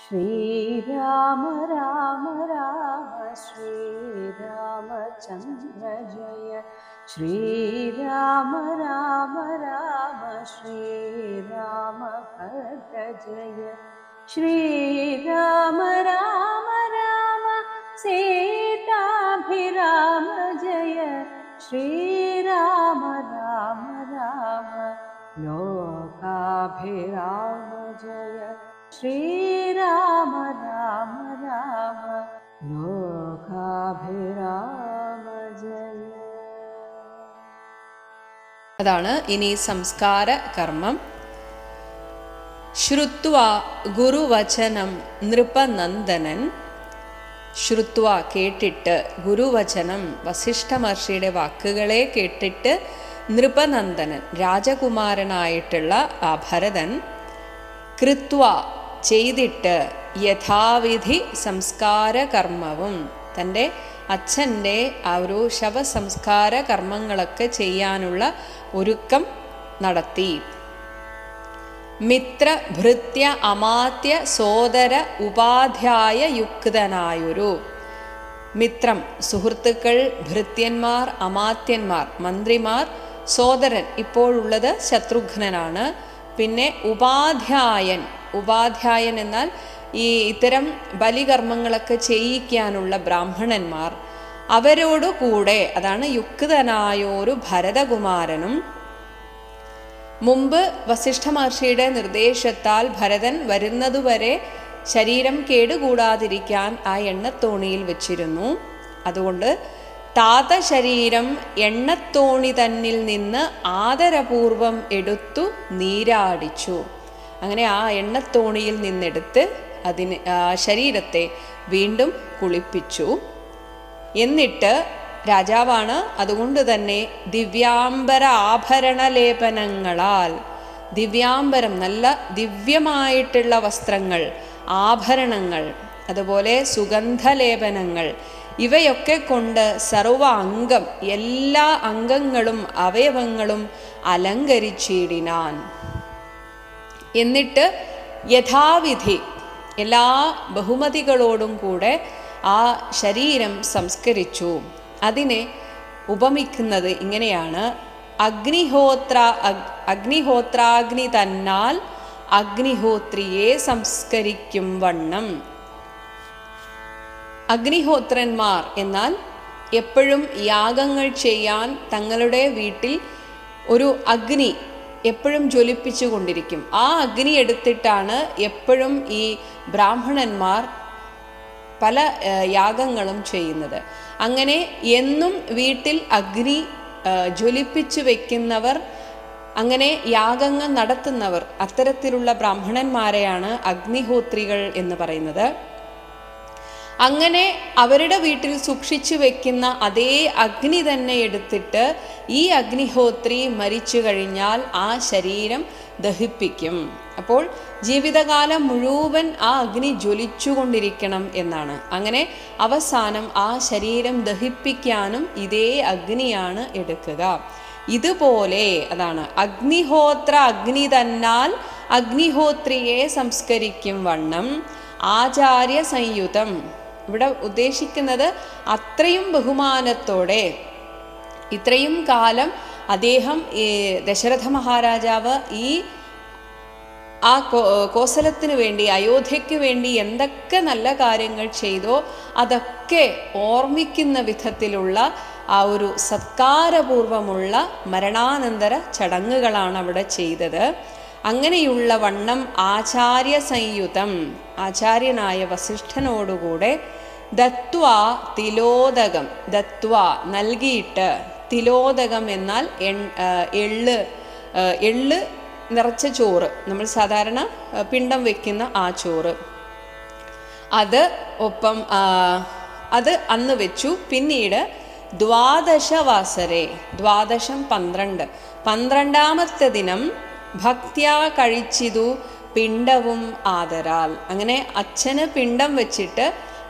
श्रीराम राम राम श्रीरामचन्द्र जय श्रीराम राम राम श्रीरामभद्र जय श्रीराम राम राम सीताभिराम जय श्रीराम राम राम लोकाभिराम जय श्रीराम राम राम ലോകാഭിരാമ ജയ. അതാണ് ഇനി സംസ്കാര കർമ്മം. ശ്രുത്വ ഗുരുവചനം നൃപനന്ദനൻ. ശ്രുത്വ കേട്ടിട്ട്, ഗുരുവചനം വസിഷ്ഠ മഹർഷിയുടെ വാക്കുകളെ കേട്ടിട്ട്, നൃപനന്ദനൻ രാജകുമാരനായിട്ടുള്ള ആ ഭരതൻ, കൃത്വ ചെയ്തിട്ട്, യഥാവിധി സംസ്കാര കർമ്മവും തൻ്റെ അച്ഛൻ്റെ ആ ഒരു ശവസംസ്കാര കർമ്മങ്ങളൊക്കെ ചെയ്യാനുള്ള ഒരുക്കം നടത്തി. മിത്ര ഭൃത്യ അമാത്യ സോദര ഉപാധ്യായ യുക്തനായൊരു മിത്രം, സുഹൃത്തുക്കൾ, ഭൃത്യന്മാർ, അമാത്യന്മാർ, മന്ത്രിമാർ, സോദരൻ, ഇപ്പോഴുള്ളത് ശത്രുഘ്നനാണ്. പിന്നെ ഉപാധ്യായൻ, ഉപാധ്യായൻ എന്നാൽ ഈ ഇത്തരം ബലികർമ്മങ്ങളൊക്കെ ചെയ്യിക്കാനുള്ള ബ്രാഹ്മണന്മാർ, അവരോടുകൂടെ, അതാണ് യുക്തനായൊരു ഭരതകുമാരനും. മുമ്പ് വസിഷ്ഠ മഹർഷിയുടെ നിർദ്ദേശത്താൽ ഭരതൻ വരുന്നതുവരെ ശരീരം കേടുകൂടാതിരിക്കാൻ ആ എണ്ണത്തോണിയിൽ വെച്ചിരുന്നു. അതുകൊണ്ട് താത ശരീരം എണ്ണത്തോണി തന്നിൽ നിന്ന് ആദരപൂർവം എടുത്തു നീരാടിച്ചു. അങ്ങനെ ആ എണ്ണത്തോണിയിൽ നിന്നെടുത്ത് ശരീരത്തെ വീണ്ടും കുളിപ്പിച്ചു. എന്നിട്ട് രാജാവാണ്, അതുകൊണ്ട് തന്നെ ദിവ്യാംബര ആഭരണ ലേപനങ്ങളാൽ, ദിവ്യാംബരം നല്ല ദിവ്യമായിട്ടുള്ള വസ്ത്രങ്ങൾ, ആഭരണങ്ങൾ, അതുപോലെ സുഗന്ധലേപനങ്ങൾ, ഇവയൊക്കെ കൊണ്ട് സർവ അംഗം, എല്ലാ അംഗങ്ങളും അവയവങ്ങളും അലങ്കരിച്ചിടിനാൻ. എന്നിട്ട് യഥാവിധി എല്ലാ ബഹുമതികളോടും കൂടെ ആ ശരീരം സംസ്കരിച്ചു. അതിനെ ഉപമിക്കുന്നത് ഇങ്ങനെയാണ്: അഗ്നിഹോത്രാഗ്നി തന്നാൽ അഗ്നിഹോത്രിയെ സംസ്കരിക്കും വണ്ണം. അഗ്നിഹോത്രന്മാർ എന്നാൽ എപ്പോഴും യാഗങ്ങൾ ചെയ്യാൻ തങ്ങളുടെ വീട്ടിൽ ഒരു അഗ്നി എപ്പോഴും ജ്വലിപ്പിച്ചു കൊണ്ടിരിക്കും. ആ അഗ്നി എടുത്തിട്ടാണ് എപ്പോഴും ഈ ബ്രാഹ്മണന്മാർ പല യാഗങ്ങളും ചെയ്യുന്നത്. അങ്ങനെ എന്നും വീട്ടിൽ അഗ്നി ജ്വലിപ്പിച്ചു വയ്ക്കുന്നവർ, അങ്ങനെ യാഗങ്ങൾ നടത്തുന്നവർ, അത്തരത്തിലുള്ള ബ്രാഹ്മണന്മാരെയാണ് അഗ്നിഹോത്രികൾ എന്ന് പറയുന്നത്. അങ്ങനെ അവരുടെ വീട്ടിൽ സൂക്ഷിച്ചു വെക്കുന്ന അതേ അഗ്നി തന്നെ എടുത്തിട്ട് ഈ അഗ്നിഹോത്രി മരിച്ചു കഴിഞ്ഞാൽ ആ ശരീരം ദഹിപ്പിക്കും. അപ്പോൾ ജീവിതകാലം മുഴുവൻ ആ അഗ്നി ജ്വലിച്ചുകൊണ്ടിരിക്കണം എന്നാണ്. അങ്ങനെ അവസാനം ആ ശരീരം ദഹിപ്പിക്കാനും ഇതേ അഗ്നിയാണ് എടുക്കുക. ഇതുപോലെ അതാണ് അഗ്നിഹോത്ര അഗ്നി തന്നാൽ അഗ്നിഹോത്രിയെ സംസ്കരിക്കും വണ്ണം ആചാര്യ സംയുതം. ഇവിടെ ഉദ്ദേശിക്കുന്നത് അത്രയും ബഹുമാനത്തോടെ, ഇത്രയും കാലം അദ്ദേഹം ദശരഥ മഹാരാജാവ് ആ കോസലത്തിന് വേണ്ടി, അയോധ്യയ്ക്ക് വേണ്ടി എന്തൊക്കെ നല്ല കാര്യങ്ങൾ ചെയ്തോ അതൊക്കെ ഓർമ്മിക്കുന്ന വിധത്തിലുള്ള ആ ഒരു സത്കാരപൂർവമുള്ള മരണാനന്തര ചടങ്ങുകളാണ് അവിടെ ചെയ്തത്. അങ്ങനെയുള്ള വണ്ണം ആചാര്യ സംയുതം, ആചാര്യനായ വസിഷ്ഠനോടുകൂടെ ദത്വ തിലോദകം, ദത്വ നൽകിയിട്ട്, തിലോദകം എന്നാൽ എള്ള് നിറച്ച ചോറ്, നമ്മൾ സാധാരണ പിണ്ടം വെക്കുന്ന ആ ചോറ്, അത് അന്ന് വെച്ചു. പിന്നീട് ദ്വാദശവാസരെ, ദ്വാദശം 12, 12ാമത്തെ ദിനം ഭക്ത്യാ കഴിച്ചിതു പിണ്ടവും ആദരാൽ. അങ്ങനെ അച്ഛന് പിണ്ടം വെച്ചിട്ട്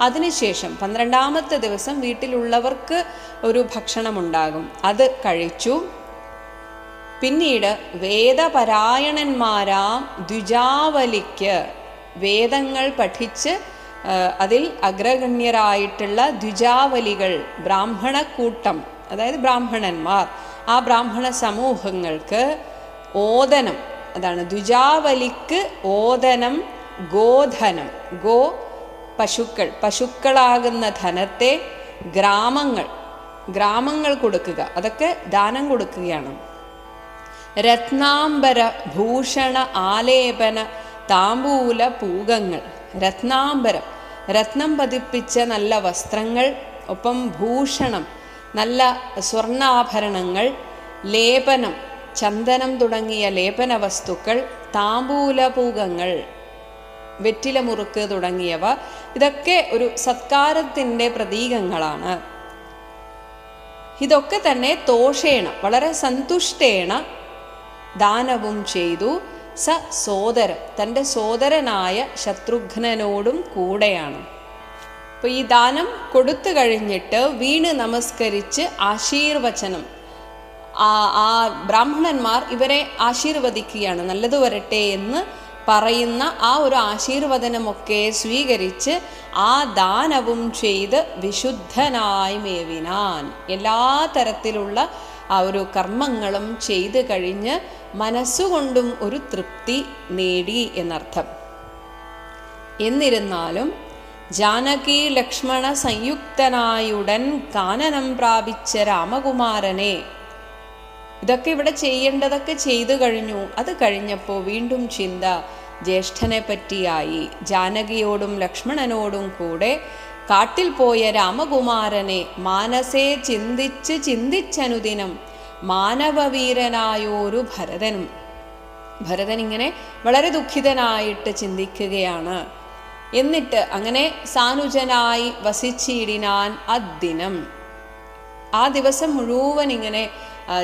അതിനുശേഷം 12ാമത്തെ ദിവസം വീട്ടിലുള്ളവർക്ക് ഒരു ഭക്ഷണമുണ്ടാകും, അത് കഴിച്ചു. പിന്നീട് വേദപരായണന്മാരാം ദ്വിജാവലിക്ക്, വേദങ്ങൾ പഠിച്ച് അതിൽ അഗ്രഗണ്യരായിട്ടുള്ള ദ്വിജാവലികൾ, ബ്രാഹ്മണക്കൂട്ടം, അതായത് ബ്രാഹ്മണന്മാർ, ആ ബ്രാഹ്മണ സമൂഹങ്ങൾക്ക് ഓദനം, അതാണ് ദ്വിജാവലിക്ക് ഓദനം, ഗോധനം, ഗോ പശുക്കൾ, പശുക്കളാകുന്ന ധനത്തെ ഗ്രാമങ്ങൾ കൊടുക്കുക, അതൊക്കെ ദാനം കൊടുക്കുകയാണ്. രത്നാംബര ഭൂഷണ ആലേപന താമ്പൂല പൂകങ്ങൾ, രത്നാംബരം, രത്നം പതിപ്പിച്ച നല്ല വസ്ത്രങ്ങൾ, ഒപ്പം ഭൂഷണം, നല്ല സ്വർണ്ണാഭരണങ്ങൾ, ലേപനം, ചന്ദനം തുടങ്ങിയ ലേപന വസ്തുക്കൾ, താമ്പൂല പൂകങ്ങൾ, വെറ്റില മുറുക്ക് തുടങ്ങിയവ, ഇതൊക്കെ ഒരു സത്കാരത്തിൻ്റെ പ്രതീകങ്ങളാണ്. ഇതൊക്കെ തന്നെ തോഷേണ, വളരെ സന്തുഷ്ടേണ ദാനവും ചെയ്തു. സ സോദരം, തൻ്റെ സോദരനായ ശത്രുഘ്നനോടും കൂടെയാണ്. അപ്പോൾ ഈ ദാനം കൊടുത്തു കഴിഞ്ഞിട്ട് വീണ് നമസ്കരിച്ച് ആശീർവചനം, ആ ബ്രാഹ്മണന്മാർ ഇവരെ ആശീർവദിക്കുകയാണ്, നല്ലത് വരട്ടെ എന്ന് പറയുന്ന ആ ഒരു ആശീർവദനമൊക്കെ സ്വീകരിച്ച് ആ ദാനവും ചെയ്ത് വിശുദ്ധനായി മേവിനാൻ. എല്ലാ തരത്തിലുള്ള ആ ഒരു കർമ്മങ്ങളും ചെയ്ത് കഴിഞ്ഞ് മനസ്സുകൊണ്ടും ഒരു തൃപ്തി നേടി എന്നർത്ഥം. എന്നിരുന്നാലും ജാനകി ലക്ഷ്മണ സംയുക്തനായുടൻ കാനനം പ്രാപിച്ച രാമകുമാരനെ, ഇതൊക്കെ ഇവിടെ ചെയ്യേണ്ടതൊക്കെ ചെയ്തു കഴിഞ്ഞു. അത് കഴിഞ്ഞപ്പോൾ വീണ്ടും ചിന്ത ജ്യേഷ്ഠനെ പറ്റിയായി. ജാനകിയോടും ലക്ഷ്മണനോടും കൂടെ കാട്ടിൽ പോയ രാമകുമാരനെ മാനസേ ചിന്തിച്ചനുദിനം മാനവവീരനായൊരു ഭരതൻ ഇങ്ങനെ വളരെ ദുഃഖിതനായിട്ട് ചിന്തിക്കുകയാണ്. എന്നിട്ട് അങ്ങനെ സാനുജനായി വസിച്ചിടിനാൻ അദ്ദിനം. ആ ദിവസം മുഴുവൻ ഇങ്ങനെ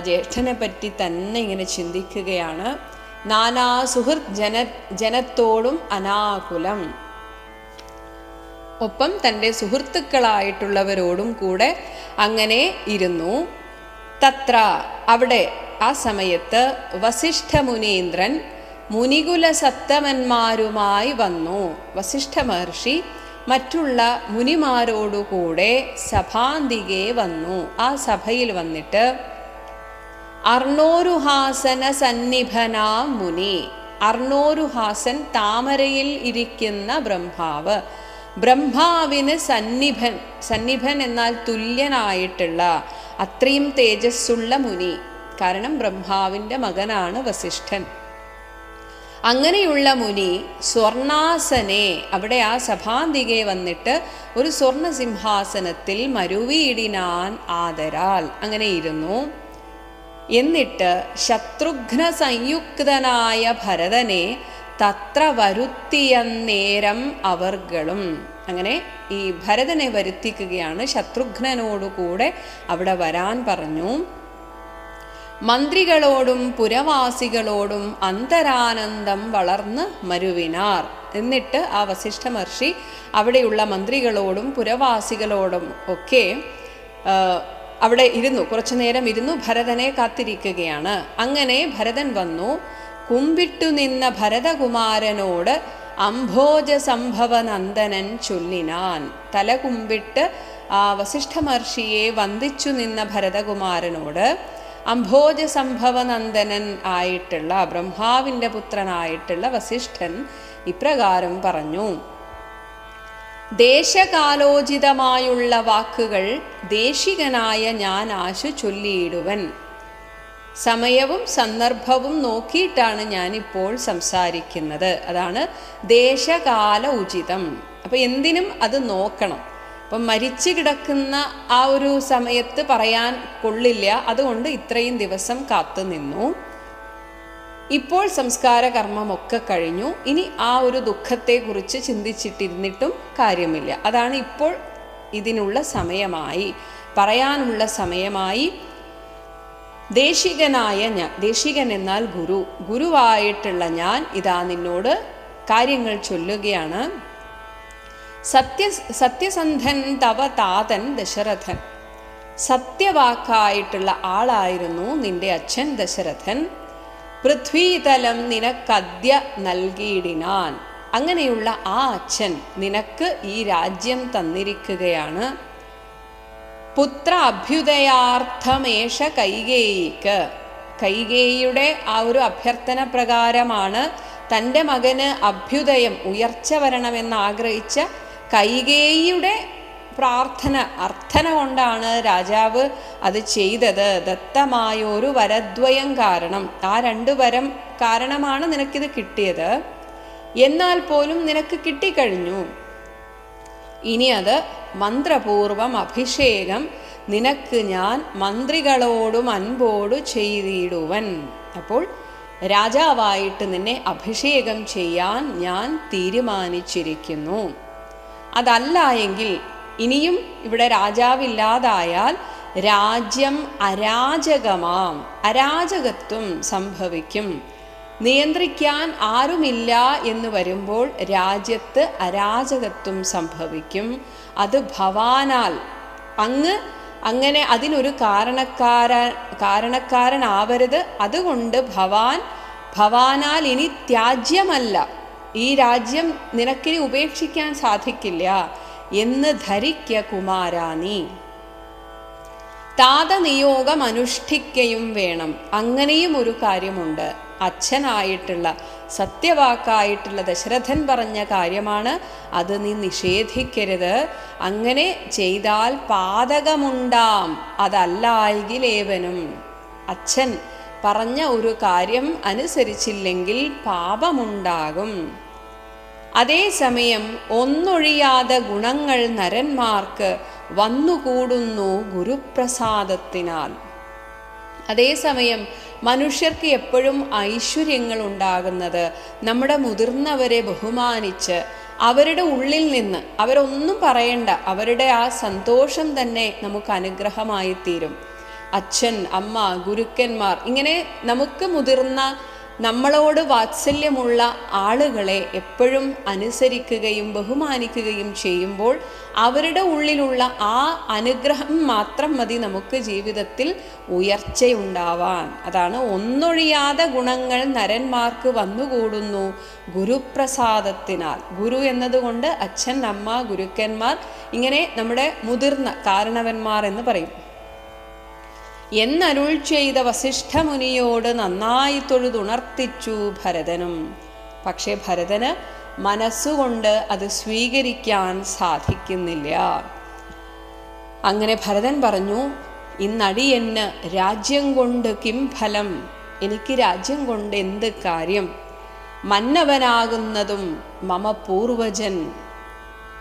ജ്യേഷ്ഠനെ പറ്റി തന്നെ ഇങ്ങനെ ചിന്തിക്കുകയാണ്. നാനാ സുഹൃത് ജനത്തോടും അനാകുലം, ഒപ്പം തൻ്റെ സുഹൃത്തുക്കളായിട്ടുള്ളവരോടും കൂടെ അങ്ങനെ ഇരുന്നു. തത്ര, അവിടെ ആ സമയത്ത് വസിഷ്ഠ മുനീന്ദ്രൻ മുനികുല സത്തമന്മാരുമായി വന്നു. വസിഷ്ഠ മഹർഷി മറ്റുള്ള മുനിമാരോടുകൂടെ സഭാന്തികെ വന്നു. ആ സഭയിൽ വന്നിട്ട് അർണോരുഹാസന സന്നിഭനാ മുനി, അർണോരുഹാസൻ താമരയിൽ ഇരിക്കുന്ന ബ്രഹ്മാവ്, ബ്രഹ്മാവിന് സന്നിഭൻ എന്നാൽ തുല്യനായിട്ടുള്ള അത്രയും തേജസ്സുള്ള മുനി. കാരണം ബ്രഹ്മാവിൻ്റെ മകനാണ് വസിഷ്ഠൻ. അങ്ങനെയുള്ള മുനി സ്വർണാസനെ, അവിടെ ആ സഭാന്തികെ വന്നിട്ട് ഒരു സ്വർണ സിംഹാസനത്തിൽ മരുവിയിടിനാൻ ആദരാൽ അങ്ങനെ ഇരുന്നു. എന്നിട്ട് ശത്രുഘ്ന സംയുക്തനായ ഭരതനെ തത്ര വരുത്തിയന്നേരം അവർകളും, അങ്ങനെ ഈ ഭരതനെ വരുത്തിക്കുകയാണ്. ശത്രുഘ്നനോടുകൂടെ അവിടെ വരാൻ പറഞ്ഞു. മന്ത്രികളോടും പുരവാസികളോടും അന്തരാനന്ദം വളർന്ന് മരുവിനാർ. എന്നിട്ട് ആ വസിഷ്ഠ മഹർഷി അവിടെയുള്ള മന്ത്രികളോടും പുരവാസികളോടും ഒക്കെ അവിടെ ഇരുന്നു, കുറച്ചു നേരം ഇരുന്നു ഭരതനെ കാത്തിരിക്കുകയാണ്. അങ്ങനെ ഭരതൻ വന്നു. കുമ്പിട്ടു നിന്ന ഭരതകുമാരനോട് അംഭോജ സംഭവ നന്ദനൻ ചൊല്ലിനാൻ. തല കുമ്പിട്ട് ആ വസിഷ്ഠ മഹർഷിയെ വന്ദിച്ചു നിന്ന ഭരതകുമാരനോട് അംഭോജ സംഭവ നന്ദനൻ ആയിട്ടുള്ള ബ്രഹ്മാവിൻ്റെ പുത്രനായിട്ടുള്ള വസിഷ്ഠൻ ഇപ്രകാരം പറഞ്ഞു. ദേശകാലോചിതമായുള്ള വാക്കുകൾ ദേശികനായ ഞാൻ ആശു ചൊല്ലിയിടുവൻ. സമയവും സന്ദർഭവും നോക്കിയിട്ടാണ് ഞാനിപ്പോൾ സംസാരിക്കുന്നത്. അതാണ് ദേശകാല ഉചിതം. അപ്പം എന്തിനും അത് നോക്കണം. അപ്പം മരിച്ചു കിടക്കുന്ന ആ ഒരു സമയത്ത് പറയാൻ കൊള്ളില്ല. അതുകൊണ്ട് ഇത്രയും ദിവസം കാത്തു നിന്നു. ഇപ്പോൾ സംസ്കാര കർമ്മമൊക്കെ കഴിഞ്ഞു. ഇനി ആ ഒരു ദുഃഖത്തെക്കുറിച്ച് ചിന്തിച്ചിട്ടിരുന്നിട്ടും കാര്യമില്ല. അതാണ് ഇപ്പോൾ ഇതിനുള്ള സമയമായി, പറയാനുള്ള സമയമായി. ദേശികനായ ഞാൻ, ദേശികൻ എന്നാൽ ഗുരു, ഗുരുവായിട്ടുള്ള ഞാൻ ഇതാ നിന്നോട് കാര്യങ്ങൾ ചൊല്ലുകയാണ്. സത്യസന്ധൻ തവ താതൻ ദശരഥൻ, സത്യവാക്കായിട്ടുള്ള ആളായിരുന്നു നിന്റെ അച്ഛൻ ദശരഥൻ. പൃഥ്വീതലം നിനക്കദ്യ നൽകിയിടിനാൻ. അങ്ങനെയുള്ള ആ അച്ഛൻ നിനക്ക് ഈ രാജ്യം തന്നിരിക്കുകയാണ്. പുത്ര അഭ്യുദയാർത്ഥമേഷ കൈകേയിക്ക്. കൈകേയിയുടെ ആ ഒരു അഭ്യർത്ഥന പ്രകാരമാണ് തൻ്റെ മകന് അഭ്യുദയം, ഉയർച്ച വരണമെന്ന് ആഗ്രഹിച്ച കൈകേയിയുടെ അർത്ഥന കൊണ്ടാണ് രാജാവ് അത് ചെയ്തത്. ദത്തമായൊരു വരദ്വയം കാരണം, ആ 2 വരം കാരണമാണ് നിനക്കിത് കിട്ടിയത്. എന്നാൽ പോലും നിനക്ക് കിട്ടിക്കഴിഞ്ഞു. ഇനി അത് മന്ത്രപൂർവം അഭിഷേകം നിനക്ക് ഞാൻ മന്ത്രികളോടും അൻപോടു ചെയ്തിടുവൻ. അപ്പോൾ രാജാവായിട്ട് നിന്നെ അഭിഷേകം ചെയ്യാൻ ഞാൻ തീരുമാനിച്ചിരിക്കുന്നു. അതല്ല എങ്കിൽ, ഇനിയും ഇവിടെ രാജാവില്ലാതായാൽ രാജ്യം അരാജകത്വം സംഭവിക്കും. നിയന്ത്രിക്കാൻ ആരുമില്ല എന്ന് വരുമ്പോൾ രാജ്യത്ത് അരാജകത്വം സംഭവിക്കും. അത് ഭവാനാൽ, അങ്ങനെ അതിനൊരു കാരണക്കാരനാവരുത്. അതുകൊണ്ട് ഭവാനാൽ ഇനി ത്യാജ്യമല്ല, ഈ രാജ്യം നിനക്കിനി ഉപേക്ഷിക്കാൻ സാധിക്കില്ല എന്ന് ധരിക്ക കുമാരാനീ. താതനിയോഗം അനുഷ്ഠിക്കുകയും വേണം. അങ്ങനെയും ഒരു കാര്യമുണ്ട്. അച്ഛനായിട്ടുള്ള സത്യവാക്കായിട്ടുള്ള ദശരഥൻ പറഞ്ഞ കാര്യമാണ്, അത് നീ നിഷേധിക്കരുത്. അങ്ങനെ ചെയ്താൽ പാതകമുണ്ടാം, അതല്ലായെങ്കിലേവനും. അച്ഛൻ പറഞ്ഞ ഒരു കാര്യം അനുസരിച്ചില്ലെങ്കിൽ പാപമുണ്ടാകും. അതേസമയം ഒന്നൊഴിയാതെ ഗുണങ്ങൾ നരന്മാർക്ക് വന്നുകൂടുന്നു ഗുരുപ്രസാദത്തിനാൽ. അതേസമയം മനുഷ്യർക്ക് എപ്പോഴും ഐശ്വര്യങ്ങൾ ഉണ്ടാകുന്നത് നമ്മുടെ മുതിർന്നവരെ ബഹുമാനിച്ച് അവരുടെ ഉള്ളിൽ നിന്ന്, അവരൊന്നും പറയണ്ട, അവരുടെ ആ സന്തോഷം തന്നെ നമുക്ക് അനുഗ്രഹമായി തീരും. അച്ഛൻ, അമ്മ, ഗുരുക്കന്മാർ, ഇങ്ങനെ നമുക്ക് മുതിർന്ന നമ്മളോട് വാത്സല്യമുള്ള ആളുകളെ എപ്പോഴും അനുസരിക്കുകയും ബഹുമാനിക്കുകയും ചെയ്യുമ്പോൾ അവരുടെ ഉള്ളിലുള്ള ആ അനുഗ്രഹം മാത്രം മതി നമുക്ക് ജീവിതത്തിൽ ഉയർച്ചയുണ്ടാവാൻ. അതാണ് ഒന്നൊഴിയാതെ ഗുണങ്ങൾ നരന്മാർക്ക് വന്നുകൂടുന്നു ഗുരുപ്രസാദത്തിനാൽ. ഗുരു എന്നതുകൊണ്ട് അച്ഛൻ, അമ്മ, ഗുരുക്കന്മാർ, ഇങ്ങനെ നമ്മുടെ മുതിർന്ന കാരണവന്മാർ എന്ന് പറയും. എന്നരുൾ ചെയ്ത വസിഷ്ഠമുനിയോട് നന്നായി തൊഴുതുണർത്തിച്ചു ഭരതനും. പക്ഷെ ഭരതന് മനസ്സുകൊണ്ട് അത് സ്വീകരിക്കാൻ സാധിക്കുന്നില്ല. അങ്ങനെ ഭരതൻ പറഞ്ഞു, ഇന്നടിയെന്ന് രാജ്യം കൊണ്ട് കിം ഫലം, എനിക്ക് രാജ്യം കൊണ്ട് എന്ത് കാര്യം? മന്നവനാകുന്നതും മമ പൂർവജൻ.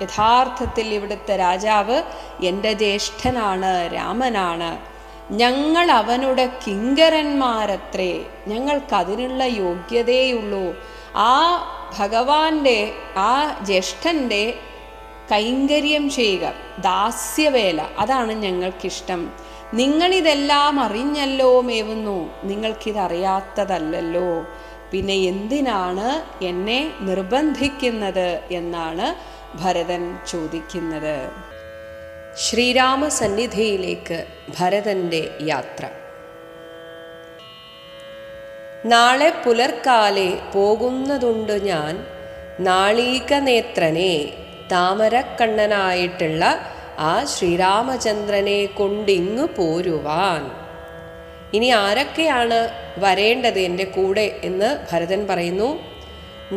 യഥാർത്ഥത്തിൽ ഇവിടുത്തെ രാജാവ് എൻ്റെ ജ്യേഷ്ഠനാണ്, രാമനാണ്. ഞങ്ങൾ അവനുടെ കിങ്കരന്മാരത്രേ, ഞങ്ങൾക്കതിനുള്ള യോഗ്യതയുള്ളൂ. ആ ഭഗവാന്റെ, ആ ജ്യേഷ്ഠൻ്റെ കൈങ്കര്യം ചെയ്യുക, ദാസ്യവേല, അതാണ് ഞങ്ങൾക്കിഷ്ടം. നിങ്ങളിതെല്ലാം അറിഞ്ഞല്ലോ മേവുന്നു, നിങ്ങൾക്കിതറിയാത്തതല്ലല്ലോ, പിന്നെ എന്തിനാണ് എന്നെ നിർബന്ധിക്കുന്നത് എന്നാണ് ഭരതൻ ചോദിക്കുന്നത്. ശ്രീരാമസന്നിധിയിലേക്ക് ഭരതൻ്റെ യാത്ര. നാളെ പുലർക്കാലെ പോകുന്നതുണ്ട് ഞാൻ, നാളീകനേത്രനെ, താമരക്കണ്ണനായിട്ടുള്ള ആ ശ്രീരാമചന്ദ്രനെ കൊണ്ടിങ്ങു പോരുവാൻ. ഇനി ആരൊക്കെയാണ് വരേണ്ടത് എൻ്റെ കൂടെ എന്ന് ഭരതൻ പറയുന്നു.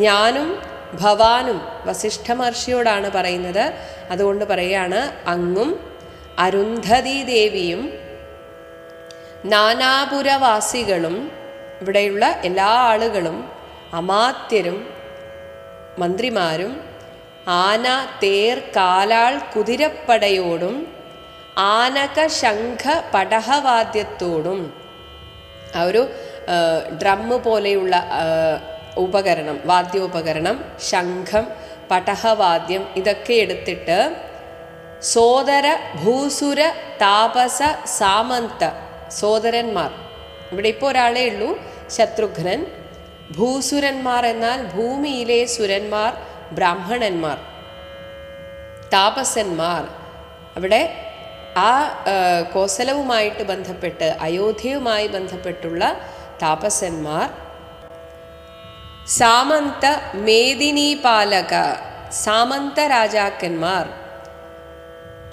ഞാനും ഭവാനും, വസിഷ്ഠ മഹർഷിയോടാണ് പറയുന്നത്. അതുകൊണ്ട് പറയാണ്, അങ്ങും അരുന്ധതി ദേവിയും നാനാപുരവാസികളും, ഇവിടെയുള്ള എല്ലാ ആളുകളും, അമാത്യരും മന്ത്രിമാരും ആന, തേർ, കാലാൾ, കുതിരപ്പടയോടും ആനക, ശംഖ, പടഹവാദ്യത്തോടും, ആ ഒരു ഡ്രമ്മ് പോലെയുള്ള ഉപകരണം, വാദ്യോപകരണം, ശംഖം, പടഹവാദ്യം, ഇതൊക്കെ എടുത്തിട്ട് സോദര, ഭൂസുര, താപസ, സാമന്ത, സോദരന്മാർ, ഇവിടെ ഇപ്പോൾ ഒരാളേ ഉള്ളൂ, ശത്രുഘ്നൻ. ഭൂസുരന്മാർ എന്നാൽ ഭൂമിയിലെ സുരന്മാർ, ബ്രാഹ്മണന്മാർ. താപസന്മാർ, അവിടെ ആ കോസലവുമായിട്ട് ബന്ധപ്പെട്ട്, അയോധ്യയുമായി ബന്ധപ്പെട്ടുള്ള താപസന്മാർ. സാമന്ത മേദിനീപാലക, സാമന്ത രാജാക്കന്മാർ,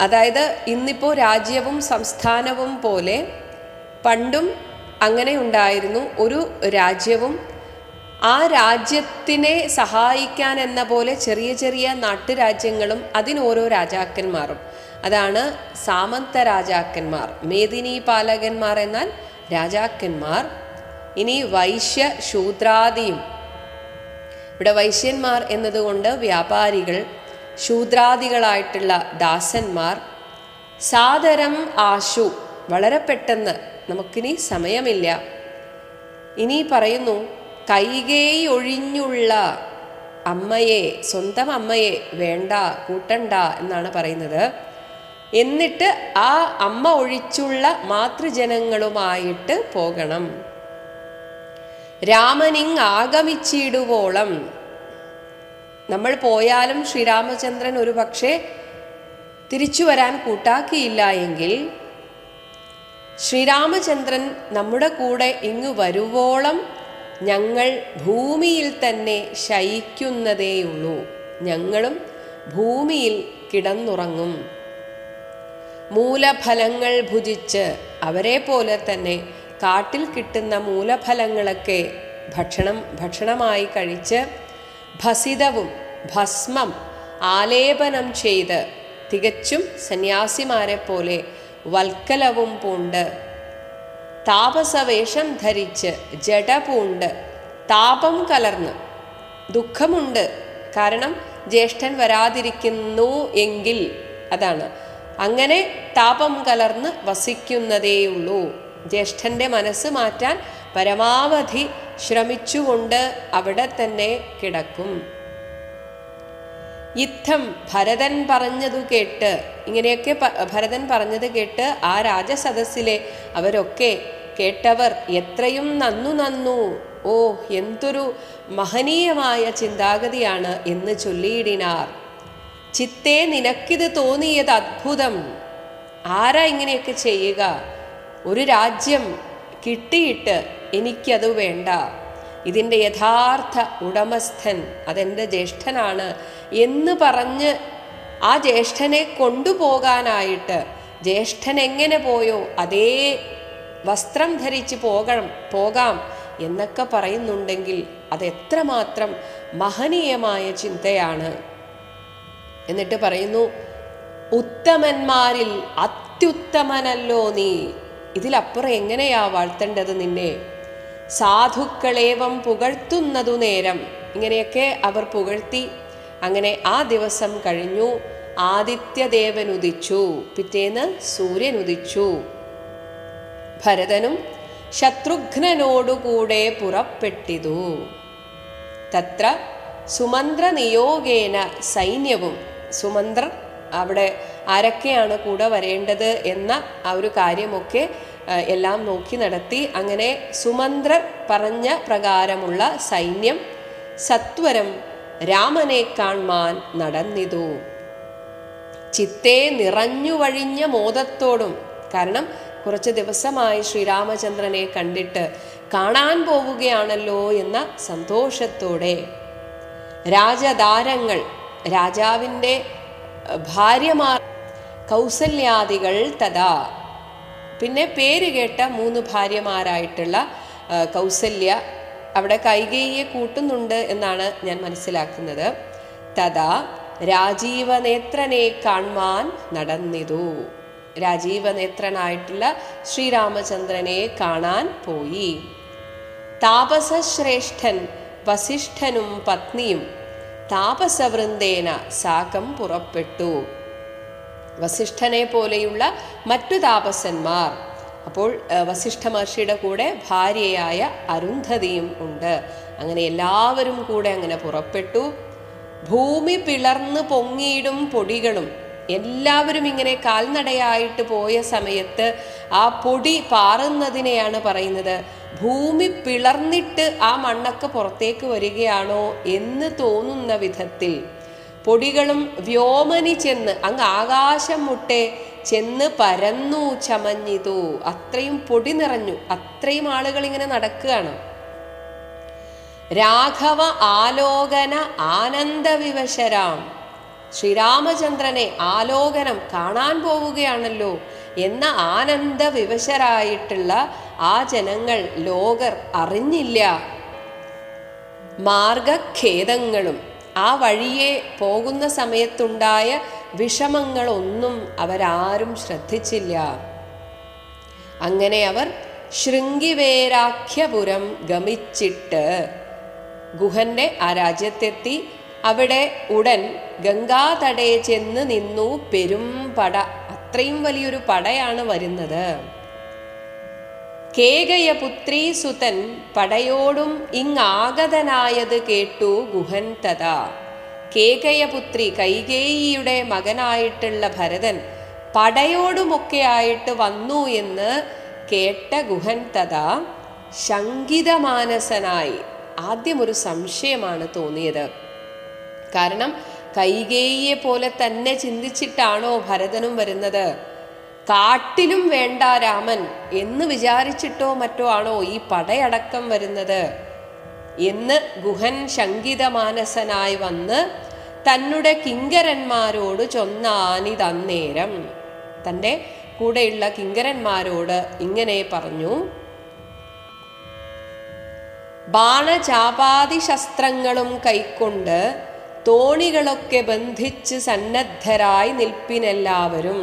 അതായത് ഇന്നിപ്പോൾ രാജ്യവും സംസ്ഥാനവും പോലെ പണ്ടും അങ്ങനെ ഉണ്ടായിരുന്നു. ഒരു രാജ്യവും ആ രാജ്യത്തിനെ സഹായിക്കാൻ എന്ന പോലെ ചെറിയ ചെറിയ നാട്ടുരാജ്യങ്ങളും അതിനോരോ രാജാക്കന്മാരും. അതാണ് സാമന്ത രാജാക്കന്മാർ. മേദിനി പാലകന്മാർ എന്നാൽ രാജാക്കന്മാർ. ഇനി വൈശ്യ ശൂദ്രാദിയും. ഇവിടെ വൈശ്യന്മാർ എന്നതുകൊണ്ട് വ്യാപാരികൾ, ശൂദ്രാദികളായിട്ടുള്ള ദാസന്മാർ. സാദരം ആശു, വളരെ പെട്ടെന്ന്, നമുക്കിനി സമയമില്ല. ഇനി പറയുന്നു കൈകേയി ഒഴിഞ്ഞുള്ള അമ്മയെ, സ്വന്തം അമ്മയെ വേണ്ട, കൂട്ടണ്ട എന്നാണ് പറയുന്നത്. എന്നിട്ട് ആ അമ്മ ഒഴിച്ചുള്ള മാതൃജനങ്ങളുമായിട്ട് പോകണം. രാമനിങ് ആഗമിച്ചിടുവോളം, നമ്മൾ പോയാലും ശ്രീരാമചന്ദ്രൻ ഒരു പക്ഷേ തിരിച്ചു വരാൻ കൂട്ടാക്കിയില്ല എങ്കിൽ ശ്രീരാമചന്ദ്രൻ നമ്മുടെ കൂടെ ഇങ്ങു വരുവോളം ഞങ്ങൾ ഭൂമിയിൽ തന്നെ ശയിക്കുന്നതേയുള്ളൂ, ഞങ്ങളും ഭൂമിയിൽ കിടന്നുറങ്ങും. മൂലഫലങ്ങൾ ഭുജിച്ച്, അവരെ പോലെ തന്നെ കാട്ടിൽ കിട്ടുന്ന മൂലഫലങ്ങളൊക്കെ ഭക്ഷണമായി കഴിച്ച്, ഭസിതവും ഭസ്മം ആലേപനം ചെയ്ത്, തികച്ചും സന്യാസിമാരെ പോലെ വൽക്കലവും പൂണ്ട്, താപസവേഷം ധരിച്ച്, ജട പൂണ്ട്, താപം കലർന്ന്, ദുഃഖമുണ്ട്, കാരണം ജ്യേഷ്ഠൻ വരാതിരിക്കുന്നു എങ്കിൽ, അതാണ് അങ്ങനെ താപം കലർന്ന് വസിക്കുന്നതേയുള്ളൂ. ജ്യേഷ്ഠൻ്റെ മനസ്സ് മാറ്റാൻ പരമാവധി ശ്രമിച്ചുകൊണ്ട് അവിടെ തന്നെ കിടക്കും. യുദ്ധം ഭരതൻ പറഞ്ഞതു കേട്ട്, ഇങ്ങനെയൊക്കെ ഭരതൻ പറഞ്ഞത് കേട്ട് ആ രാജസദസ്സിലെ അവരൊക്കെ കേട്ടവർ എത്രയും നന്നു, ഓ എന്തൊരു മഹനീയമായ ചിന്താഗതിയാണ് എന്ന് ചൊല്ലിയിടിനാർ. ചിത്തേ നിനക്കിത് തോന്നിയത് അത്ഭുതം, ആരാ ഇങ്ങനെയൊക്കെ ചെയ്യുക? ഒരു രാജ്യം കിട്ടിയിട്ട് എനിക്കത് വേണ്ട, ഇതിൻ്റെ യഥാർത്ഥ ഉടമസ്ഥൻ അതെൻ്റെ ജ്യേഷ്ഠനാണ് എന്ന് പറഞ്ഞ് ആ ജ്യേഷ്ഠനെ കൊണ്ടുപോകാനായിട്ട്, ജ്യേഷ്ഠൻ എങ്ങനെ പോയോ അതേ വസ്ത്രം ധരിച്ച് പോകാം എന്നൊക്കെ പറയുന്നുണ്ടെങ്കിൽ അതെത്രമാത്രം മഹനീയമായ ചിന്തയാണ്. എന്നിട്ട് പറയുന്നു, ഉത്തമന്മാരിൽ അത്യുത്തമനല്ലോ നീ, ഇതിലപ്പുറം എങ്ങനെയാ വാഴ്ത്തേണ്ടത് നിന്നെ? സാധുക്കളേവം പുകഴ്ത്തുന്നതു നേരം, ഇങ്ങനെയൊക്കെ അവർ പുകഴ്ത്തി. അങ്ങനെ ആ ദിവസം കഴിഞ്ഞു. ആദിത്യദേവൻ ഉദിച്ചു, പിറ്റേന്ന് സൂര്യൻ ഉദിച്ചു. ഭരതനും ശത്രുഘ്നനോടുകൂടെ പുറപ്പെട്ടിതു. തത്ര സുമന്ത്ര നിയോഗേന സൈന്യവും, സുമന്ത്രർ അവിടെ ആരൊക്കെയാണ് കൂടെ വരേണ്ടത് എന്ന ആ ഒരു കാര്യമൊക്കെ എല്ലാം നോക്കി നടത്തി. അങ്ങനെ സുമന്ത്രർ പറഞ്ഞ പ്രകാരമുള്ള സൈന്യം സത്വരം രാമനെ കാണാൻ നടന്നിതു. ചിത്തേ നിറഞ്ഞു വഴിഞ്ഞ മോദത്തോടും, കാരണം കുറച്ച് ദിവസമായി ശ്രീരാമചന്ദ്രനെ കണ്ടിട്ട് കാണാൻ പോവുകയാണല്ലോ എന്ന സന്തോഷത്തോടെ. രാജദാരങ്ങൾ, രാജാവിൻ്റെ ഭാര്യമാർ, കൗസല്യാദികൾ തഥാ, പിന്നെ പേര് കേട്ട 3 ഭാര്യമാരായിട്ടുള്ള കൗസല്യ, അവിടെ കൈകേയിയെ കൂട്ടുന്നുണ്ട് എന്നാണ് ഞാൻ മനസ്സിലാക്കുന്നത്. തഥാ രാജീവനേത്രനെ കാണാൻ നടന്നിതു, രാജീവനേത്രനായിട്ടുള്ള ശ്രീരാമചന്ദ്രനെ കാണാൻ പോയി. താപസശ്രേഷ്ഠൻ വസിഷ്ഠനും പത്നിയും താപസവൃന്ദേന സാകം പുറപ്പെട്ടു. വസിഷ്ഠനെ പോലെയുള്ള മറ്റു താപസന്മാർ, അപ്പോൾ വസിഷ്ഠ മഹർഷിയുടെ കൂടെ ഭാര്യയായ അരുന്ധതിയും ഉണ്ട്. അങ്ങനെ എല്ലാവരും കൂടെ അങ്ങനെ പുറപ്പെട്ടു. ഭൂമി പിളർന്ന് പൊങ്ങിയിടും പൊടികളും, എല്ലാവരും ഇങ്ങനെ കാൽനടയായിട്ട് പോയ സമയത്ത് ആ പൊടി പാറുന്നതിനെയാണ് പറയുന്നത്. ഭൂമി പിളർന്നിട്ട് ആ മണ്ണൊക്കെ പുറത്തേക്ക് വരികയാണോ എന്ന് തോന്നുന്ന വിധത്തിൽ പൊടികളും വ്യോമനി ചെന്ന് അങ്ങ് ആകാശം മുട്ടെ ചെന്ന് പരന്നു ചമഞ്ഞിതു. അത്രയും പൊടി നിറഞ്ഞു, അത്രയും ആളുകൾ ഇങ്ങനെ നടക്കുകയാണ്. രാഘവ ആലോകന ആനന്ദവിവശരാം. ശ്രീരാമചന്ദ്രനെ ആലോകനം കാണാൻ പോവുകയാണല്ലോ എന്ന ആനന്ദവിവശരായിട്ടുള്ള ആ ജനങ്ങൾ, ലോകർ അറിഞ്ഞില്ല. മാർഗഖേദങ്ങളും ആ വഴിയെ പോകുന്ന സമയത്തുണ്ടായ വിഷമങ്ങളൊന്നും അവരാരും ശ്രദ്ധിച്ചില്ല. അങ്ങനെ അവർ ശൃംഗിവേരാഖ്യപുരം ഗമിച്ചിട്ട് ഗുഹന്റെ ആ രാജ്യത്തെത്തി. അവിടെ ഉടൻ ഗംഗാതടേ ചെന്ന് നിന്നു പെരുംപട. അത്രയും വലിയൊരു പടയാണ് വരുന്നത്. കേകയപുത്രീ സുതൻ പടയോടും ഇങ്ങാഗതനായത് കേട്ടു ഗുഹൻ തഥാ. കേകയപുത്രി കൈകേയിയുടെ മകനായിട്ടുള്ള ഭരതൻ പടയോടുമൊക്കെ ആയിട്ട് വന്നു എന്ന് കേട്ട ഗുഹൻ തഥാ ശങ്കിതമാനസനായി. ആദ്യം ഒരു സംശയമാണ് തോന്നിയത്. കാരണം കൈകേയിയെ പോലെ തന്നെ ചിന്തിച്ചിട്ടാണോ ഭരതനും വരുന്നത്? കാട്ടിലും വേണ്ട രാമൻ എന്ന് വിചാരിച്ചിട്ടോ മറ്റോ ആണോ ഈ പടയടക്കം വരുന്നത് എന്ന് ഗുഹൻ ശങ്കിതമാനസനായി വന്ന് തന്നുടെ കിങ്കരന്മാരോട് ചൊന്നാനിതന്നേരം. തൻ്റെ കൂടെയുള്ള കിങ്കരന്മാരോട് ഇങ്ങനെ പറഞ്ഞു: ബാണചാപാതി ശസ്ത്രങ്ങളും കൈക്കൊണ്ട് തോണികളൊക്കെ ബന്ധിച്ച് സന്നദ്ധരായി നിൽപ്പിനെല്ലാവരും.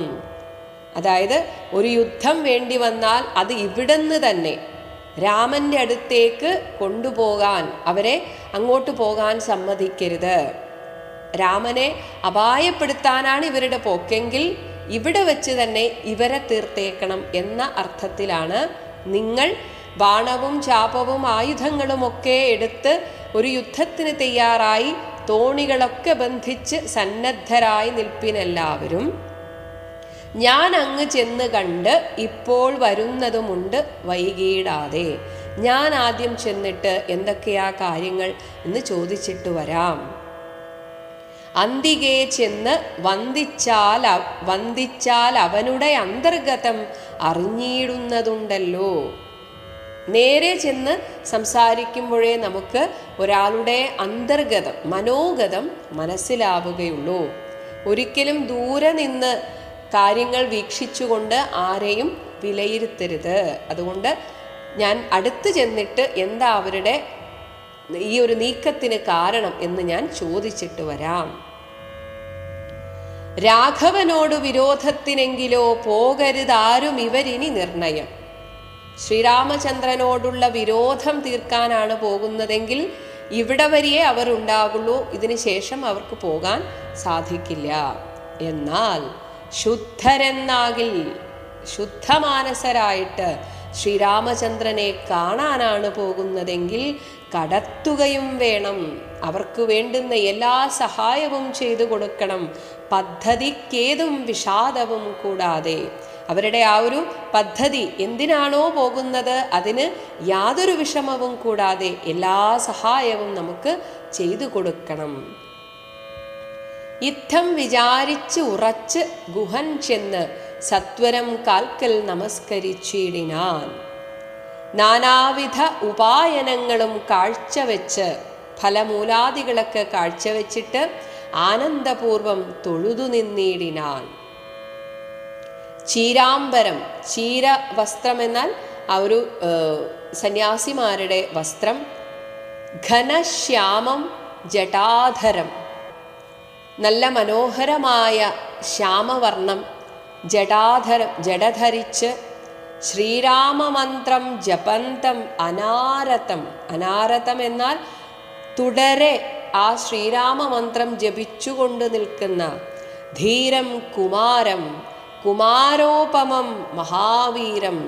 അതായത് ഒരു യുദ്ധം വേണ്ടി വന്നാൽ അത് ഇവിടുന്ന് തന്നെ രാമൻ്റെ അടുത്തേക്ക് കൊണ്ടുപോകാൻ, അവരെ അങ്ങോട്ട് പോകാൻ സമ്മതിക്കരുത്. രാമനെ അപായപ്പെടുത്താനാണ് ഇവരുടെ പോക്കെങ്കിൽ ഇവിടെ വെച്ച് തന്നെ ഇവരെ തീർത്തേക്കണം എന്ന അർത്ഥത്തിലാണ് നിങ്ങൾ ബാണവും ചാപവും ആയുധങ്ങളുമൊക്കെ എടുത്ത് ഒരു യുദ്ധത്തിന് തയ്യാറായി തോണികളൊക്കെ ബന്ധിച്ച് സന്നദ്ധരായി നിൽപ്പിനെല്ലാവരും. ഞാൻ അങ്ങ് ചെന്ന് കണ്ട് ഇപ്പോൾ വരുന്നതുമുണ്ട് വൈകിടാതെ. ഞാൻ ആദ്യം ചെന്നിട്ട് എന്തൊക്കെയാ കാര്യങ്ങൾ എന്ന് ചോദിച്ചിട്ട് വരാം. അന്തികെ ചെന്ന് വന്ദിച്ചാൽ അവനുടെ അന്തർഗതം അറിഞ്ഞിടുന്നതുണ്ടല്ലോ. നേരെ ചെന്ന് സംസാരിക്കുമ്പോഴേ നമുക്ക് ഒരാളുടെ അന്തർഗതം, മനോഗതം മനസ്സിലാവുകയുള്ളൂ. ഒരിക്കലും ദൂരെ നിന്ന് കാര്യങ്ങൾ വീക്ഷിച്ചുകൊണ്ട് ആരെയും വിലയിരുത്തരുത്. അതുകൊണ്ട് ഞാൻ അടുത്ത് ചെന്നിട്ട് എന്താ അവരുടെ ഈ ഒരു നീക്കത്തിന് കാരണം എന്ന് ഞാൻ ചോദിച്ചിട്ട് വരാം. രാഘവനോട് വിരോധത്തിനെങ്കിലോ പോകരുതാരും ഇവരിനി നിർണയം. ശ്രീരാമചന്ദ്രനോടുള്ള വിരോധം തീർക്കാനാണ് പോകുന്നതെങ്കിൽ ഇവിടെ വരെയേ അവർ ഉണ്ടാകുള്ളൂ. ഇതിന് ശേഷം അവർക്ക് പോകാൻ സാധിക്കില്ല. എന്നാൽ ശുദ്ധരെന്നാകിൽ, ശുദ്ധമാനസരായിട്ട് ശ്രീരാമചന്ദ്രനെ കാണാനാണ് പോകുന്നതെങ്കിൽ കടത്തുകയും വേണം. അവർക്ക് വേണ്ടുന്ന എല്ലാ സഹായവും ചെയ്തു കൊടുക്കണം. പദ്ധതിക്കേതും വിഷാദവും കൂടാതെ. അവരുടെ ആ ഒരു പദ്ധതി എന്തിനാണോ പോകുന്നത് അതിന് യാതൊരു വിഷമവും കൂടാതെ എല്ലാ സഹായവും നമുക്ക് ചെയ്തു കൊടുക്കണം. യുദ്ധം വിചാരിച്ച് ഉറച്ച് ഗുഹൻ ചെന്ന് സത്വരം കാൽക്കൽ നമസ്കരിച്ചിടിനാൻ. നാനാവിധ ഉപായനങ്ങളും കാഴ്ചവെച്ച്, ഫലമൂലാദികളൊക്കെ കാഴ്ചവെച്ചിട്ട് ആനന്ദപൂർവം തൊഴുതു നിന്നിടിനാൻ. ചീരാംബരം, ചീര വസ്ത്രം എന്നാൽ ആ ഒരു സന്യാസിമാരുടെ വസ്ത്രം. ഘനശ്യാമം ജടാധരം, നല്ല മനോഹരമായ ശ്യാമവർണം ജടാധരം, ജടധരിച്ച് ശ്രീരാമമന്ത്രം ജപന്തം അനാരതം. അനാരതം എന്നാൽ തുടരെ ആ ശ്രീരാമമന്ത്രം ജപിച്ചുകൊണ്ട് നിൽക്കുന്ന ധീരം കുമാരം, കുമാരോപമം മഹാവീരം.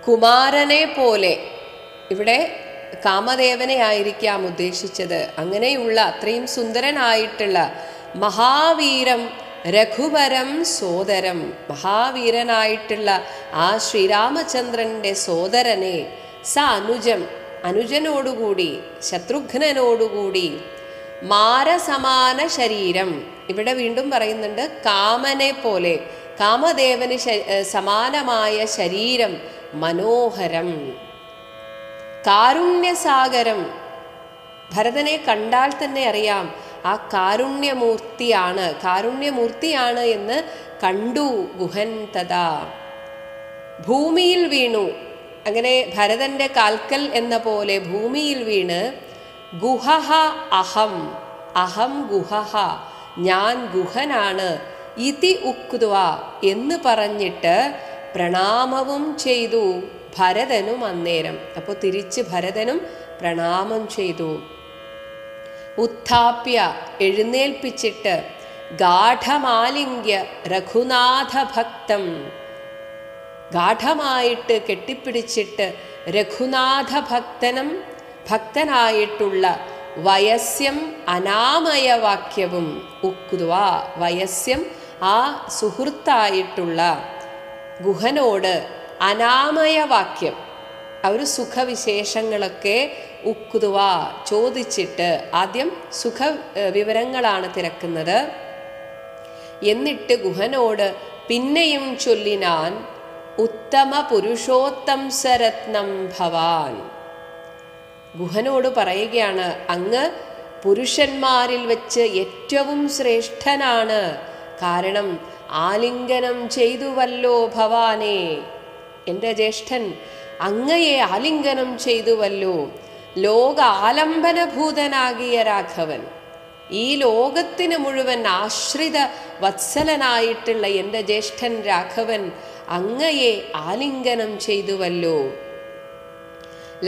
കുമാരനെ പോലെ, ഇവിടെ കാമദേവനെ ആയിരിക്കാം ഉദ്ദേശിച്ചത്. അങ്ങനെയുള്ള അത്രയും സുന്ദരനായിട്ടുള്ള മഹാവീരം രഘുവരം സോദരം, മഹാവീരനായിട്ടുള്ള ആ ശ്രീരാമചന്ദ്രൻ്റെ സോദരനെ അനുജം, അനുജനോടുകൂടി, ശത്രുഘ്നനോടുകൂടി, മാരസമാന ശരീരം. ഇവിടെ വീണ്ടും പറയുന്നുണ്ട് കാമനെ പോലെ, കാമദേവന് സമാനമായ ശരീരം, മനോഹരം. കാരുണ്യസാഗരം. ഭരതനെ കണ്ടാൽ തന്നെ അറിയാം ആ കാരുണ്യമൂർത്തിയാണ് എന്ന് കണ്ടു ഗുഹൻ തഥാ. ഭൂമിയിൽ വീണു. അങ്ങനെ ഭരതന്റെ കാൽക്കൽ എന്ന പോലെ ഭൂമിയിൽ വീണ് ഗുഹഹ അഹം, അഹം ഗുഹഹ, ഞാൻ ഗുഹനാണ്, ഇതി ഉക്ത്വ എന്ന് പറഞ്ഞിട്ട് പ്രണാമവും ചെയ്തു ഭരതനും അന്നേരം. അപ്പോൾ തിരിച്ച് ഭരതനും പ്രണാമം ചെയ്തു. ഉത്ഥാപ്യ എഴുന്നേൽപ്പിച്ചിട്ട് ഗാഠമാലിംഗ്യ രഘുനാഥ ഭക്തം, ഗാഠമായിട്ട് കെട്ടിപ്പിടിച്ചിട്ട് രഘുനാഥ ഭക്തനായിട്ടുള്ള വയസ്യം അനാമയവാക്യവും ഉക്ത്വ, വയസ്യം ആ സുഹൃത്തായിട്ടുള്ള ഗുഹനോട് അനാമയവാക്യം, ഒരു സുഖവിശേഷങ്ങളൊക്കെ ഉക്ത്വ ചോദിച്ചിട്ട്, ആദ്യം സുഖ വിവരങ്ങളാണ് തിരക്കുന്നത്. എന്നിട്ട് ഗുഹനോട് പിന്നെയും ചൊല്ലിനാൻ ഉത്തമ പുരുഷോത്തംസരത്നം ഭവാൻ. ഗുഹനോട് പറയുകയാണ്, അങ്ങ് പുരുഷന്മാരിൽ വെച്ച് ഏറ്റവും ശ്രേഷ്ഠനാണ്. കാരണം ആലിംഗനം ചെയ്തുവല്ലോ ഭവാനെ, എൻ്റെ ജ്യേഷ്ഠൻ അങ്ങയെ ആലിംഗനം ചെയ്തുവല്ലോ. ലോക ആലംബനഭൂതനാകിയ രാഘവൻ, ഈ ലോകത്തിന് മുഴുവൻ ആശ്രിത വത്സലനായിട്ടുള്ള എൻ്റെ ജ്യേഷ്ഠൻ രാഘവൻ അങ്ങയെ ആലിംഗനം ചെയ്തുവല്ലോ.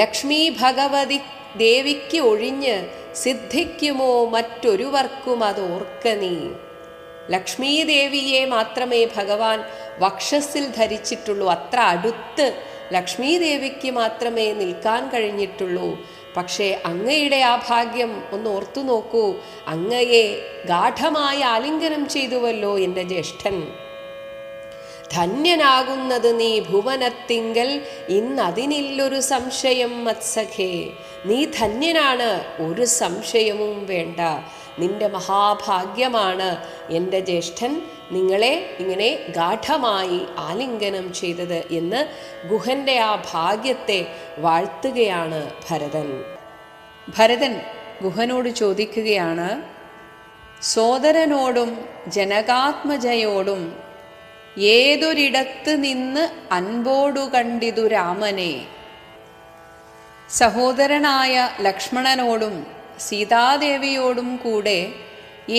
ലക്ഷ്മി ഭഗവതി ദേവിക്ക് ഒഴിഞ്ഞ് സിദ്ധിക്കുമോ മറ്റൊരുവർക്കും അതോർക്ക നീ. ലക്ഷ്മീ ദേവിയെ മാത്രമേ ഭഗവാൻ വക്ഷസ്സിൽ ധരിച്ചിട്ടുള്ളൂ. അത്ര അടുത്ത് ലക്ഷ്മീ ദേവിക്ക് മാത്രമേ നിൽക്കാൻ കഴിഞ്ഞിട്ടുള്ളൂ. പക്ഷേ അങ്ങയുടെ ആ ഭാഗ്യം ഒന്ന് ഓർത്തു നോക്കൂ. അങ്ങയെ ഗാഠമായി ആലിംഗനം ചെയ്തുവല്ലോ എൻ്റെ ജ്യേഷ്ഠൻ. ധന്യനാകുന്നത് നീ ഭുവനത്തിങ്കൽ, ഇന്നതിനില്ലൊരു സംശയം മത്സഖേ. നീ ധന്യനാണ്, ഒരു സംശയവും വേണ്ട. നിന്റെ മഹാഭാഗ്യമാണ് എൻ്റെ ജ്യേഷ്ഠൻ നിങ്ങളെ ഇങ്ങനെ ഗാഠമായി ആലിംഗനം ചെയ്തത് എന്ന് ഗുഹന്റെ ആ ഭാഗ്യത്തെ വാഴ്ത്തുകയാണ് ഭരതൻ. ഭരതൻ ഗുഹനോട് ചോദിക്കുകയാണ്, സോദരനോടും ജനകാത്മജയോടും ഏതൊരിടത്ത് നിന്ന് അൻപോടു കണ്ടിതു രാമനെ. സഹോദരനായ ലക്ഷ്മണനോടും സീതാദേവിയോടും കൂടെ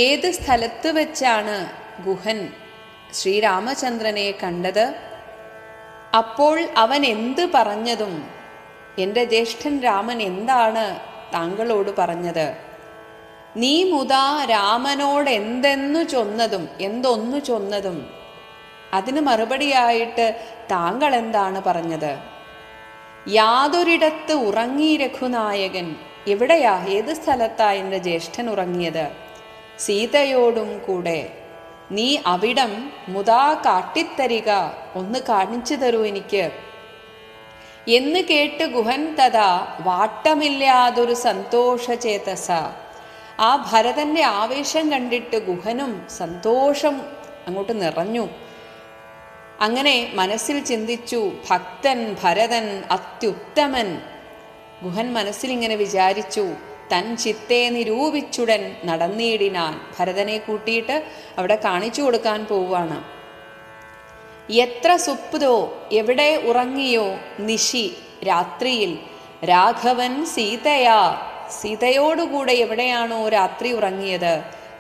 ഏത് സ്ഥലത്ത് വെച്ചാണ് ഗുഹൻ ശ്രീരാമചന്ദ്രനെ കണ്ടത്? അപ്പോൾ അവൻ എന്ത് പറഞ്ഞതും, എൻ്റെ ജ്യേഷ്ഠൻ രാമൻ എന്താണ് താങ്കളോട് പറഞ്ഞത്? നീ മുതാ രാമനോട് എന്തൊന്നു ചൊന്നതും അതിന് മറുപടിയായിട്ട് താങ്കൾ എന്താണ് പറഞ്ഞത്? യാതൊരിടത്ത് ഉറങ്ങി രഘുനായകൻ. എവിടെയാ, ഏത് സ്ഥലത്താ എൻ്റെ ജ്യേഷ്ഠൻ ഉറങ്ങിയത്? സീതയോടും കൂടെ. നീ അവിടം മുതാ കാട്ടിത്തരിക, ഒന്ന് കാണിച്ചു തരൂ എനിക്ക് എന്ന് കേട്ട് ഗുഹൻ തഥാ വാട്ടമില്ലാതൊരു സന്തോഷചേതസ. ആ ഭരതന്റെ ആവേശം കണ്ടിട്ട് ഗുഹനും സന്തോഷം അങ്ങോട്ട് നിറഞ്ഞു. അങ്ങനെ മനസ്സിൽ ചിന്തിച്ചു, ഭക്തൻ ഭരതൻ അത്യുത്തമൻ. ഗുഹൻ മനസ്സിലിങ്ങനെ വിചാരിച്ചു, തൻ ചിത്തെ നിരൂപിച്ചുടൻ നടന്നിടിനാൻ. ഭരതനെ കൂട്ടിയിട്ട് അവിടെ കാണിച്ചു കൊടുക്കാൻ പോവുകയാണ്. എത്ര സുപ്തോ, എവിടെ ഉറങ്ങിയോ, നിശി രാത്രിയിൽ, രാഘവൻ സീതയാ, സീതയോടുകൂടെ എവിടെയാണോ രാത്രി ഉറങ്ങിയത്,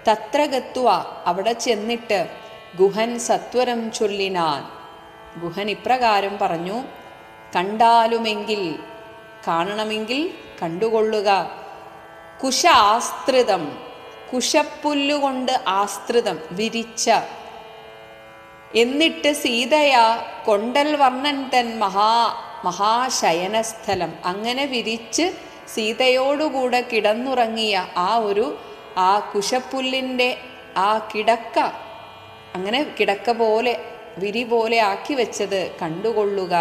തത്ര ഗത്വ, അവിടെ ചെന്നിട്ട് ഗുഹൻ സത്വരം ചൊല്ലിനാൻ. ഗുഹൻ ഇപ്രകാരം പറഞ്ഞു, കണ്ടാലുമെങ്കിൽ, കാണണമെങ്കിൽ കണ്ടുകൊള്ളുക. കുശ ആസ്ത്രിതം, കുശപ്പുല്ലുകൊണ്ട് ആസ്ത്രിതം വിരിച്ച, എന്നിട്ട് സീതയാ കൊണ്ടൽ വർണ്ണൻ തൻ മഹാശയനസ്ഥലം, അങ്ങനെ വിരിച്ച് സീതയോടുകൂടെ കിടന്നുറങ്ങിയ ആ കുശപ്പുല്ലിൻ്റെ ആ കിടക്ക, അങ്ങനെ കിടക്ക പോലെ വിരി പോലെ ആക്കി വെച്ചത് കണ്ടുകൊള്ളുക.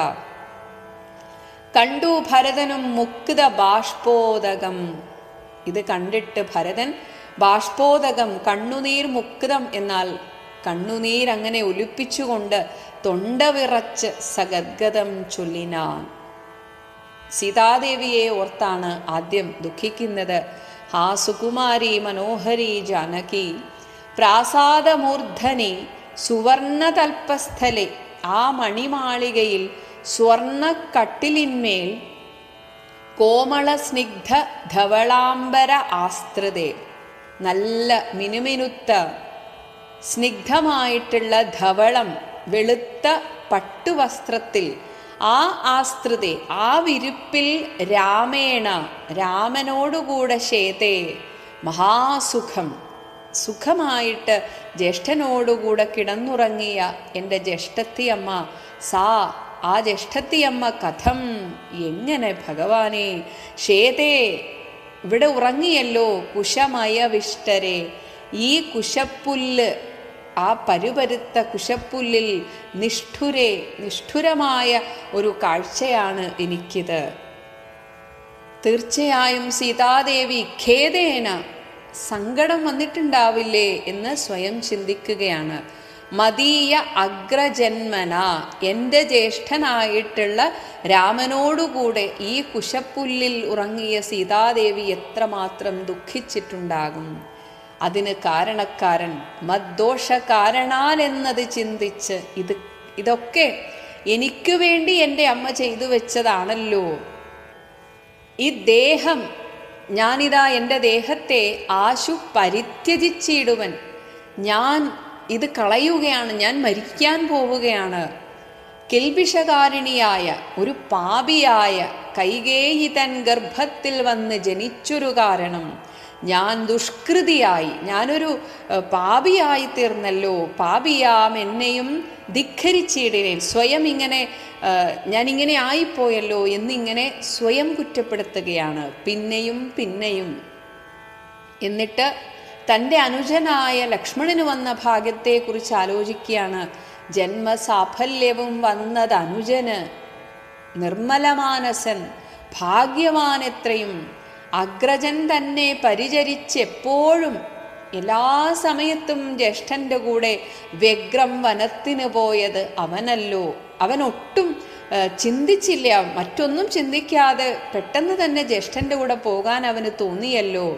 കണ്ടു ഭരതനും മുക്ത ബാഷ്പോദകം. ഇത് കണ്ടിട്ട് ഭരതൻ ബാഷ്പോദകം, കണ്ണുനീർ മുക്തം എന്നാൽ കണ്ണുനീരങ്ങനെ ഒലിപ്പിച്ചുകൊണ്ട് തൊണ്ട വിറച്ച് സഗദ്ഗതം ചൊല്ലിനാൻ. സീതാദേവിയെ ഓർത്താണ് ആദ്യം ദുഃഖിക്കുന്നത്. ഹാ സുകുമാരി മനോഹരി ജാനകി പ്രാസാദമൂർധനി സുവർണതൽപ്പസ്ഥലെ, ആ മണിമാളികയിൽ സ്വർണക്കട്ടിലിന്മേൽ കോമള സ്നിഗ്ധ ധവളാംബര ആസ്തൃതേ, നല്ല മിനുമിനുത്ത സ്നിഗ്ധമായിട്ടുള്ള ധവളം വെളുത്ത പട്ടുവസ്ത്രത്തിൽ, ആ ആസ്തൃതേ ആ വിരിപ്പിൽ രാമേണ രാമനോടുകൂടെ ശേതേ മഹാസുഖം, സുഖമായിട്ട് ജ്യേഷ്ഠനോടുകൂടെ കിടന്നുറങ്ങിയ എൻ്റെ ജ്യേഷ്ഠത്തിയമ്മ, ആ ജ്യേഷ്ഠത്തിയമ്മ കഥം എങ്ങനെ ഭഗവാനെ ശേതേ ഇവിടെ ഉറങ്ങിയല്ലോ, കുശമയവിഷ്ടരെ ഈ കുശപ്പുല്ല്, ആ പരുപരുത്ത കുശപ്പുല്ലിൽ നിഷ്ഠുരമായ ഒരു കാഴ്ചയാണ് എനിക്കിത്. തീർച്ചയായും സീതാദേവി ഖേദേന സങ്കടം വന്നിട്ടുണ്ടാവില്ലേ എന്ന് സ്വയം ചിന്തിക്കുകയാണ്. മദീയ അഗ്രജന്മന, എൻ്റെ ജ്യേഷ്ഠനായിട്ടുള്ള രാമനോടുകൂടെ ഈ കുശപ്പുല്ലിൽ ഉറങ്ങിയ സീതാദേവി എത്രമാത്രം ദുഃഖിച്ചിട്ടുണ്ടാകും. അതിന് കാരണക്കാരൻ മദ്ദോഷകാരണാൽ എന്നത് ചിന്തിച്ച് ഇതൊക്കെ എനിക്ക് വേണ്ടി എൻ്റെ അമ്മ ചെയ്തു വെച്ചതാണല്ലോ. ഈ ദേഹം, ഞാനിതാ എൻ്റെ ദേഹത്തെ ആശു പരിത്യജിച്ചിടുവൻ, ഞാൻ ഇത് കളയുകയാണ്, ഞാൻ മരിക്കാൻ പോവുകയാണ്. കിൽബിഷകാരിണിയായ ഒരു പാപിയായ കൈകേയി തൻ ഗർഭത്തിൽ വന്ന് ജനിച്ചൊരു കാരണം, ഞാൻ ദുഷ്കൃതിയായി, ഞാനൊരു പാപിയായി തീർന്നല്ലോ, പാപിയാം എന്നെയും ധിക്കരിച്ചിടേൻ, സ്വയം ഇങ്ങനെ ഞാനിങ്ങനെ ആയിപ്പോയല്ലോ എന്നിങ്ങനെ സ്വയം കുറ്റപ്പെടുത്തുകയാണ് പിന്നെയും പിന്നെയും. എന്നിട്ട് തൻ്റെ അനുജനായ ലക്ഷ്മണന് വന്ന ഭാഗ്യത്തെക്കുറിച്ച് ആലോചിക്കുകയാണ്. ജന്മസാഫല്യവും വന്നത് അനുജന്, നിർമ്മലമാനസൻ, ഭാഗ്യവാൻ എത്രയും, അഗ്രജൻ തന്നെ പരിചരിച്ചെപ്പോഴും എല്ലാ സമയത്തും ജ്യേഷ്ഠൻ്റെ കൂടെ വ്യഗ്രം വനത്തിന് പോയത് അവനല്ലോ. അവനൊട്ടും ചിന്തിച്ചില്ല, മറ്റൊന്നും ചിന്തിക്കാതെ പെട്ടെന്ന് തന്നെ ജ്യേഷ്ഠൻ്റെ കൂടെ പോകാൻ അവന് തോന്നിയല്ലോ.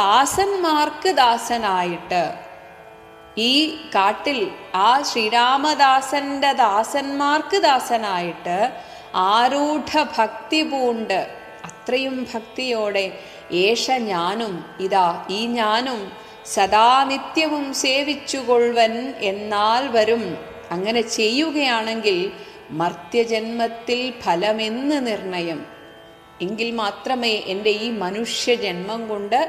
ദാസന്മാർക്ക് ദാസനായിട്ട് ഈ കാട്ടിൽ ആ ശ്രീരാമദാസന്റെ ദാസന്മാർക്ക് ദാസനായിട്ട് ആരൂഢ ഭക്തി പൂണ്ട്, അത്രയും ഭക്തിയോടെ ഏഷ ഞാനും, ഇതാ ഈ ഞാനും സദാ നിത്യവും സേവിച്ചുകൊള്ളുവൻ എന്നാൽ വരും. അങ്ങനെ ചെയ്യുകയാണെങ്കിൽ മർത്യജന്മത്തിൽ ഫലമെന്ന് നിർണയം, എങ്കിൽ മാത്രമേ എൻ്റെ ഈ മനുഷ്യജന്മം കൊണ്ട്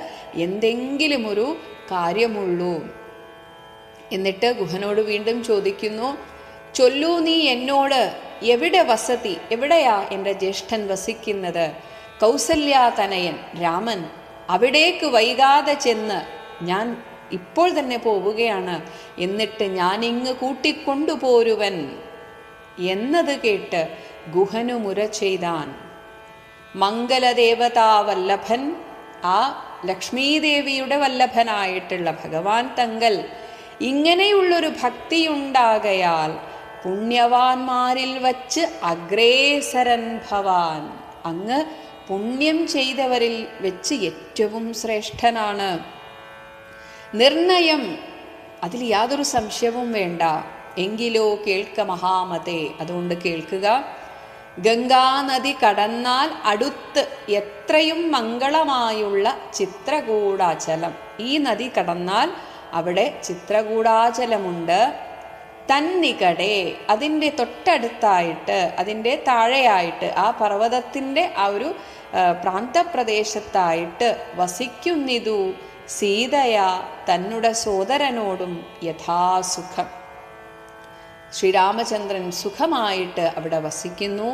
എന്തെങ്കിലും ഒരു കാര്യമുള്ളൂ. എന്നിട്ട് ഗുഹനോട് വീണ്ടും ചോദിക്കുന്നു, ചൊല്ലൂ നീ എന്നോട്, എവിടെ വസതി, എവിടെയാ എൻ്റെ ജ്യേഷ്ഠൻ വസിക്കുന്നത്? കൗസല്യാതനയൻ രാമൻ, അവിടേക്ക് വൈകാതെ ചെന്ന് ഞാൻ ഇപ്പോൾ തന്നെ പോവുകയാണ്, എന്നിട്ട് ഞാനിങ്ങ് കൂട്ടിക്കൊണ്ടുപോരുവൻ എന്നത് കേട്ട് ഗുഹനു മുര ചെയ്താൻ. മംഗലദേവതാ വല്ലഭൻ, ആ ലക്ഷ്മീദേവിയുടെ വല്ലഭനായിട്ടുള്ള ഭഗവാൻ തങ്കൽ ഇങ്ങനെയുള്ളൊരു ഭക്തിയുണ്ടാകയാൽ പുണ്യവാന്മാരിൽ വച്ച് അഗ്രേസരൻ ഭവാൻ, അങ്ങ് പുണ്യം ചെയ്തവരിൽ വെച്ച് ഏറ്റവും ശ്രേഷ്ഠനാണ്. നിർണയം, അതിൽ യാതൊരു സംശയവും വേണ്ട. എങ്കിലോ കേൾക്ക മഹാമതേ, അതുകൊണ്ട് കേൾക്കുക. ഗംഗാനദി കടന്നാൽ അടുത്ത് എത്രയും മംഗളമായുള്ള ചിത്രകൂടാചലം, ഈ നദി കടന്നാൽ അവിടെ ചിത്രകൂടാചലമുണ്ട്. തന്നികടെ, അതിൻ്റെ തൊട്ടടുത്തായിട്ട്, അതിൻ്റെ താഴെയായിട്ട്, ആ പർവ്വതത്തിൻ്റെ ആ ഒരു പ്രാന്തപ്രദേശത്തായിട്ട് വസിക്കുന്നിതു സീതയ തന്നുടെ സോദരനോടും യഥാസുഖം. ശ്രീരാമചന്ദ്രൻ സുഖമായിട്ട് അവിടെ വസിക്കുന്നു.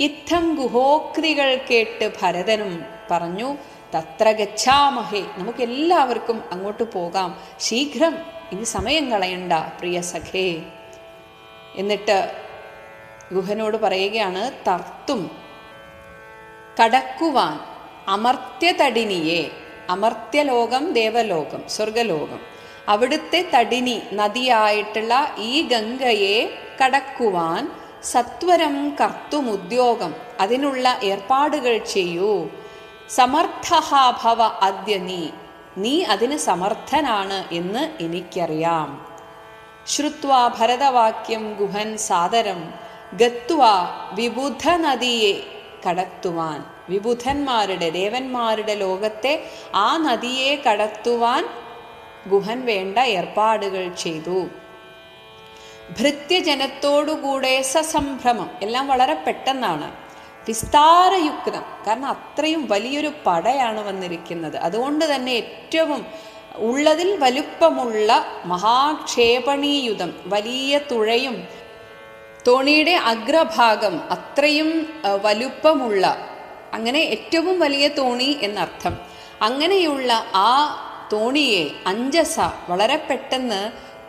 ഇത്തം ഗുഹോക്തികൾ കേട്ട് ഭരതനും പറഞ്ഞു, തത്ര ഗച്ഛാമഹേ, നമുക്കെല്ലാവർക്കും അങ്ങോട്ട് പോകാം, ശീഘ്രം, ഇനി സമയം കളയണ്ട പ്രിയ സഖേ. എന്നിട്ട് ഗുഹനോട് പറയുകയാണ്, തർത്തും കടക്കുവാൻ അമർത്യതടിനിയെ, അമർത്യലോകം ദേവലോകം സ്വർഗലോകം, അവിടുത്തെ തടിനി നദിയായിട്ടുള്ള ഈ ഗംഗയെ കടക്കുവാൻ സത്വരം കർത്തുമുദ്യോഗം, അതിനുള്ള ഏർപ്പാടുകൾ ചെയ്യൂ. സമർത്ഥഃ ഭവ അദ്യ നീ അതിന് സമർത്ഥനാണ് എന്ന് എനിക്കറിയാം. ശ്രുത്വാ ഭരതവാക്യം ഗുഹൻ സാദരം ഗത്വാ വിബുധ നദിയെ കടത്തുവാൻ, വിബുധന്മാരുടെ ദേവന്മാരുടെ ലോകത്തെ ആ നദിയെ കടത്തുവാൻ ഗുഹൻ വേണ്ട ഏർപ്പാടുകൾ ചെയ്തു. ഭൃത്യജനത്തോടുകൂടെ സസംഭ്രമം, എല്ലാം വളരെ പെട്ടെന്നാണ്. വിസ്താരയുക്തം, കാരണം അത്രയും വലിയൊരു പടയാണ് വന്നിരിക്കുന്നത്. അതുകൊണ്ട് തന്നെ ഏറ്റവും ഉള്ളതിൽ വലുപ്പമുള്ള മഹാക്ഷേപണീയുധം, വലിയ തുഴയും തോണിയുടെ അഗ്രഭാഗം അത്രയും വലുപ്പമുള്ള, അങ്ങനെ ഏറ്റവും വലിയ തോണി എന്നർത്ഥം. അങ്ങനെയുള്ള ആ തോണിയെ അഞ്ജസ വളരെ പെട്ടെന്ന്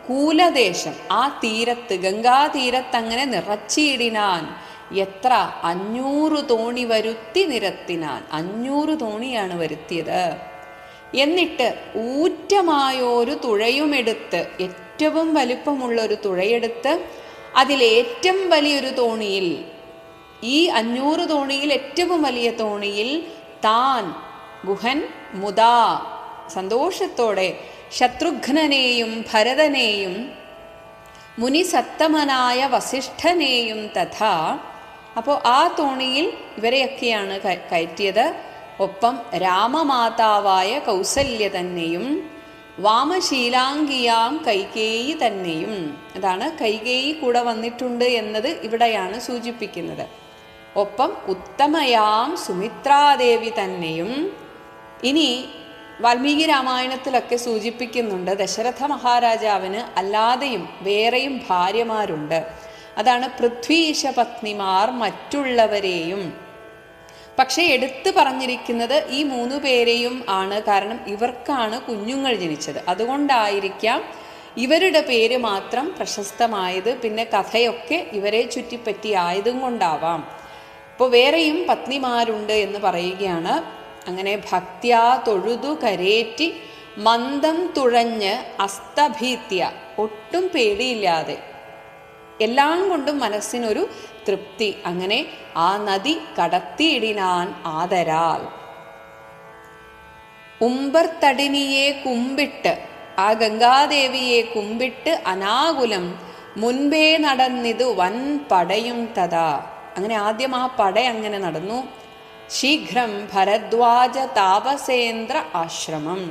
കൂലദേശം, ആ തീരത്ത്, ഗംഗാതീരത്ത് അങ്ങനെ നിറച്ചിയിടിനാൻ. എത്ര? 500 തോണി വരുത്തി നിരത്തിനാൻ. 500 തോണിയാണ് വരുത്തിയത്. എന്നിട്ട് ഊറ്റമായൊരു തുഴയുമെടുത്ത്, ഏറ്റവും വലിപ്പമുള്ളൊരു തുഴയെടുത്ത് അതിലേറ്റവും വലിയൊരു തോണിയിൽ, ഈ 500 തോണിയിൽ ഏറ്റവും വലിയ തോണിയിൽ താൻ ഗുഹൻ മുദാ സന്തോഷത്തോടെ ശത്രുഘ്നനെയും ഭരതനെയും മുനിസത്തമനായ വസിഷ്ഠനെയും തഥാ, അപ്പോൾ ആ തോണിയിൽ ഇവരെയൊക്കെയാണ് കയറ്റിയത്. ഒപ്പം രാമമാതാവായ കൗസല്യ തന്നെയും വാമശീലാംഗിയാം കൈകേയി തന്നെയും. അതാണ് കൈകേയി കൂടെ വന്നിട്ടുണ്ട് എന്നത് ഇവിടെയാണ് സൂചിപ്പിക്കുന്നത്. ഒപ്പം ഉത്തമയാം സുമിത്രാദേവി തന്നെയും. ഇനി വാൽമീകി രാമായണത്തിലൊക്കെ സൂചിപ്പിക്കുന്നുണ്ട് ദശരഥ മഹാരാജാവിന് അല്ലാതെയും വേറെയും ഭാര്യമാരുണ്ട്. അതാണ് പൃഥ്വീശ പത്നിമാർ മറ്റുള്ളവരെയും. പക്ഷെ എടുത്തു പറഞ്ഞിരിക്കുന്നത് ഈ 3 പേരെയും ആണ്. കാരണം ഇവർക്കാണ് കുഞ്ഞുങ്ങൾ ജനിച്ചത്. അതുകൊണ്ടായിരിക്കാം ഇവരുടെ പേര് മാത്രം പ്രശസ്തമായത്. പിന്നെ കഥയൊക്കെ ഇവരെ ചുറ്റിപ്പറ്റി ആയതും കൊണ്ടാവാം. അപ്പോൾ വേറെയും പത്നിമാരുണ്ട് എന്ന് പറയുകയാണ്. അങ്ങനെ ഭക്ത്യാ തൊഴുതു കരേറ്റി മന്ദം തുഴഞ്ഞ് അസ്തഭീത്യ, ഒട്ടും പേടിയില്ലാതെ, എല്ലാം കൊണ്ടും മനസ്സിനൊരു തൃപ്തി, അങ്ങനെ ആ നദി കടത്തിയിടിനാൻ ആദരാൽ. ഉമ്പർത്തടിനിയെ കുമ്പിട്ട്, ആ ഗംഗാദേവിയെ കുമ്പിട്ട് അനാകുലം മുൻപേ നടന്നിതു വൻ പടയും തഥാ. അങ്ങനെ ആദ്യം ആ പട അങ്ങനെ നടന്നു. ശീഘ്രം ഭരദ്വാജ താപസേന്ദ്ര ആശ്രമം,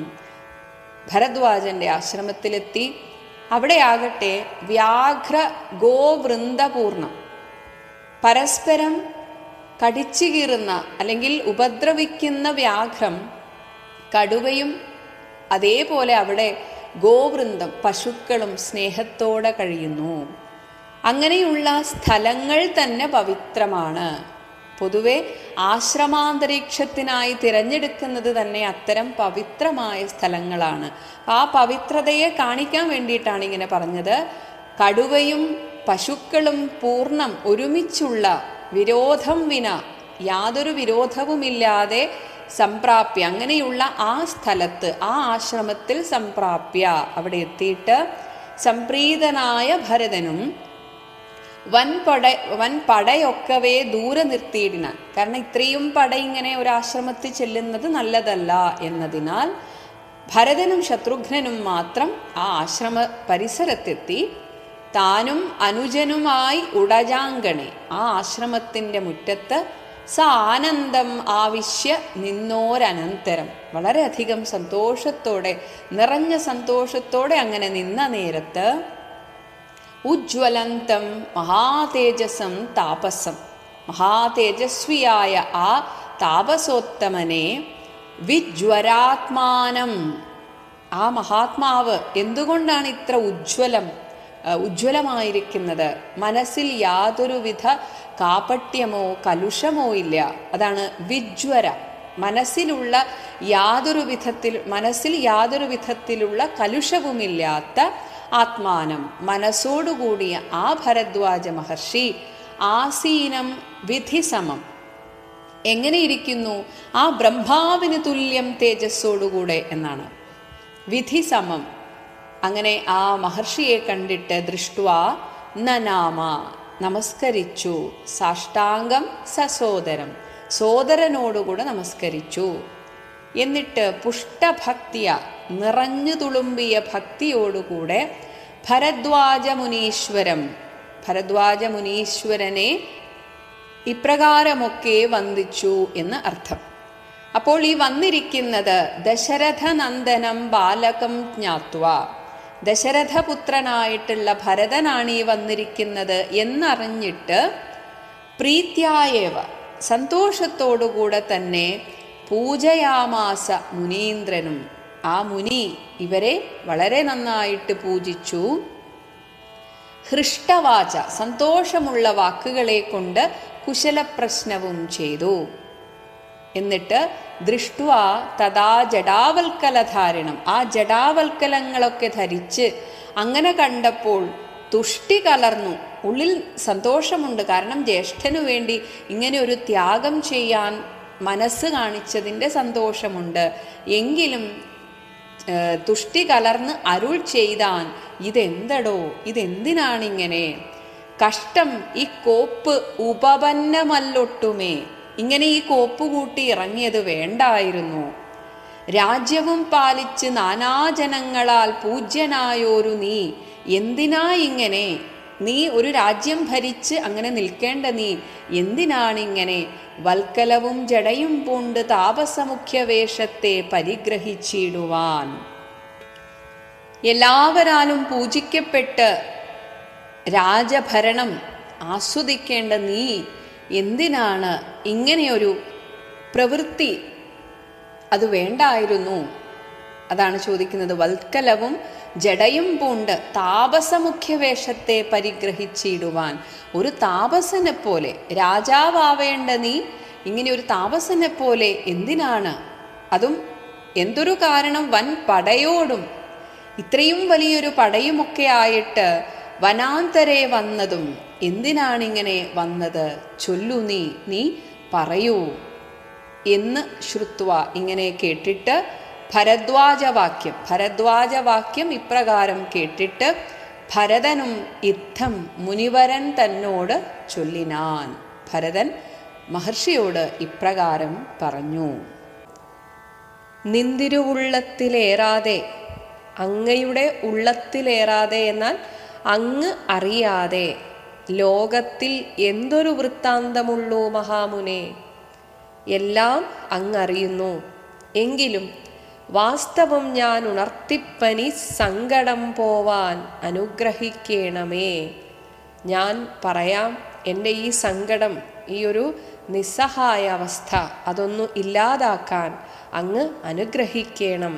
ഭരദ്വാജന്റെ ആശ്രമത്തിലെത്തി. അവിടെ ആകട്ടെ വ്യാഘ്ര ഗോവൃന്ദപൂർണം, പരസ്പരം കടിച്ചു കീറുന്ന അല്ലെങ്കിൽ ഉപദ്രവിക്കുന്ന വ്യാഘ്രം, കടുവയും അതേപോലെ അവിടെ ഗോവൃന്ദം പശുക്കളും സ്നേഹത്തോടെ കഴിയുന്നു. അങ്ങനെയുള്ള സ്ഥലങ്ങൾ തന്നെ പവിത്രമാണ്. പൊതുവെ ആശ്രമാന്തരീക്ഷത്തിനായി തിരഞ്ഞെടുക്കുന്നത് തന്നെ അത്തരം പവിത്രമായ സ്ഥലങ്ങളാണ്. ആ പവിത്രതയെ കാണിക്കാൻ വേണ്ടിയിട്ടാണ് ഇങ്ങനെ പറഞ്ഞത്. കടുവയും പശുക്കളും പൂർണ്ണം ഒരുമിച്ചുള്ള, വിരോധം വിന, യാതൊരു വിരോധവുമില്ലാതെ സംപ്രാപ്യ, അങ്ങനെയുള്ള ആ സ്ഥലത്ത്, ആ ആശ്രമത്തിൽ സംപ്രാപ്യ, അവിടെ എത്തിയിട്ട് സംപ്രീതനായ ഭരതനും വൻ പടയൊക്കവേ ദൂരെ നിർത്തിയിടിനാൻ. കാരണം ഇത്രയും പട ഇങ്ങനെ ഒരാശ്രമത്തിൽ ചെല്ലുന്നത് നല്ലതല്ല എന്നതിനാൽ ഭരതനും ശത്രുഘ്നനും മാത്രം ആ ആശ്രമ പരിസരത്തെത്തി. താനും അനുജനുമായി ഉടജാങ്കണെ, ആ ആശ്രമത്തിൻ്റെ മുറ്റത്ത് ആനന്ദം ആവശ്യ നിന്നോരനന്തരം, വളരെയധികം സന്തോഷത്തോടെ, നിറഞ്ഞ സന്തോഷത്തോടെ അങ്ങനെ നിന്ന നേരത്ത് ഉജ്വലന്തം മഹാതേജസം താപസം, മഹാതേജസ്വിയായ ആ താപസോത്തമനെ വിജ്വരാത്മാനം, ആ മഹാത്മാവ് എന്തുകൊണ്ടാണ് ഇത്ര ഉജ്വലമായിരിക്കുന്നത്? മനസ്സിൽ യാതൊരുവിധ കാപട്യമോ കലുഷമോ ഇല്ല. അതാണ് വിജ്വര, മനസ്സിൽ യാതൊരു വിധത്തിലുള്ള കലുഷവുമില്ലാത്ത ആത്മാനം, മനസ്സോടുകൂടിയ ആ ഭരദ്വാജ മഹർഷി ആസീനം വിധിസമം, എങ്ങനെയിരിക്കുന്നു? ആ ബ്രഹ്മാവിന് തുല്യം തേജസ്സോടുകൂടെ എന്നാണ്. വിധിസമം, അങ്ങനെ ആ മഹർഷിയെ കണ്ടിട്ട് ദൃഷ്ട്വാ നനാമ, നമസ്കരിച്ചു. സാഷ്ടാംഗം സസോദരം, സോദരനോടുകൂടെ നമസ്കരിച്ചു. എന്നിട്ട് പുഷ്ടഭക്തിയ, നിറഞ്ഞു തുളുമ്പിയ ഭക്തിയോടുകൂടെ ഭരദ്വാജമുനീശ്വരം, ഭരദ്വാജമുനീശ്വരനെ ഇപ്രകാരമൊക്കെ വന്ദിച്ചു എന്ന് അർത്ഥം. അപ്പോൾ ഈ വന്നിരിക്കുന്നത് ദശരഥനന്ദനം ബാലകം ജ്ഞാത്വ, ദശരഥപുത്രനായിട്ടുള്ള ഭരതനാണ് ഈ വന്നിരിക്കുന്നത് എന്നറിഞ്ഞിട്ട് പ്രീത്യായേവ, സന്തോഷത്തോടുകൂടെ തന്നെ പൂജയാമാസ മുനീന്ദ്രനും, ആ മുനി ഇവരെ വളരെ നന്നായിട്ട് പൂജിച്ചു. ഹൃഷ്ടവാച, സന്തോഷമുള്ള വാക്കുകളെ കൊണ്ട് കുശലപ്രശ്നവും ചെയ്തു. എന്നിട്ട് ദൃഷ്ട്വ തഥാ ജടാവൽക്കലധാരണം, ആ ജടാവൽക്കലങ്ങളൊക്കെ ധരിച്ച് അങ്ങനെ കണ്ടപ്പോൾ തുഷ്ടി കലർന്നു, ഉള്ളിൽ സന്തോഷമുണ്ട്. കാരണം ജ്യേഷ്ഠനു വേണ്ടി ഇങ്ങനെ ഒരു ത്യാഗം ചെയ്യാൻ മനസ്സ് കാണിച്ചതിൻ്റെ സന്തോഷമുണ്ട്. എങ്കിലും തുഷ്ടി കലർന്ന് അരുൾ ചെയ്താൻ, ഇതെന്തടോ, ഇതെന്തിനാണിങ്ങനെ? കഷ്ടം ഈ കോപ്പ് ഉപപന്നമല്ലൊട്ടുമേ, ഇങ്ങനെ ഈ കോപ്പ് കൂട്ടി ഇറങ്ങിയത് വേണ്ടായിരുന്നു. രാജ്യവും പാലിച്ച് നാനാജനങ്ങളാൽ പൂജ്യനായോരു നീ എന്തിനാ ഇങ്ങനെ? നീ ഒരു രാജ്യം ഭരിച്ച് അങ്ങനെ നിൽക്കേണ്ട നീ എന്തിനാണിങ്ങനെ വൽക്കലവും ജടയും പൂണ്ട് താപസമുഖ്യവേഷത്തെ പരിഗ്രഹിച്ചിടുവാൻ? എല്ലാവരാലും പൂജിക്കപ്പെട്ട് രാജഭരണം ആസ്വദിക്കേണ്ട നീ എന്തിനാണ് ഇങ്ങനെയൊരു പ്രവൃത്തി? അത് വേണ്ടായിരുന്നു. അതാണ് ചോദിക്കുന്നത്. വൽക്കലവും ജടയും പൂണ്ട് താപസമുഖ്യവേഷത്തെ പരിഗ്രഹിച്ചിടുവാൻ, ഒരു താപസനെ പോലെ, രാജാവേണ്ട നീ ഇങ്ങനെ ഒരു താപസനെ പോലെ എന്തിനാണ്? അതും എന്തൊരു കാരണം? വൻ പടയോടും, ഇത്രയും വലിയൊരു പടയുമൊക്കെ ആയിട്ട് വനാന്തരെ വന്നതും എന്തിനാണിങ്ങനെ വന്നത്? ചൊല്ലു, നീ പറയൂ എന്ന് ശ്രുത്വ, ഇങ്ങനെ കേട്ടിട്ട് ഭരദ്വാജവാക്യം ഇപ്രകാരം കേട്ടിട്ട് ഭരതനും ഇത്തം മുനിവരൻ തന്നോട് ചൊല്ലിനാൻ. ഭരതൻ മഹർഷിയോട് ഇപ്രകാരം പറഞ്ഞു. നിന്തിരുവുള്ളത്തിലേറാതെ, അങ്ങയുടെ ഉള്ളത്തിലേറാതെ എന്നാൽ അങ്ങ് അറിയാതെ ലോകത്തിൽ എന്തൊരു വൃത്താന്തമുള്ളൂ മഹാമുനെ? എല്ലാം അങ്ങറിയുന്നു. എങ്കിലും വാസ്തവം ഞാൻ ഉണർത്തിപ്പനി സങ്കടം പോവാൻ അനുഗ്രഹിക്കണമേ. ഞാൻ പറയാം, എൻ്റെ ഈ സങ്കടം, ഈ ഒരു നിസ്സഹായ അവസ്ഥ, അതൊന്നും ഇല്ലാതാക്കാൻ അങ്ങ് അനുഗ്രഹിക്കണം.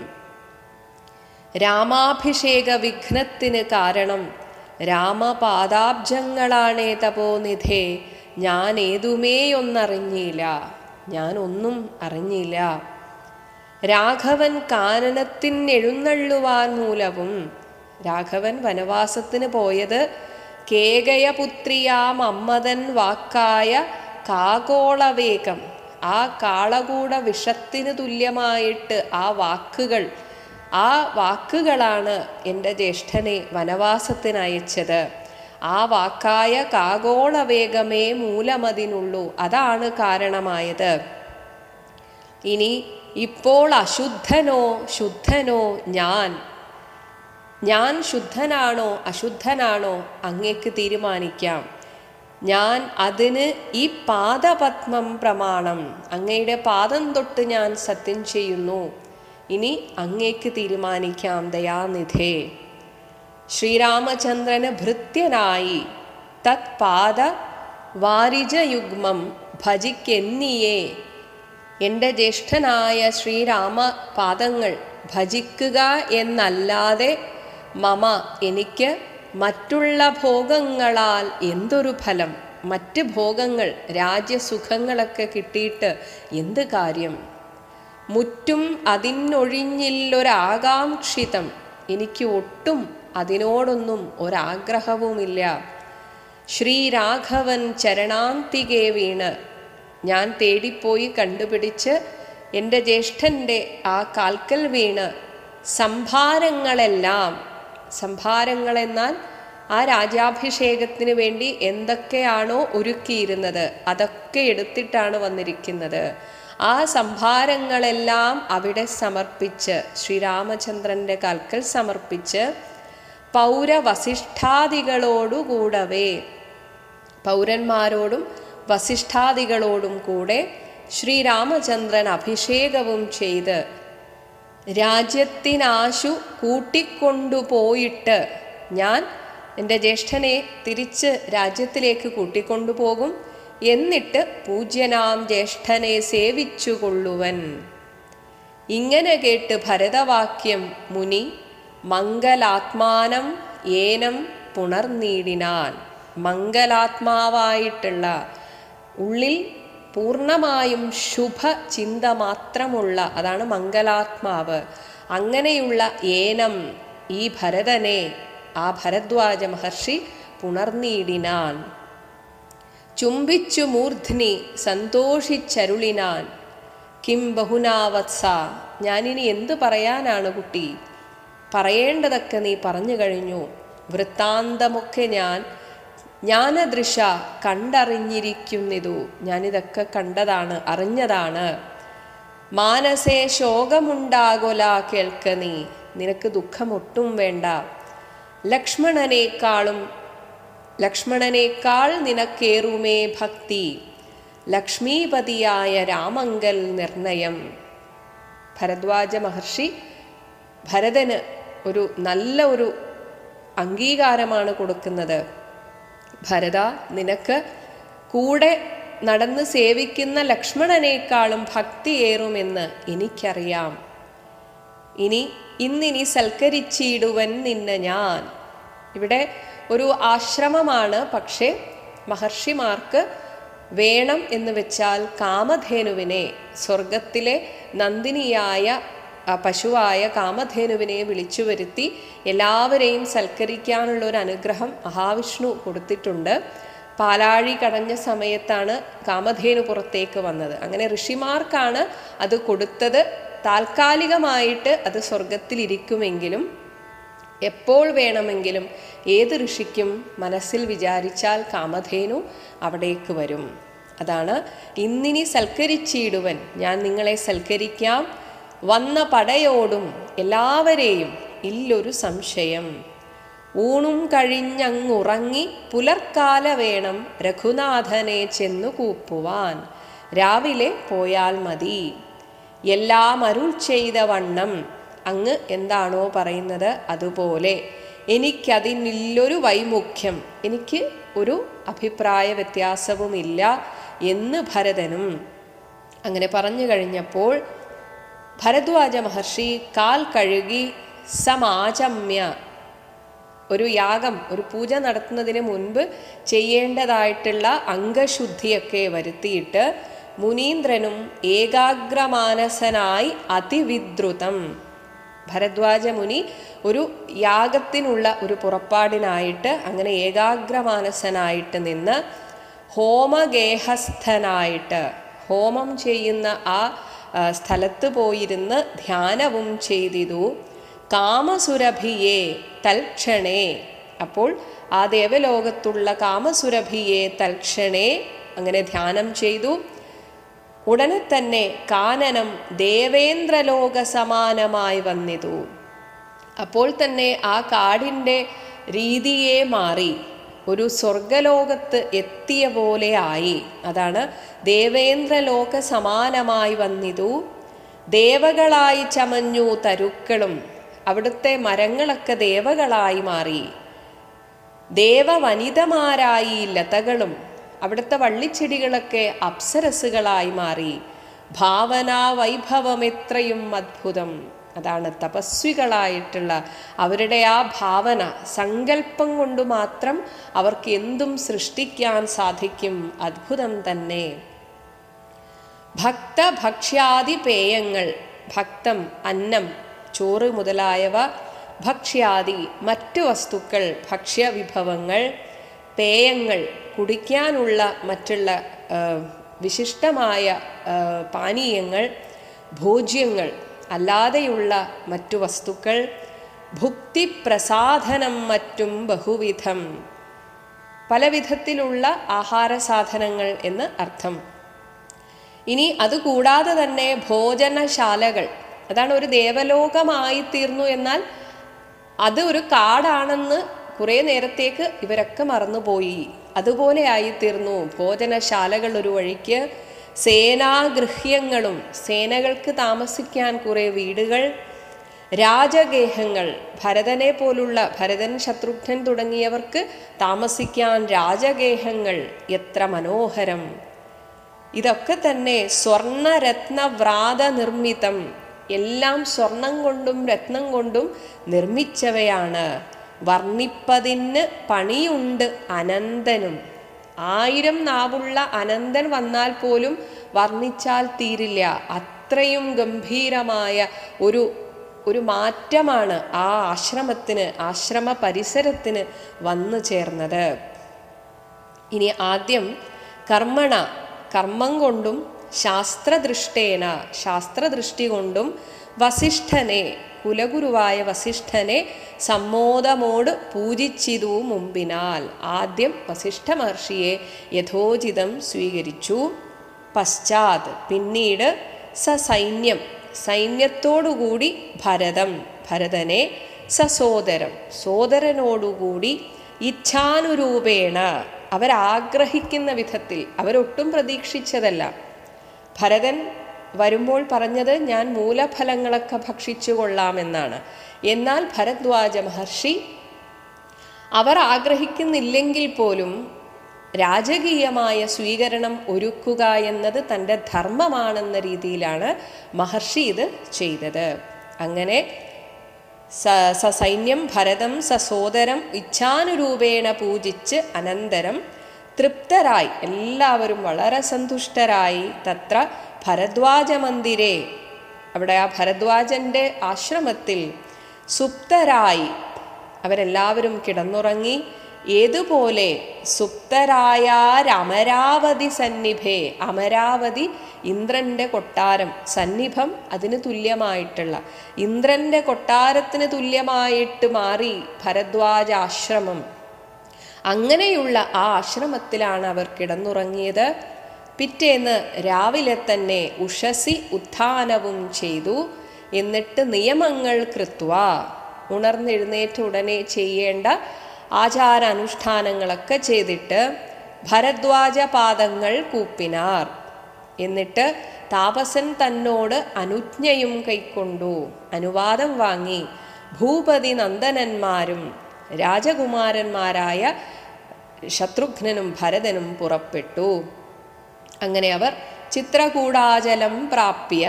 രാമാഭിഷേക വിഘ്നത്തിന് കാരണം രാമപാദാബ്ജങ്ങളാണേ തപോനിധേ. ഞാൻ ഏതുമേയൊന്നറിഞ്ഞില്ല, ഞാനൊന്നും അറിഞ്ഞില്ല. രാഘവൻ കാനനത്തിനെഴുന്നള്ളുവാൻ മൂലവും, രാഘവൻ വനവാസത്തിന് പോയത് കേകയപുത്രിയാം അമ്മതൻ വാക്കായ കാകോളവേഗം, ആ കാളകൂട വിഷത്തിന് തുല്യമായിട്ട് ആ വാക്കുകളാണ് എൻ്റെ ജ്യേഷ്ഠനെ വനവാസത്തിനയച്ചത്. ആ വാക്കായ കാകോളവേഗമേ മൂലമതിനുള്ളൂ, അതാണ് കാരണമായത്. ഇനി ഇപ്പോൾ അശുദ്ധനോ ശുദ്ധനോ ഞാൻ ശുദ്ധനാണോ അശുദ്ധനാണോ അങ്ങേക്ക് തീരുമാനിക്കാം. ഞാൻ അതിന് ഈ പാദപത്മം പ്രമാണം, അങ്ങയുടെ പാദം തൊട്ട് ഞാൻ സത്യം ചെയ്യുന്നു. ഇനി അങ്ങേക്ക് തീരുമാനിക്കാം ദയാനിധേ. ശ്രീരാമചന്ദ്രന് ഭൃത്യനായി തത് പാദ വാരിജയുഗ്മം ഭജിക്കെന്നിയേ. എൻ്റെ ജ്യേഷ്ഠനായ ശ്രീരാമ പാദങ്ങൾ ഭജിക്കുക എന്നല്ലാതെ മമ എനിക്ക് മറ്റുള്ള ഭോഗങ്ങളാൽ എന്തൊരു ഫലം? മറ്റ് ഭോഗങ്ങൾ, രാജ്യസുഖങ്ങളൊക്കെ കിട്ടിയിട്ട് എന്ത് കാര്യം? മുറ്റും അതിനൊഴിഞ്ഞില്ലൊരാകാംക്ഷിതം, എനിക്ക് ഒട്ടും അതിനോടൊന്നും ഒരാഗ്രഹവുമില്ല. ശ്രീരാഘവൻ ചരണാന്തികെ വീണ്, ഞാൻ തേടിപ്പോയി കണ്ടുപിടിച്ച് എൻ്റെ ജ്യേഷ്ഠൻ്റെ ആ കാൽക്കൽ വീണ് സംഭാരങ്ങളെല്ലാം, സംഭാരങ്ങളെന്നാൽ ആ രാജ്യാഭിഷേകത്തിന് വേണ്ടി എന്തൊക്കെയാണോ ഒരുക്കിയിരുന്നത് അതൊക്കെ എടുത്തിട്ടാണ് വന്നിരിക്കുന്നത്. ആ സംഭാരങ്ങളെല്ലാം അവിടെ സമർപ്പിച്ച്, ശ്രീരാമചന്ദ്രൻ്റെ കാൽക്കൽ സമർപ്പിച്ച് പൗരവസിഷ്ഠാദികളോടുകൂടവേ, പൗരന്മാരോടും വസിഷ്ഠാദികളോടും കൂടെ ശ്രീരാമചന്ദ്രൻ അഭിഷേകവും ചെയ്ത് രാജ്യത്തിനാശു കൂട്ടിക്കൊണ്ടുപോയിട്ട് ഞാൻ എൻ്റെ ജ്യേഷ്ഠനെ തിരിച്ച് രാജ്യത്തിലേക്ക് കൂട്ടിക്കൊണ്ടുപോകും, എന്നിട്ട് പൂജ്യനാം ജ്യേഷ്ഠനെ സേവിച്ചുകൊള്ളുവൻ. ഇങ്ങനെ കേട്ട് ഭരതവാക്യം മുനി മംഗലാത്മാനം ഏനം പുണർനീടിനാൻ. മംഗലാത്മാവായിട്ടുള്ള, ഉള്ളിൽ പൂർണ്ണമായും ശുഭചിന്ത മാത്രമുള്ള, അതാണ് മംഗലാത്മാവ്. അങ്ങനെയുള്ള ഏനം, ഈ ഭരതനെ, ആ ഭരദ്വാജ മഹർഷി പുണർനീടിനാൻ. ചുംബിച്ചു മൂർധ്നി സന്തോഷിച്ചരുളിനാൻ. കിം ബഹുനാവത്സ, ഞാനിനി എന്തു പറയാനാണ് കുട്ടി, പറയേണ്ടതൊക്കെ നീ പറഞ്ഞു കഴിഞ്ഞു. വൃത്താന്തമൊക്കെ ഞാൻ ജ്ഞാനദൃശ കണ്ടറിഞ്ഞിരിക്കുന്നിതു, ഞാനിതൊക്കെ കണ്ടതാണ്, അറിഞ്ഞതാണ്. മാനസേ ശോകമുണ്ടാകൊല കേൾക്ക നീ, നിനക്ക് ദുഃഖമൊട്ടും വേണ്ട. ലക്ഷ്മണനേക്കാൾ നിനക്കേറുമേ ഭക്തി, ലക്ഷ്മീപതിയായ രാമങ്കൽ നിർണയം. ഭരദ്വാജ മഹർഷി ഭരതന് ഒരു നല്ല ഒരു അംഗീകാരമാണ് കൊടുക്കുന്നത്. ഭരത, നിനക്ക് കൂടെ നടന്ന് സേവിക്കുന്ന ലക്ഷ്മണനേക്കാളും ഭക്തിയേറുമെന്ന് എനിക്കറിയാം. ഇന്നിനി സൽക്കരിച്ചിടുവൻ നിന്നെ ഞാൻ. ഇവിടെ ഒരു ആശ്രമമാണ്, പക്ഷേ മഹർഷിമാർക്ക് വേണം എന്ന് വെച്ചാൽ കാമധേനുവിനെ, സ്വർഗത്തിലെ നന്ദിനിയായ പശുവായ കാമധേനുവിനെ വിളിച്ചു വരുത്തി എല്ലാവരെയും സൽക്കരിക്കാനുള്ള ഒരു അനുഗ്രഹം മഹാവിഷ്ണു കൊടുത്തിട്ടുണ്ട്. പാലാഴി കടഞ്ഞ സമയത്താണ് കാമധേനു പുറത്തേക്ക് വന്നത്. അങ്ങനെ ഋഷിമാർക്കാണ് അത് കൊടുത്തത്. താൽക്കാലികമായിട്ട് അത് സ്വർഗത്തിലിരിക്കുമെങ്കിലും എപ്പോൾ വേണമെങ്കിലും ഏത് ഋഷിക്കും മനസ്സിൽ വിചാരിച്ചാൽ കാമധേനു അവിടേക്ക് വരും. അതാണ് ഇന്നിനി സൽക്കരിച്ചിടുവൻ, ഞാൻ നിങ്ങളെ സൽക്കരിക്കാം. വന്ന പടയോടും എല്ലാവരെയും ഇല്ലൊരു സംശയം. ഊണും കഴിഞ്ഞങ്ങുറങ്ങി പുലർക്കാല വേണം രഘുനാഥനെ ചെന്നു കൂപ്പുവാൻ. രാവിലെ പോയാൽ മതി. എല്ലാം അരുൾ ചെയ്ത വണ്ണം, അങ്ങ് എന്താണോ പറയുന്നത് അതുപോലെ. എനിക്കതിനില്ലൊരു വൈമുഖ്യം, എനിക്ക് ഒരു അഭിപ്രായ വ്യത്യാസവുമില്ല എന്ന് ഭരതനും. അങ്ങനെ പറഞ്ഞു കഴിഞ്ഞപ്പോൾ ഭരദ്വാജ മഹർഷി കാൽ കഴുകി സമാചമ്യ, ഒരു യാഗം, ഒരു പൂജ നടത്തുന്നതിന് മുൻപ് ചെയ്യേണ്ടതായിട്ടുള്ള അംഗശുദ്ധിയൊക്കെ വരുത്തിയിട്ട് മുനീന്ദ്രനും ഏകാഗ്രമാനസനായി അതിവിദ്രുതം. ഭരദ്വാജ മുനി ഒരു യാഗത്തിനുള്ള ഒരു പുറപ്പാടിനായിട്ട് അങ്ങനെ ഏകാഗ്രമാനസനായിട്ട് നിന്ന് ഹോമഗേഹസ്ഥനായിട്ട്, ഹോമം ചെയ്യുന്ന ആ സ്ഥലത്ത് പോയിരുന്ന് ധ്യാനവും ചെയ്തിതു. കാമസുരഭിയെ തൽക്ഷണേ, അപ്പോൾ ആ ദേവലോകത്തുള്ള കാമസുരഭിയെ തൽക്ഷണേ അങ്ങനെ ധ്യാനം ചെയ്തു. ഉടനെ തന്നെ കാനനം ദേവേന്ദ്രലോക സമാനമായി വന്നിതു. അപ്പോൾ തന്നെ ആ കാടിൻ്റെ രീതിയെ മാറി, ഒരു സ്വർഗലോകത്ത് എത്തിയ പോലെ ആയി. അതാണ് ദേവേന്ദ്രലോക സമാനമായി വന്നിതു. ദേവകളായി ചമഞ്ഞു തരുക്കളും, അവിടുത്തെ മരങ്ങളൊക്കെ ദേവകളായി മാറി. ദേവവനിതമാരായി ലതകളും, അവിടുത്തെ വള്ളിച്ചെടികളൊക്കെ അപ്സരസുകളായി മാറി. ഭാവനാ വൈഭവം എത്രയും അദ്ഭുതം. അതാണ് തപസ്വികളായിട്ടുള്ള അവരുടെ ആ ഭാവന, സങ്കല്പം കൊണ്ട് മാത്രം അവർക്ക് എന്തും സൃഷ്ടിക്കാൻ സാധിക്കും. അദ്ഭുതം തന്നെ. ഭക്തഭക്ഷ്യാദി പേയങ്ങൾ, ഭക്തം അന്നം, ചോറ് മുതലായവ, ഭക്ഷ്യാദി മറ്റു വസ്തുക്കൾ, ഭക്ഷ്യവിഭവങ്ങൾ, പേയങ്ങൾ കുടിക്കാനുള്ള മറ്റുള്ള വിശിഷ്ടമായ പാനീയങ്ങൾ, ഭോജ്യങ്ങൾ അല്ലാതെയുള്ള മറ്റു വസ്തുക്കൾ, ഭുക്തിപ്രസാധനം മറ്റും ബഹുവിധം, പല വിധത്തിലുള്ള ആഹാര സാധനങ്ങൾ എന്ന് അർത്ഥം. ഇനി അതുകൂടാതെ തന്നെ ഭോജനശാലകൾ, അതാണ് ഒരു ദേവലോകമായി തീർന്നു എന്നാൽ അത് ഒരു കാടാണെന്ന് കുറേ നേരത്തേക്ക് ഇവരൊക്കെ മറന്നുപോയി. അതുപോലെ ആയിത്തീർന്നു. ഭോജനശാലകൾ ഒരു വഴിക്ക്, സേനാഗൃഹ്യങ്ങളും സേനകൾക്ക് താമസിക്കാൻ കുറേ വീടുകൾ, രാജഗേഹങ്ങൾ ഭരതനെ പോലുള്ള, ഭരതൻ ശത്രുഘ്നൻ തുടങ്ങിയവർക്ക് താമസിക്കാൻ രാജഗേഹങ്ങൾ, എത്ര മനോഹരം. ഇതൊക്കെ തന്നെ സ്വർണരത്നവ്രാത നിർമ്മിതം, എല്ലാം സ്വർണം കൊണ്ടും രത്നം കൊണ്ടും നിർമ്മിച്ചവയാണ്. വർണ്ണിപ്പതിന് പണിയുണ്ട് അനന്തനും, 1000 നാവുള്ള അനന്തൻ വന്നാൽ പോലും വർണ്ണിച്ചാൽ തീരില്ല. അത്രയും ഗംഭീരമായ ഒരു മാറ്റമാണ് ആ ആശ്രമത്തിന്, ആശ്രമ പരിസരത്തിന് വന്നു ചേർന്നത്. ഇനി ആദ്യം കർമ്മണ, കർമ്മം കൊണ്ടും ശാസ്ത്രദൃഷ്ടേന, ശാസ്ത്രദൃഷ്ടി കൊണ്ടും വസിഷ്ഠനെ, കുലഗുരുവായ വസിഷ്ഠനെ സമ്മോദമോട് പൂജിച്ചിതു മുമ്പിനാൽ. ആദ്യം വസിഷ്ഠ മഹർഷിയെ യഥോചിതം സ്വീകരിച്ചു. പശ്ചാത്, പിന്നീട് സൈന്യം, സൈന്യത്തോടുകൂടി ഭരതം, ഭരതനെ സസോദരം, സോദരനോടുകൂടി ഇച്ഛാനുരൂപേണ, അവരാഗ്രഹിക്കുന്ന വിധത്തിൽ, അവരൊട്ടും പ്രതീക്ഷിച്ചതല്ല. ഭരതൻ വരുമ്പോൾ പറഞ്ഞത് ഞാൻ മൂലഫലങ്ങളൊക്കെ ഭക്ഷിച്ചു കൊള്ളാമെന്നാണ്. എന്നാൽ ഭരദ്വാജ മഹർഷി അവർ ആഗ്രഹിക്കുന്നില്ലെങ്കിൽ പോലും രാജകീയമായ സ്വീകരണം ഒരുക്കുക എന്നത് തൻ്റെ ധർമ്മമാണെന്ന രീതിയിലാണ് മഹർഷി ഇത് ചെയ്തത്. അങ്ങനെ സൈന്യം ഭരതം സസോദരം ഇച്ഛാനുരൂപേണ പൂജിച്ച് അനന്തരം തൃപ്തരായി, എല്ലാവരും വളരെ സന്തുഷ്ടരായി, തത്ര ഭരദ്വാജ മന്ദിരേ, അവിടെ ആ ഭരദ്വാജൻ്റെ ആശ്രമത്തിൽ സുപ്തരായി അവരെല്ലാവരും കിടന്നുറങ്ങി. ഏതുപോലെ സുപ്തരായാരമരാവതി സന്നിഭേ, അമരാവതി ഇന്ദ്രൻ്റെ കൊട്ടാരം, സന്നിഭം അതിന് തുല്യമായിട്ടുള്ള, ഇന്ദ്രൻ്റെ കൊട്ടാരത്തിന് തുല്യമായിട്ട് മാറി ഭരദ്വാജ ആശ്രമം. അങ്ങനെയുള്ള ആ ആശ്രമത്തിലാണ് അവർ കിടന്നുറങ്ങിയത്. പിറ്റേന്ന് രാവിലെ തന്നെ ഉഷസി ഉത്ഥാനവും ചെയ്തു. എന്നിട്ട് നിയമങ്ങൾ കൃത്വ, ഉണർന്നെഴുന്നേറ്റ ഉടനെ ചെയ്യേണ്ട ആചാരാനുഷ്ഠാനങ്ങളൊക്കെ ചെയ്തിട്ട് ഭരദ്വാജ പാദങ്ങൾ കൂപ്പിനാർ. എന്നിട്ട് താപസൻ തന്നോട് അനുജ്ഞയും കൈക്കൊണ്ടു, അനുവാദം വാങ്ങി. ഭൂപതി നന്ദനന്മാരും രാജകുമാരന്മാരായ ശത്രുഘ്നനും ഭരതനും പുറപ്പെട്ടു. അങ്ങനെ അവർ ചിത്രകൂടാചലം പ്രാപ്യ,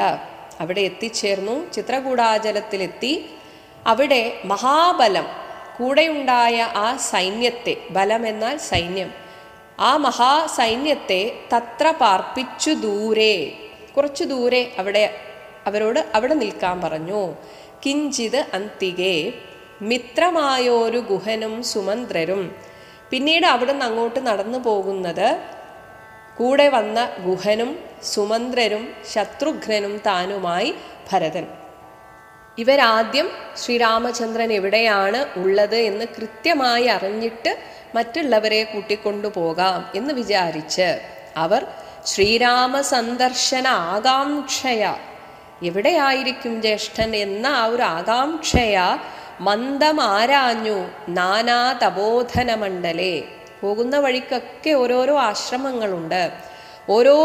അവിടെ എത്തിച്ചേർന്നു. ചിത്രകൂടാചലത്തിലെത്തി. അവിടെ മഹാബലം, കൂടെയുണ്ടായ ആ സൈന്യത്തെ, ബലം എന്നാൽ സൈന്യം, ആ മഹാസൈന്യത്തെ തത്ര പാർപ്പിച്ചു ദൂരെ, കുറച്ചു ദൂരെ അവരോട് അവിടെ നിൽക്കാൻ പറഞ്ഞു. കിഞ്ചിത് അന്തികെ, മിത്രമായൊരു ഗുഹനും സുമന്ത്രരും. പിന്നീട് അവിടെ നിന്ന് അങ്ങോട്ട് നടന്നു പോകുന്നത് കൂടെ വന്ന ഗുഹനും സുമന്ത്രരും ശത്രുഘ്നനും താനുമായി ഭരതൻ. ഇവരാദ്യം ശ്രീരാമചന്ദ്രൻ എവിടെയാണ് ഉള്ളത് എന്ന് കൃത്യമായി അറിഞ്ഞിട്ട് മറ്റുള്ളവരെ കൂട്ടിക്കൊണ്ടു പോകാം എന്ന് വിചാരിച്ച് അവർ ശ്രീരാമ സന്ദർശന ആകാംക്ഷയ, എവിടെയായിരിക്കും ജ്യേഷ്ഠൻ എന്ന ആ ഒരു ആകാംക്ഷയ മന്ദം ആരാഞ്ഞു നാനാ തപോധന മണ്ഡലേ. പോകുന്ന വഴിക്കൊക്കെ ഓരോരോ ആശ്രമങ്ങളുണ്ട്. ഓരോ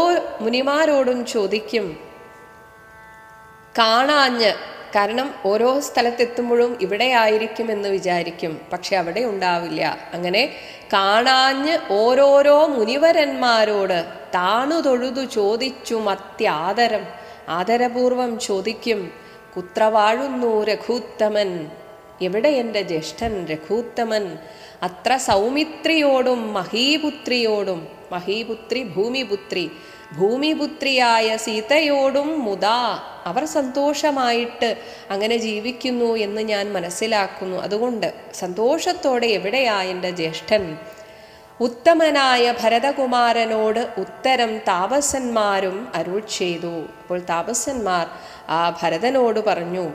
മുനിമാരോടും ചോദിക്കും, കാണാഞ്ഞ്, കാരണം ഓരോ സ്ഥലത്തെത്തുമ്പോഴും ഇവിടെ ആയിരിക്കുമെന്ന് വിചാരിക്കും, പക്ഷെ അവിടെ ഉണ്ടാവില്ല. അങ്ങനെ കാണാഞ്ഞ് ഓരോരോ മുനിവരന്മാരോട് താണു തൊഴുതു ചോദിച്ചു മത്യാദരം, ആദരപൂർവം ചോദിക്കും, കുത്ര വാഴുന്നു രഘൂത്തമൻ, എവിടെ എൻ്റെ ജ്യേഷ്ഠൻ രഘൂത്തമൻ? അത്ര സൗമിത്രിയോടും മഹീപുത്രിയോടും, മഹീപുത്രി ഭൂമിപുത്രി, ഭൂമിപുത്രിയായ സീതയോടും മുദാ, അവർ സന്തോഷമായിട്ട് അങ്ങനെ ജീവിക്കുന്നു എന്ന് ഞാൻ മനസ്സിലാക്കുന്നു. അതുകൊണ്ട് സന്തോഷത്തോടെ എവിടെയാ എൻ്റെ ജ്യേഷ്ഠൻ? ഉത്തമനായ ഭരതകുമാരനോട് ഉത്തരം താപസന്മാരും അരുൾ ചെയ്തു. അപ്പോൾ താപസന്മാർ ആ ഭരതനോട് പറഞ്ഞു,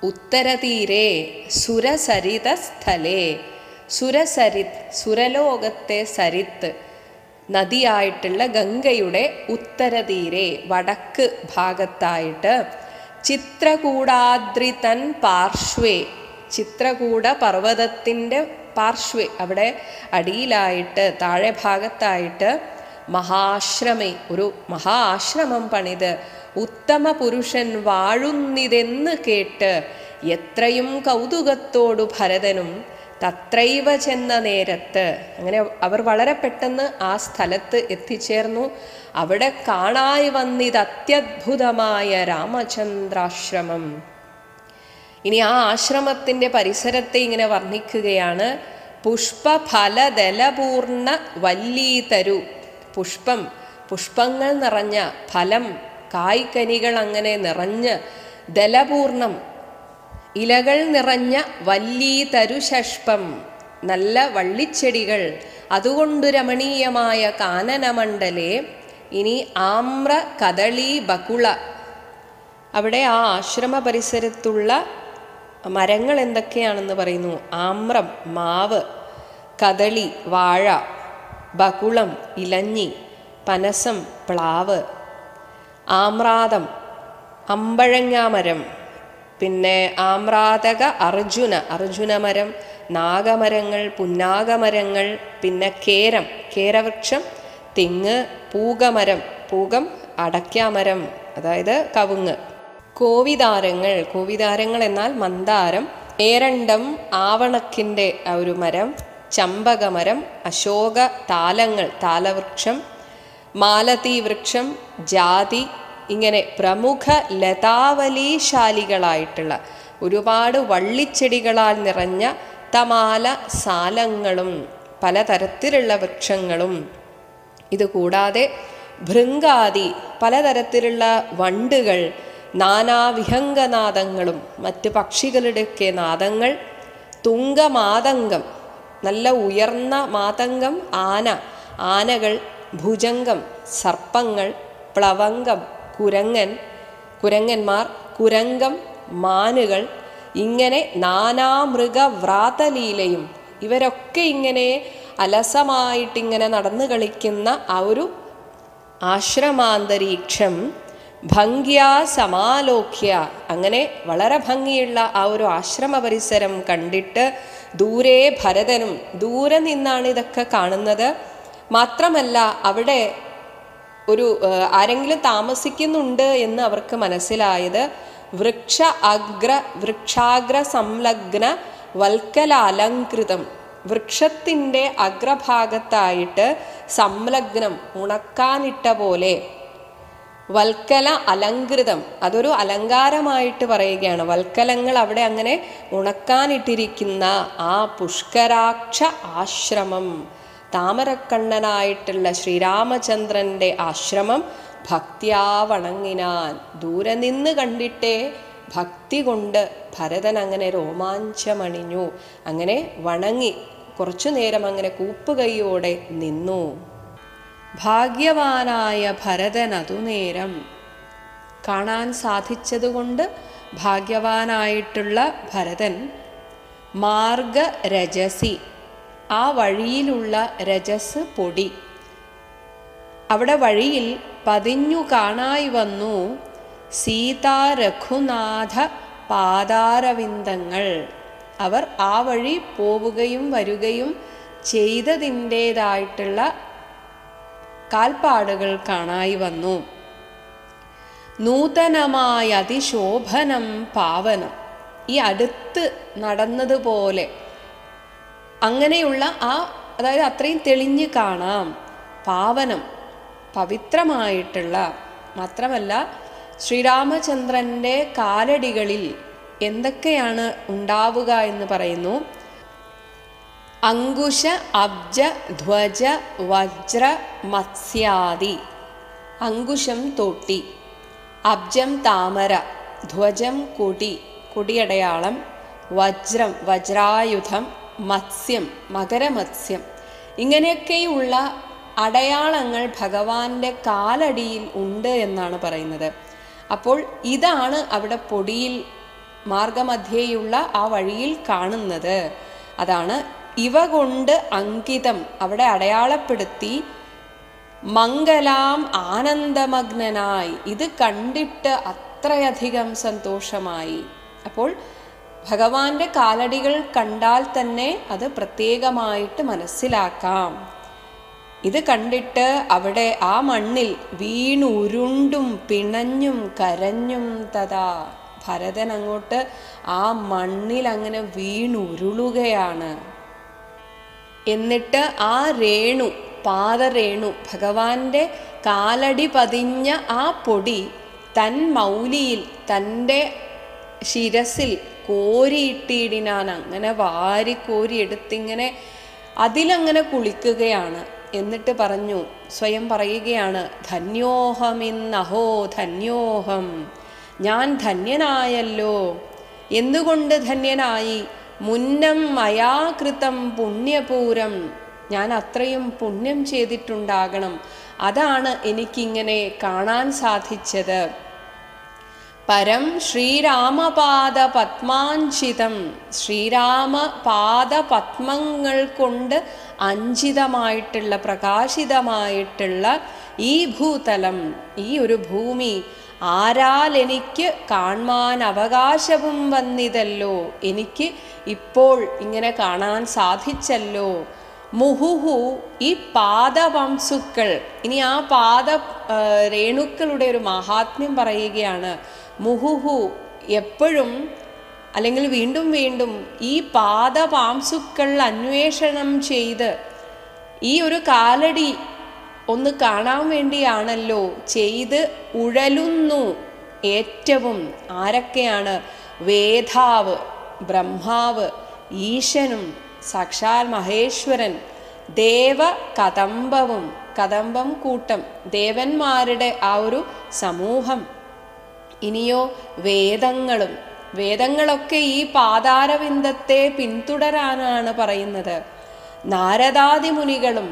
ഉത്തരതീരേ സുരസരിതസ്ഥലേ. സുരസരിത്, സുരലോകത്തെ സരിത്ത് നദിയായിട്ടുള്ള ഗംഗയുടെ ഉത്തരതീരെ വടക്ക് ഭാഗത്തായിട്ട് ചിത്രകൂടാദ്രിതൻ പാർശ്വേ, ചിത്രകൂട പർവ്വതത്തിൻ്റെ പാർശ്വേ, അവിടെ അടിയിലായിട്ട് താഴെ ഭാഗത്തായിട്ട് മഹാശ്രമേ, ഒരു മഹാ ആശ്രമം പണിത് ഉത്തമ പുരുഷൻ വാഴുന്നിതെന്ന് കേട്ട് എത്രയും കൗതുകത്തോടു ഭരതനും തത്രൈവ ചെന്ന നേരത്ത്, അങ്ങനെ അവർ വളരെ പെട്ടെന്ന് ആ സ്ഥലത്ത് എത്തിച്ചേർന്നു. അവിടെ കാണായി വന്നിത് അത്യദ്ഭുതമായ രാമചന്ദ്രാശ്രമം. ഇനി ആ ആശ്രമത്തിൻ്റെ പരിസരത്തെ ഇങ്ങനെ വർണ്ണിക്കുകയാണ്. പുഷ്പഫലദലപൂർണ വല്ലീതരു, പുഷ്പം, പുഷ്പങ്ങൾ നിറഞ്ഞ, ഫലം കായ്കനികൾ അങ്ങനെ നിറഞ്ഞ്, ദലപൂർണം ഇലകൾ നിറഞ്ഞ, വല്ലീതരുഷഷ്പം നല്ല വള്ളിച്ചെടികൾ, അതുകൊണ്ട് രമണീയമായ കാനനമണ്ഡലേ. ഇനി ആമ്ര കദളി ബകുള, അവിടെ ആ ആശ്രമ പരിസരത്തുള്ള മരങ്ങൾ എന്തൊക്കെയാണെന്ന് പറയുന്നു. ആമ്രം മാവ്, കദളി വാഴ, ബകുളം ഇലഞ്ഞി, പനസം പ്ലാവ്, ആമ്രാതം അമ്പഴങ്ങാമരം, പിന്നെ ആമ്രാതക അർജുനമരം, നാഗമരങ്ങൾ, പുന്നാഗമരങ്ങൾ, പിന്നെ കേരം കേരവൃക്ഷം, തെങ്ങ്, പൂഗമരം, പൂഗം അടയ്ക്കാമരം അതായത് കവുങ്ങ്, കോവിതാരങ്ങൾ എന്നാൽ മന്ദാരം, ഏരണ്ടം ആവണക്കിൻ്റെ ഒരു മരം, ചമ്പകമരം, അശോക താലങ്ങൾ താലവൃക്ഷം, മാലതി വൃക്ഷം, ജാതി, ഇങ്ങനെ പ്രമുഖ ലതാവലീശാലികളായിട്ടുള്ള ഒരുപാട് വള്ളിച്ചെടികളാൽ നിറഞ്ഞ തമാല സാലങ്ങളും പലതരത്തിലുള്ള വൃക്ഷങ്ങളും. ഇതുകൂടാതെ ഭൃങ്കാദി പലതരത്തിലുള്ള വണ്ടുകൾ, നാനാവിഹംഗനാദങ്ങളും മറ്റ് പക്ഷികളുടെയൊക്കെ നാദങ്ങൾ, തുങ്കമാതങ്കം നല്ല ഉയർന്ന മാതങ്കം, ആനകൾ, ഭുജംഗം സർപ്പങ്ങൾ, പ്ലവംഗം കുരങ്ങന്മാർ, കുരങ്കം മാനുകൾ, ഇങ്ങനെ നാനാമൃഗവ്രാതലീലയും. ഇവരൊക്കെ ഇങ്ങനെ അലസമായിട്ടിങ്ങനെ നടന്നു കളിക്കുന്ന ആ ഒരു ആശ്രമാന്തരീക്ഷം ഭംഗ്യാ സമാലോക്യ, അങ്ങനെ വളരെ ഭംഗിയുള്ള ആ ഒരു ആശ്രമ പരിസരം കണ്ടിട്ട് ദൂരെ ഭരതനും, ദൂരെ നിന്നാണ് ഇതൊക്കെ കാണുന്നത്. മാത്രമല്ല അവിടെ ഒരു ആരെങ്കിലും താമസിക്കുന്നുണ്ട് എന്ന് അവർക്ക് മനസ്സിലായത് വൃക്ഷാഗ്ര സംലഗ്ന വൽക്കല അലങ്കൃതം, വൃക്ഷത്തിൻ്റെ അഗ്രഭാഗത്തായിട്ട് സംലഗ്നം ഉണക്കാനിട്ട പോലെ, വൽക്കല അലങ്കൃതം അതൊരു അലങ്കാരമായിട്ട് പറയുകയാണ്. വൽക്കലങ്ങൾ അവിടെ അങ്ങനെ ഉണക്കാനിട്ടിരിക്കുന്ന ആ പുഷ്കരാക്ഷ ആശ്രമം, താമരക്കണ്ണനായിട്ടുള്ള ശ്രീരാമചന്ദ്രൻ്റെ ആശ്രമം ഭക്തിയാ വണങ്ങിനാൻ. ദൂരെ നിന്ന് കണ്ടിട്ടേ ഭക്തി കൊണ്ട് ഭരതൻ അങ്ങനെ രോമാഞ്ചമണിഞ്ഞു. അങ്ങനെ വണങ്ങി കുറച്ചു നേരം അങ്ങനെ കൂപ്പുകൈയോടെ നിന്നു. ഭാഗ്യവാനായ ഭരതൻ അതുനേരം കാണാൻ സാധിച്ചതുകൊണ്ട് ഭാഗ്യവാനായിട്ടുള്ള ഭരതൻ മാർഗരജസി, ആ വഴിയിലുള്ള രജസ് പൊടി, അവിടെ വഴിയിൽ പതിഞ്ഞു കാണായി വന്നു സീതാ രഘുനാഥ പാദാരവിന്ദങ്ങൾ. അവർ ആ വഴി പോവുകയും വരികയും ചെയ്തതിൻ്റേതായിട്ടുള്ള കാൽപ്പാടുകൾ കാണായി വന്നു. നൂതനമായ അതിശോഭനം പാവനം, ഈ അടുത്ത് നടന്നതുപോലെ അങ്ങനെയുള്ള അതായത് അത്രയും തെളിഞ്ഞ് കാണാം. പാവനം പവിത്രമായിട്ടുള്ള, മാത്രമല്ല ശ്രീരാമചന്ദ്രൻ്റെ കാലടികളിൽ എന്തൊക്കെയാണ് ഉണ്ടാവുക എന്ന് പറയുന്നു. അങ്കുശ അബ്ജ ധ്വജ വജ്ര മത്സ്യാദി. അങ്കുശം തോട്ടി, അബ്ജം താമര, ധ്വജം കൊടിയടയാളം, വജ്രം വജ്രായുധം, മത്സ്യം മകരമത്സ്യം, ഇങ്ങനെയൊക്കെയുള്ള അടയാളങ്ങൾ ഭഗവാന്റെ കാലടിയിൽ ഉണ്ട് എന്നാണ് പറയുന്നത്. അപ്പോൾ ഇതാണ് അവിടെ പൊടിയിൽ മാർഗമധ്യേയുള്ള ആ വഴിയിൽ കാണുന്നത്. അതാണ് ഇവ കൊണ്ട് അങ്കിതം, അവിടെ അടയാളപ്പെടുത്തി മംഗലാം ആനന്ദമഗ്നനായി. ഇത് കണ്ടിട്ട് അത്രയധികം സന്തോഷമായി. അപ്പോൾ ഭഗവാന്റെ കാലടികൾ കണ്ടാൽ തന്നെ അത് പ്രത്യേകമായിട്ട് മനസ്സിലാക്കാം. ഇത് കണ്ടിട്ട് അവിടെ ആ മണ്ണിൽ വീണുരുണ്ടും പിണഞ്ഞും കരഞ്ഞും തഥാ. ഭരതൻ അങ്ങോട്ട് ആ മണ്ണിൽ അങ്ങനെ വീണുരുളുകയാണ്. എന്നിട്ട് ആ രേണു, പാദരേണു, ഭഗവാന്റെ കാലടി പതിഞ്ഞ ആ പൊടി തൻ മൗലിയിൽ, തൻ്റെ ശിരസിൽ കോരിയിട്ടിടിനാൻ. അങ്ങനെ വാരിക്കോരി എടുത്തിങ്ങനെ അതിലങ്ങനെ കുളിക്കുകയാണ്. എന്നിട്ട് പറഞ്ഞു, സ്വയം പറയുകയാണ്, ധന്യോഹമിന്നഹോ ധന്യോഹം, ഞാൻ ധന്യനായല്ലോ. എന്തുകൊണ്ട് ധന്യനായി? മുന്നം മയാകൃതം പുണ്യപൂരം, ഞാൻ അത്രയും പുണ്യം ചെയ്തിട്ടുണ്ടാകണം. അതാണ് എനിക്കിങ്ങനെ കാണാൻ സാധിച്ചത്. പരം ശ്രീരാമപാദ പത്മാഞ്ചിതം, ശ്രീരാമപാദ പത്മങ്ങൾ കൊണ്ട് അഞ്ചിതമായിട്ടുള്ള, പ്രകാശിതമായിട്ടുള്ള ഈ ഭൂതലം, ഈ ഒരു ഭൂമി ആരാൽ എനിക്ക് കാണാൻ അവകാശവും വന്നിതല്ലോ, എനിക്ക് ഇപ്പോൾ ഇങ്ങനെ കാണാൻ സാധിച്ചല്ലോ. മുഹുഹു, ഈ പാദവംസുക്കൾ, ഇനി ആ രേണുക്കളുടെ ഒരു മഹാത്മ്യം പറയുകയാണ്. മുഹുഹു, എപ്പോഴും അല്ലെങ്കിൽ വീണ്ടും വീണ്ടും ഈ പാദപാംസുക്കൾ അന്വേഷണം ചെയ്ത് ഈ ഒരു കാലടി ഒന്ന് കാണാൻ വേണ്ടിയാണല്ലോ ചെയ്ത് ഉഴലുന്നു. ഏറ്റവും ആരൊക്കെയാണ്? വേദാവ്, ബ്രഹ്മാവ്, ഈശനും സാക്ഷാൽ മഹേശ്വരൻ, ദേവ കദംബവും, കദംബം കൂട്ടം, ദേവന്മാരുടെ ആ ഒരു സമൂഹം, ഇനിയോ വേദങ്ങളും. വേദങ്ങളൊക്കെ ഈ പാതാരവിന്ദത്തെ പിന്തുടരാനാണ് പറയുന്നത്. നാരദാദി മുനികളും,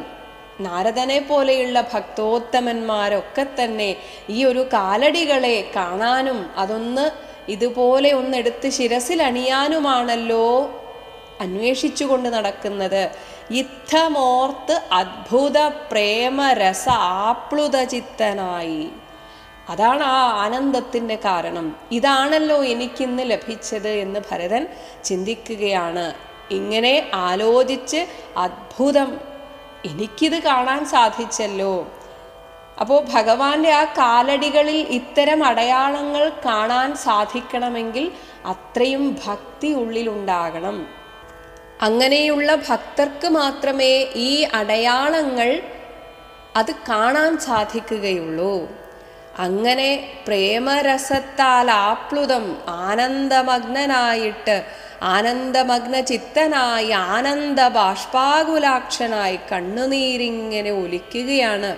നാരദനെ പോലെയുള്ള ഭക്തോത്തമന്മാരൊക്കെ തന്നെ ഈ ഒരു കാലടികളെ കാണാനും അതൊന്ന് ഇതുപോലെ ഒന്നെടുത്ത് ശിരസിൽ അണിയാനുമാണല്ലോ അന്വേഷിച്ചുകൊണ്ട് നടക്കുന്നത്. യുദ്ധമോർത്ത് അദ്ഭുത പ്രേമരസ ആപ്ലുത ചിത്തനായി. അതാണ് ആ ആനന്ദത്തിൻ്റെ കാരണം. ഇതാണല്ലോ എനിക്കിന്ന് ലഭിച്ചത് എന്ന് ഭരതൻ ചിന്തിക്കുകയാണ്. ഇങ്ങനെ ആലോചിച്ച് അദ്ഭുതം, എനിക്കിത് കാണാൻ സാധിച്ചല്ലോ. അപ്പോൾ ഭഗവാന്റെ ആ കാലടികളിൽ ഇത്തരം അടയാളങ്ങൾ കാണാൻ സാധിക്കണമെങ്കിൽ അത്രയും ഭക്തി ഉള്ളിലുണ്ടാകണം. അങ്ങനെയുള്ള ഭക്തർക്ക് മാത്രമേ ഈ അടയാളങ്ങൾ അത് കാണാൻ സാധിക്കുകയുള്ളൂ. അങ്ങനെ പ്രേമരസത്താൽ ആപ്ലുതം, ആനന്ദമഗ്നനായിട്ട്, ആനന്ദമഗ്ന ചിത്തനായി, ആനന്ദ ബാഷ്പാകുലാക്ഷനായി കണ്ണുനീരിങ്ങനെ ഒലിക്കുകയാണ്.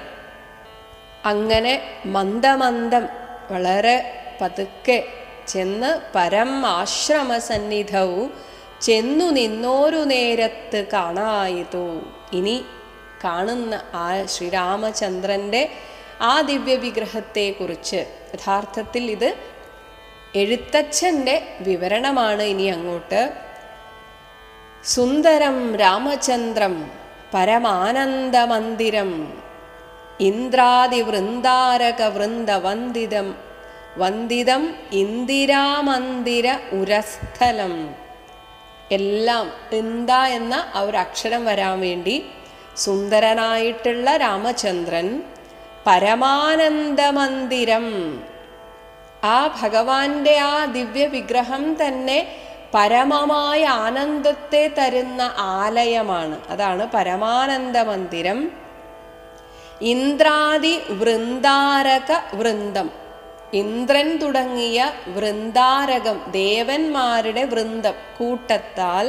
അങ്ങനെ മന്ദമന്ദം, വളരെ പതുക്കെ ചെന്ന് പരം ആശ്രമസന്നിധവും ചെന്നു നിന്നോരു നേരത്ത് കാണായിതു. ഇനി കാണുന്ന ആ ശ്രീരാമചന്ദ്രൻ്റെ ആ ദിവ്യവിഗ്രഹത്തെക്കുറിച്ച്, യഥാർത്ഥത്തിൽ ഇത് എഴുത്തച്ഛൻ്റെ വിവരണമാണ്. ഇനി അങ്ങോട്ട് സുന്ദരം രാമചന്ദ്രം പരമാനന്ദമന്ദിരം ഇന്ദ്രാദിവൃന്ദാരക വൃന്ദവന്ദിതം വന്ദിതം ഇന്ദിരാമന്ദിര ഉരസ്ഥലം. എല്ലാം എന്താ എന്ന ആ ഒരു അക്ഷരം വരാൻ വേണ്ടി സുന്ദരനായിട്ടുള്ള രാമചന്ദ്രൻ, പരമാനന്ദമന്ദിരം, ആ ഭഗവാന്റെ ആ ദിവ്യവിഗ്രഹം തന്നെ പരമമായ ആനന്ദത്തെ തരുന്ന ആലയമാണ്. അതാണ് പരമാനന്ദമന്ദിരം. ഇന്ദ്രാദി വൃന്ദാരക വൃന്ദം, ഇന്ദ്രൻ തുടങ്ങിയ വൃന്ദാരകം, ദേവന്മാരുടെ വൃന്ദം കൂട്ടത്താൽ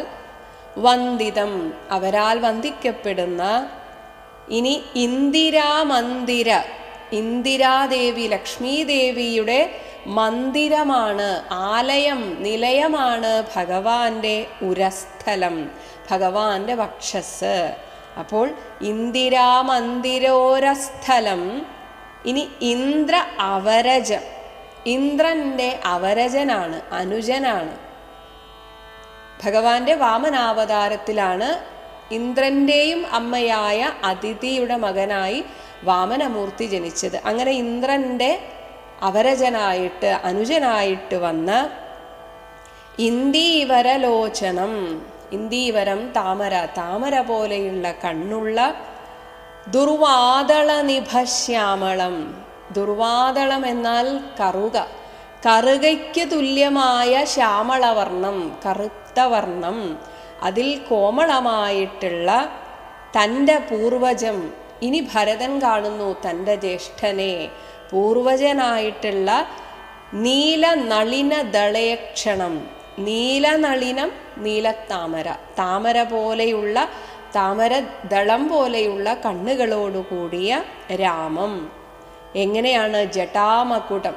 വന്ദിതം, അവരാൽ വന്ദിക്കപ്പെടുന്ന. ഇനി ഇന്ദിരാമന്ദിര, ഇന്ദിരാദേവി ലക്ഷ്മീദേവിയുടെ മന്ദിരമാണ്, ആലയം, നിലയമാണ് ഭഗവാന്റെ ഉരസ്ഥലം, ഭഗവാന്റെ വക്ഷസ്. അപ്പോൾ ഇന്ദിരാമന്ദിരോരസ്ഥലം. ഇനി ഇന്ദ്ര അവരജം, ഇന്ദ്രന്റെ അവരജനാണ്, അനുജനാണ്. ഭഗവാന്റെ വാമനാവതാരത്തിലാണ് ഇന്ദ്രന്റെയും അമ്മയായ അദിതിയുടെ മകനായി വാമനമൂർത്തി ജനിച്ചത്. അങ്ങനെ ഇന്ദ്രന്റെ അവരജനായിട്ട്, അനുജനായിട്ട് വന്ന ഇന്ദീവരലോചനം, ഇന്ദീവരം താമര, താമര പോലെയുള്ള കണ്ണുള്ള ദുർവാദള നിഭശ്യാമളം. ദുർവാദളം എന്നാൽ കറുക, കറുകയ്ക്ക് തുല്യമായ ശ്യാമളവർണം, കറുത്ത വർണ്ണം. അതിൽ കോമളമായിട്ടുള്ള തൻ്റെ പൂർവജം, ഇനി ഭരതൻ കാണുന്നു തൻ്റെ ജ്യേഷ്ഠനെ, പൂർവജനായിട്ടുള്ള നീലനളിന ദളയക്ഷണം. നീലനളിനം, നീലത്താമര, താമര പോലെയുള്ള, താമരദളം പോലെയുള്ള കണ്ണുകളോടുകൂടിയ രാമം. എങ്ങനെയാണ്? ജടാമകുടം,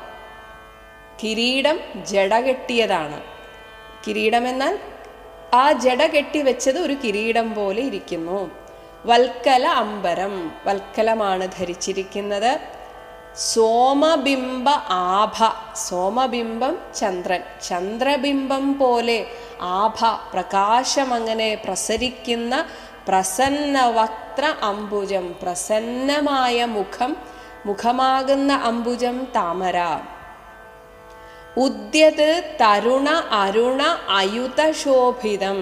കിരീടം ജട കെട്ടിയതാണ്. കിരീടം എന്നാൽ ആ ജട കെട്ടിവെച്ചത് ഒരു കിരീടം പോലെ ഇരിക്കുന്നു. വൽക്കല അംബരം, വൽക്കലമാണ് ധരിച്ചിരിക്കുന്നത്. സോമബിംബ ആഭ, സോമബിംബം ചന്ദ്രൻ, ചന്ദ്രബിംബം പോലെ ആഭ, പ്രകാശം അങ്ങനെ പ്രസരിക്കുന്ന പ്രസന്ന വക്ത്ര അംബുജം, പ്രസന്നമായ മുഖം, മുഖമാകുന്ന അംബുജം താമര. ഉദ്യത് തരുണ അരുണ അയുതശോഭിതം.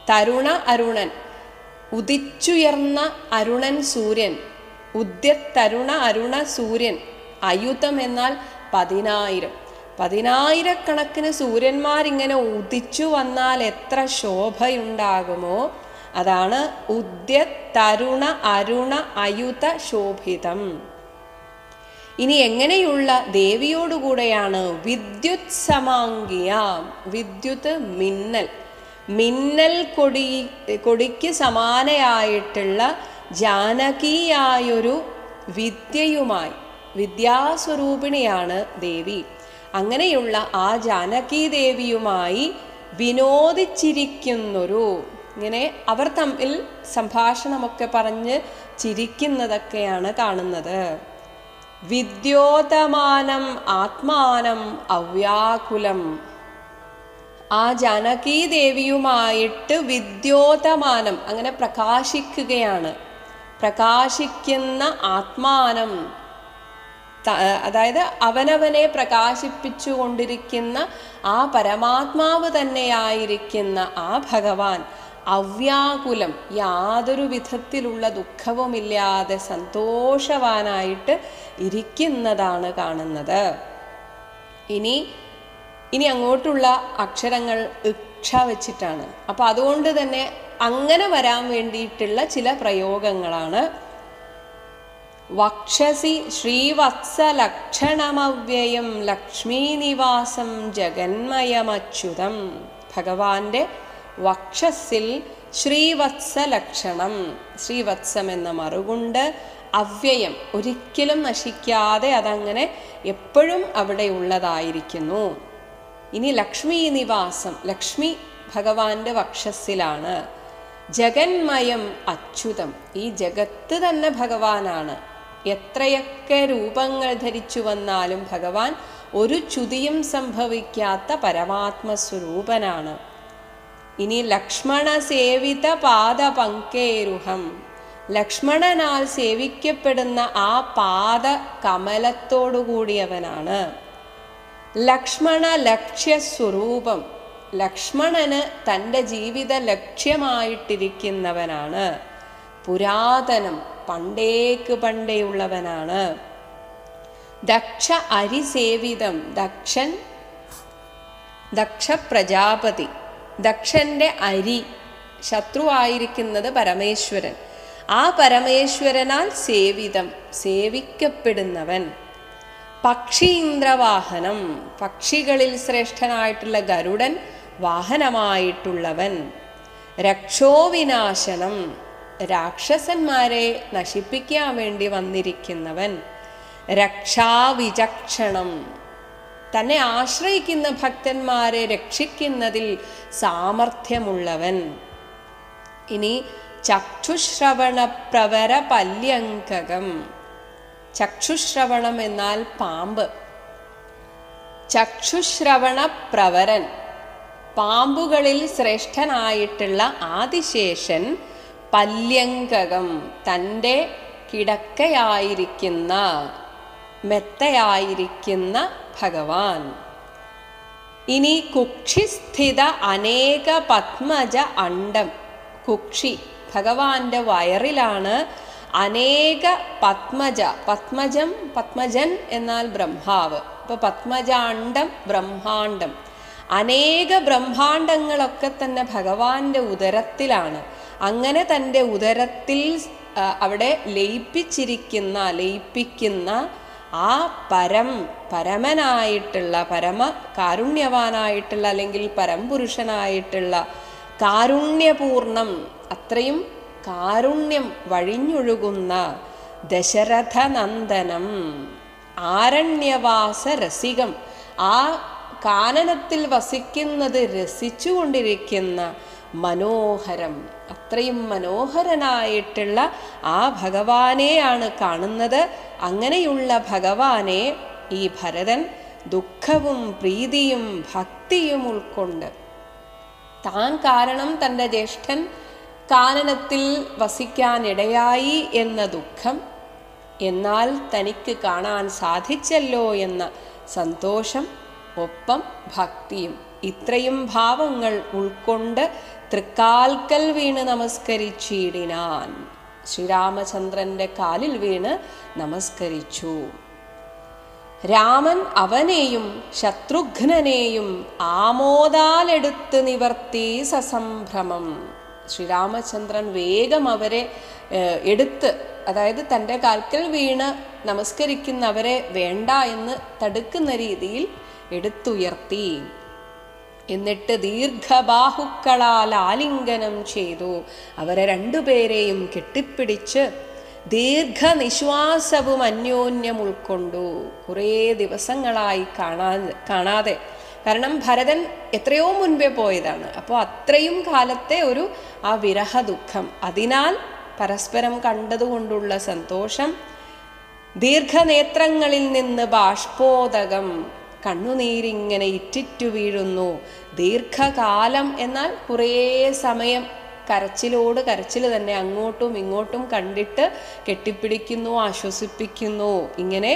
തരുണ അരുണൻ, ഉദിച്ചുയർന്ന അരുണൻ സൂര്യൻ. ഉദ്യത് തരുണ അരുണ സൂര്യൻ. അയുതം എന്നാൽ 10,000. 10,000കണക്കിന് സൂര്യന്മാരിങ്ങനെ ഉദിച്ചു വന്നാൽ എത്ര ശോഭയുണ്ടാകുമോ അതാണ് ഉദ്യത് തരുണ അരുണ അയുത ശോഭിതം. ഇനി എങ്ങനെയുള്ള ദേവിയോടുകൂടെയാണ്? വിദ്യുത് സമാംഗിയ. വിദ്യുത് മിന്നൽ, മിന്നൽ കൊടിക്ക് സമാനയായിട്ടുള്ള ജാനകിയായൊരു വിദ്യയുമായി, വിദ്യാസ്വരൂപിണിയാണ് ദേവി. അങ്ങനെയുള്ള ആ ജാനകി ദേവിയുമായി വിനോദിച്ചിരിക്കുന്നൊരു, ഇങ്ങനെ അവർ തമ്മിൽ സംഭാഷണമൊക്കെ പറഞ്ഞ് ചിരിക്കുന്നതൊക്കെയാണ് കാണുന്നത്. വിദ്യോതമാനം ആത്മാനം അവ്യാകുലം. ആ ജാനകി ദേവിയുമായിട്ട് വിദ്യോതമാനം, അങ്ങനെ പ്രകാശിക്കുകയാണ്. പ്രകാശിക്കുന്ന ആത്മാനം, അതായത് അവനവനെ പ്രകാശിപ്പിച്ചു കൊണ്ടിരിക്കുന്ന ആ പരമാത്മാവ് തന്നെയായിരിക്കുന്ന ആ ഭഗവാൻ അവ്യാകുലം, യാതൊരു വിധത്തിലുള്ള ദുഃഖവുമില്ലാതെ സന്തോഷവാനായിട്ട് ഇരിക്കുന്നതാണ് കാണുന്നത്. ഇനി അങ്ങോട്ടുള്ള അക്ഷരങ്ങൾ ഇക്ഷ വെച്ചിട്ടാണ്. അപ്പം അതുകൊണ്ട് തന്നെ അങ്ങനെ വരാൻ വേണ്ടിയിട്ടുള്ള ചില പ്രയോഗങ്ങളാണ്. വക്ഷസി ശ്രീവത്സലക്ഷണമവ്യയം ലക്ഷ്മീനിവാസം ജഗന്മയമച്യുതം. ഭഗവാന്റെ വക്ഷസ്സിൽ ശ്രീവത്സലക്ഷണം, ശ്രീവത്സം എന്ന മറുകൊണ്ട്, അവ്യയം ഒരിക്കലും നശിക്കാതെ അതങ്ങനെ എപ്പോഴും അവിടെ ഉള്ളതായിരിക്കുന്നു. ഇനി ലക്ഷ്മി നിവാസം, ലക്ഷ്മി ഭഗവാന്റെ വക്ഷസ്സിലാണ്. ജഗന്മയം അച്യുതം, ഈ ജഗത്ത് തന്നെ ഭഗവാനാണ്. എത്രയൊക്കെ രൂപങ്ങൾ ധരിച്ചു വന്നാലും ഭഗവാൻ ഒരു ച്യുതിയും സംഭവിക്കാത്ത പരമാത്മസ്വരൂപനാണ്. ഇനി ലക്ഷ്മണ സേവിത പാദപങ്കേരുഹം, ലക്ഷ്മണനാൽ സേവിക്കപ്പെടുന്ന ആ പാദ കമലത്തോടുകൂടിയവനാണ്. ലക്ഷ്മണ ലക്ഷ്യസ്വരൂപം, ലക്ഷ്മണന് തൻ്റെ ജീവിത ലക്ഷ്യമായിട്ടിരിക്കുന്നവനാണ്. പുരാതനം, പണ്ടേക്ക് പണ്ടേയുള്ളവനാണ്. ദക്ഷ അരിസേവിതം, ദക്ഷ പ്രജാപതി, ദക്ഷന്റെ അരി, ശത്രുവായിരിക്കുന്നത് പരമേശ്വരൻ. ആ പരമേശ്വരനാൽ സേവിതം, സേവിക്കപ്പെടുന്നവൻ. പക്ഷീന്ദ്രവാഹനം, പക്ഷികളിൽ ശ്രേഷ്ഠനായിട്ടുള്ള ഗരുഡൻ വാഹനമായിട്ടുള്ളവൻ. രക്ഷോവിനാശനം, രാക്ഷസന്മാരെ നശിപ്പിക്കാൻ വേണ്ടി വന്നിരിക്കുന്നവൻ. രക്ഷാവിചക്ഷണം, തന്നെ ആശ്രയിക്കുന്ന ഭക്തന്മാരെ രക്ഷിക്കുന്നതിൽ സാമർഥ്യമുള്ളവൻ. ഇനി ചക്ഷുശ്രവണ പ്രവര പല്യങ്കകം. ചക്ഷുശ്രവണം എന്നാൽ പാമ്പ്. ചക്ഷുശ്രവണ പ്രവരൻ, പാമ്പുകളിൽ ശ്രേഷ്ഠനായിട്ടുള്ള ആദിശേഷൻ, പല്യങ്കകം, തൻ്റെ കിടക്കയായിരിക്കുന്ന മെത്തയായിരിക്കുന്ന ഭഗവാൻ. ഇനി കുക്ഷിസ്ഥിത അനേക പത്മജ അണ്ഡം. കുക്ഷി ഭഗവാന്റെ വയറിലാണ് അനേക പത്മജ. പത്മജൻ എന്നാൽ ബ്രഹ്മാവ്. അപ്പോൾ പത്മജാണ്ഡം ബ്രഹ്മാണ്ഡം. അനേക ബ്രഹ്മാണ്ഡങ്ങളൊക്കെ തന്നെ ഭഗവാന്റെ ഉദരത്തിലാണ്. അങ്ങനെ തൻ്റെ ഉദരത്തിൽ അവിടെ ലയിപ്പിക്കുന്ന ആ പരമനായിട്ടുള്ള, പരമ കാരുണ്യവാനായിട്ടുള്ള, അല്ലെങ്കിൽ പരംപുരുഷനായിട്ടുള്ള, കാരുണ്യപൂർണം, അത്രയും കാരുണ്യം വഴിഞ്ഞൊഴുകുന്ന ദശരഥനന്ദനം, ആരണ്യവാസ രസികം, ആ കാനനത്തിൽ വസിക്കുന്നത് രസിച്ചുകൊണ്ടിരിക്കുന്ന മനോഹരം, അത്രയും മനോഹരനായിട്ടുള്ള ആ ഭഗവാനെയാണ് കാണുന്നത്. അങ്ങനെയുള്ള ഭഗവാനെ ഈ ഭരതൻ ദുഃഖവും പ്രീതിയും ഭക്തിയും ഉൾക്കൊണ്ട്, താൻ കാരണം തൻ്റെ ജ്യേഷ്ഠൻ കാനനത്തിൽ വസിക്കാനിടയായി എന്ന ദുഃഖം, എന്നാൽ തനിക്ക് കാണാൻ സാധിച്ചല്ലോ എന്ന സന്തോഷം, ഒപ്പം ഭക്തിയും, ഇത്രയും ഭാവങ്ങൾ ഉൾക്കൊണ്ട് തൃക്കാൽക്കൽ വീണ് നമസ്കരിച്ചിടിനാൻ. ശ്രീരാമചന്ദ്രന്റെ കാലിൽ വീണ് നമസ്കരിച്ചു. രാമൻ അവനെയും ശത്രുഘ്നനെയും ആമോദാലെടുത്ത് നിവർത്തി സസംഭ്രമം. ശ്രീരാമചന്ദ്രൻ വേഗം അവരെ എടുത്ത്, അതായത് തൻ്റെ കാൽക്കൽ വീണ് നമസ്കരിക്കുന്നവരെ വേണ്ട എന്ന് തടുക്കുന്ന രീതിയിൽ എടുത്തുയർത്തി. എന്നിട്ട് ദീർഘബാഹുക്കളാൽ ആലിംഗനം ചെയ്തു. അവരെ രണ്ടുപേരെയും കെട്ടിപ്പിടിച്ച് ദീർഘനിശ്വാസവും അന്യോന്യം ഉൾക്കൊണ്ടു. കുറേ ദിവസങ്ങളായി കാണാതെ, കാരണം ഭരതൻ എത്രയോ മുൻപേ പോയതാണ്. അപ്പോൾ അത്രയും കാലത്തെ ഒരു ആ വിരഹ ദുഃഖം, അതിനാൽ പരസ്പരം കണ്ടതുകൊണ്ടുള്ള സന്തോഷം. ദീർഘനേത്രങ്ങളിൽ നിന്ന് ബാഷ്പോദകം, കണ്ണുനീരിങ്ങനെ ഇറ്റിറ്റു വീഴുന്നു. ദീർഘകാലം എന്നാൽ കുറേ സമയം കരച്ചിലോട് കരച്ചിൽ തന്നെ, അങ്ങോട്ടും ഇങ്ങോട്ടും കണ്ടിട്ട് കെട്ടിപ്പിടിക്കുന്നു, ആശ്വസിപ്പിക്കുന്നു. ഇങ്ങനെ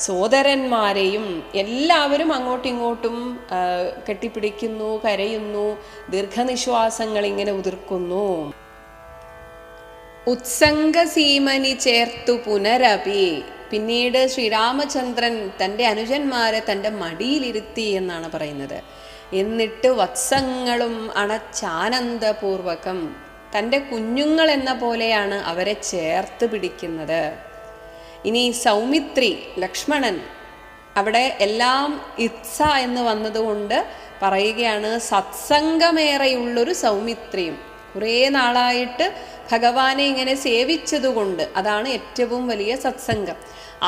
സോദരന്മാരെയും എല്ലാവരും അങ്ങോട്ടും ഇങ്ങോട്ടും കെട്ടിപ്പിടിക്കുന്നു, കരയുന്നു, ദീർഘനിശ്വാസങ്ങൾ ഇങ്ങനെ ഉതിർക്കുന്നു. ഉത്സംഗസീമനി ചേർത്തു പുനരപി, പിന്നീട് ശ്രീരാമചന്ദ്രൻ തൻ്റെ അനുജന്മാരെ തൻ്റെ മടിയിലിരുത്തി എന്നാണ് പറയുന്നത്. എന്നിട്ട് വത്സങ്ങളും അണച്ചാനന്ദപൂർവകം, തൻ്റെ കുഞ്ഞുങ്ങൾ എന്ന പോലെയാണ് അവരെ ചേർത്ത് പിടിക്കുന്നത്. ഇനി സൗമിത്രി, ലക്ഷ്മണൻ, അവിടെ എല്ലാം ഇത്സ എന്ന് വന്നതുകൊണ്ട് പറയുകയാണ് സത്സംഗമേറെയുള്ളൊരു സൗമിത്രിയും. കുറേ നാളായിട്ട് ഭഗവാനെ ഇങ്ങനെ സേവിച്ചതുകൊണ്ട് അതാണ് ഏറ്റവും വലിയ സത്സംഗം.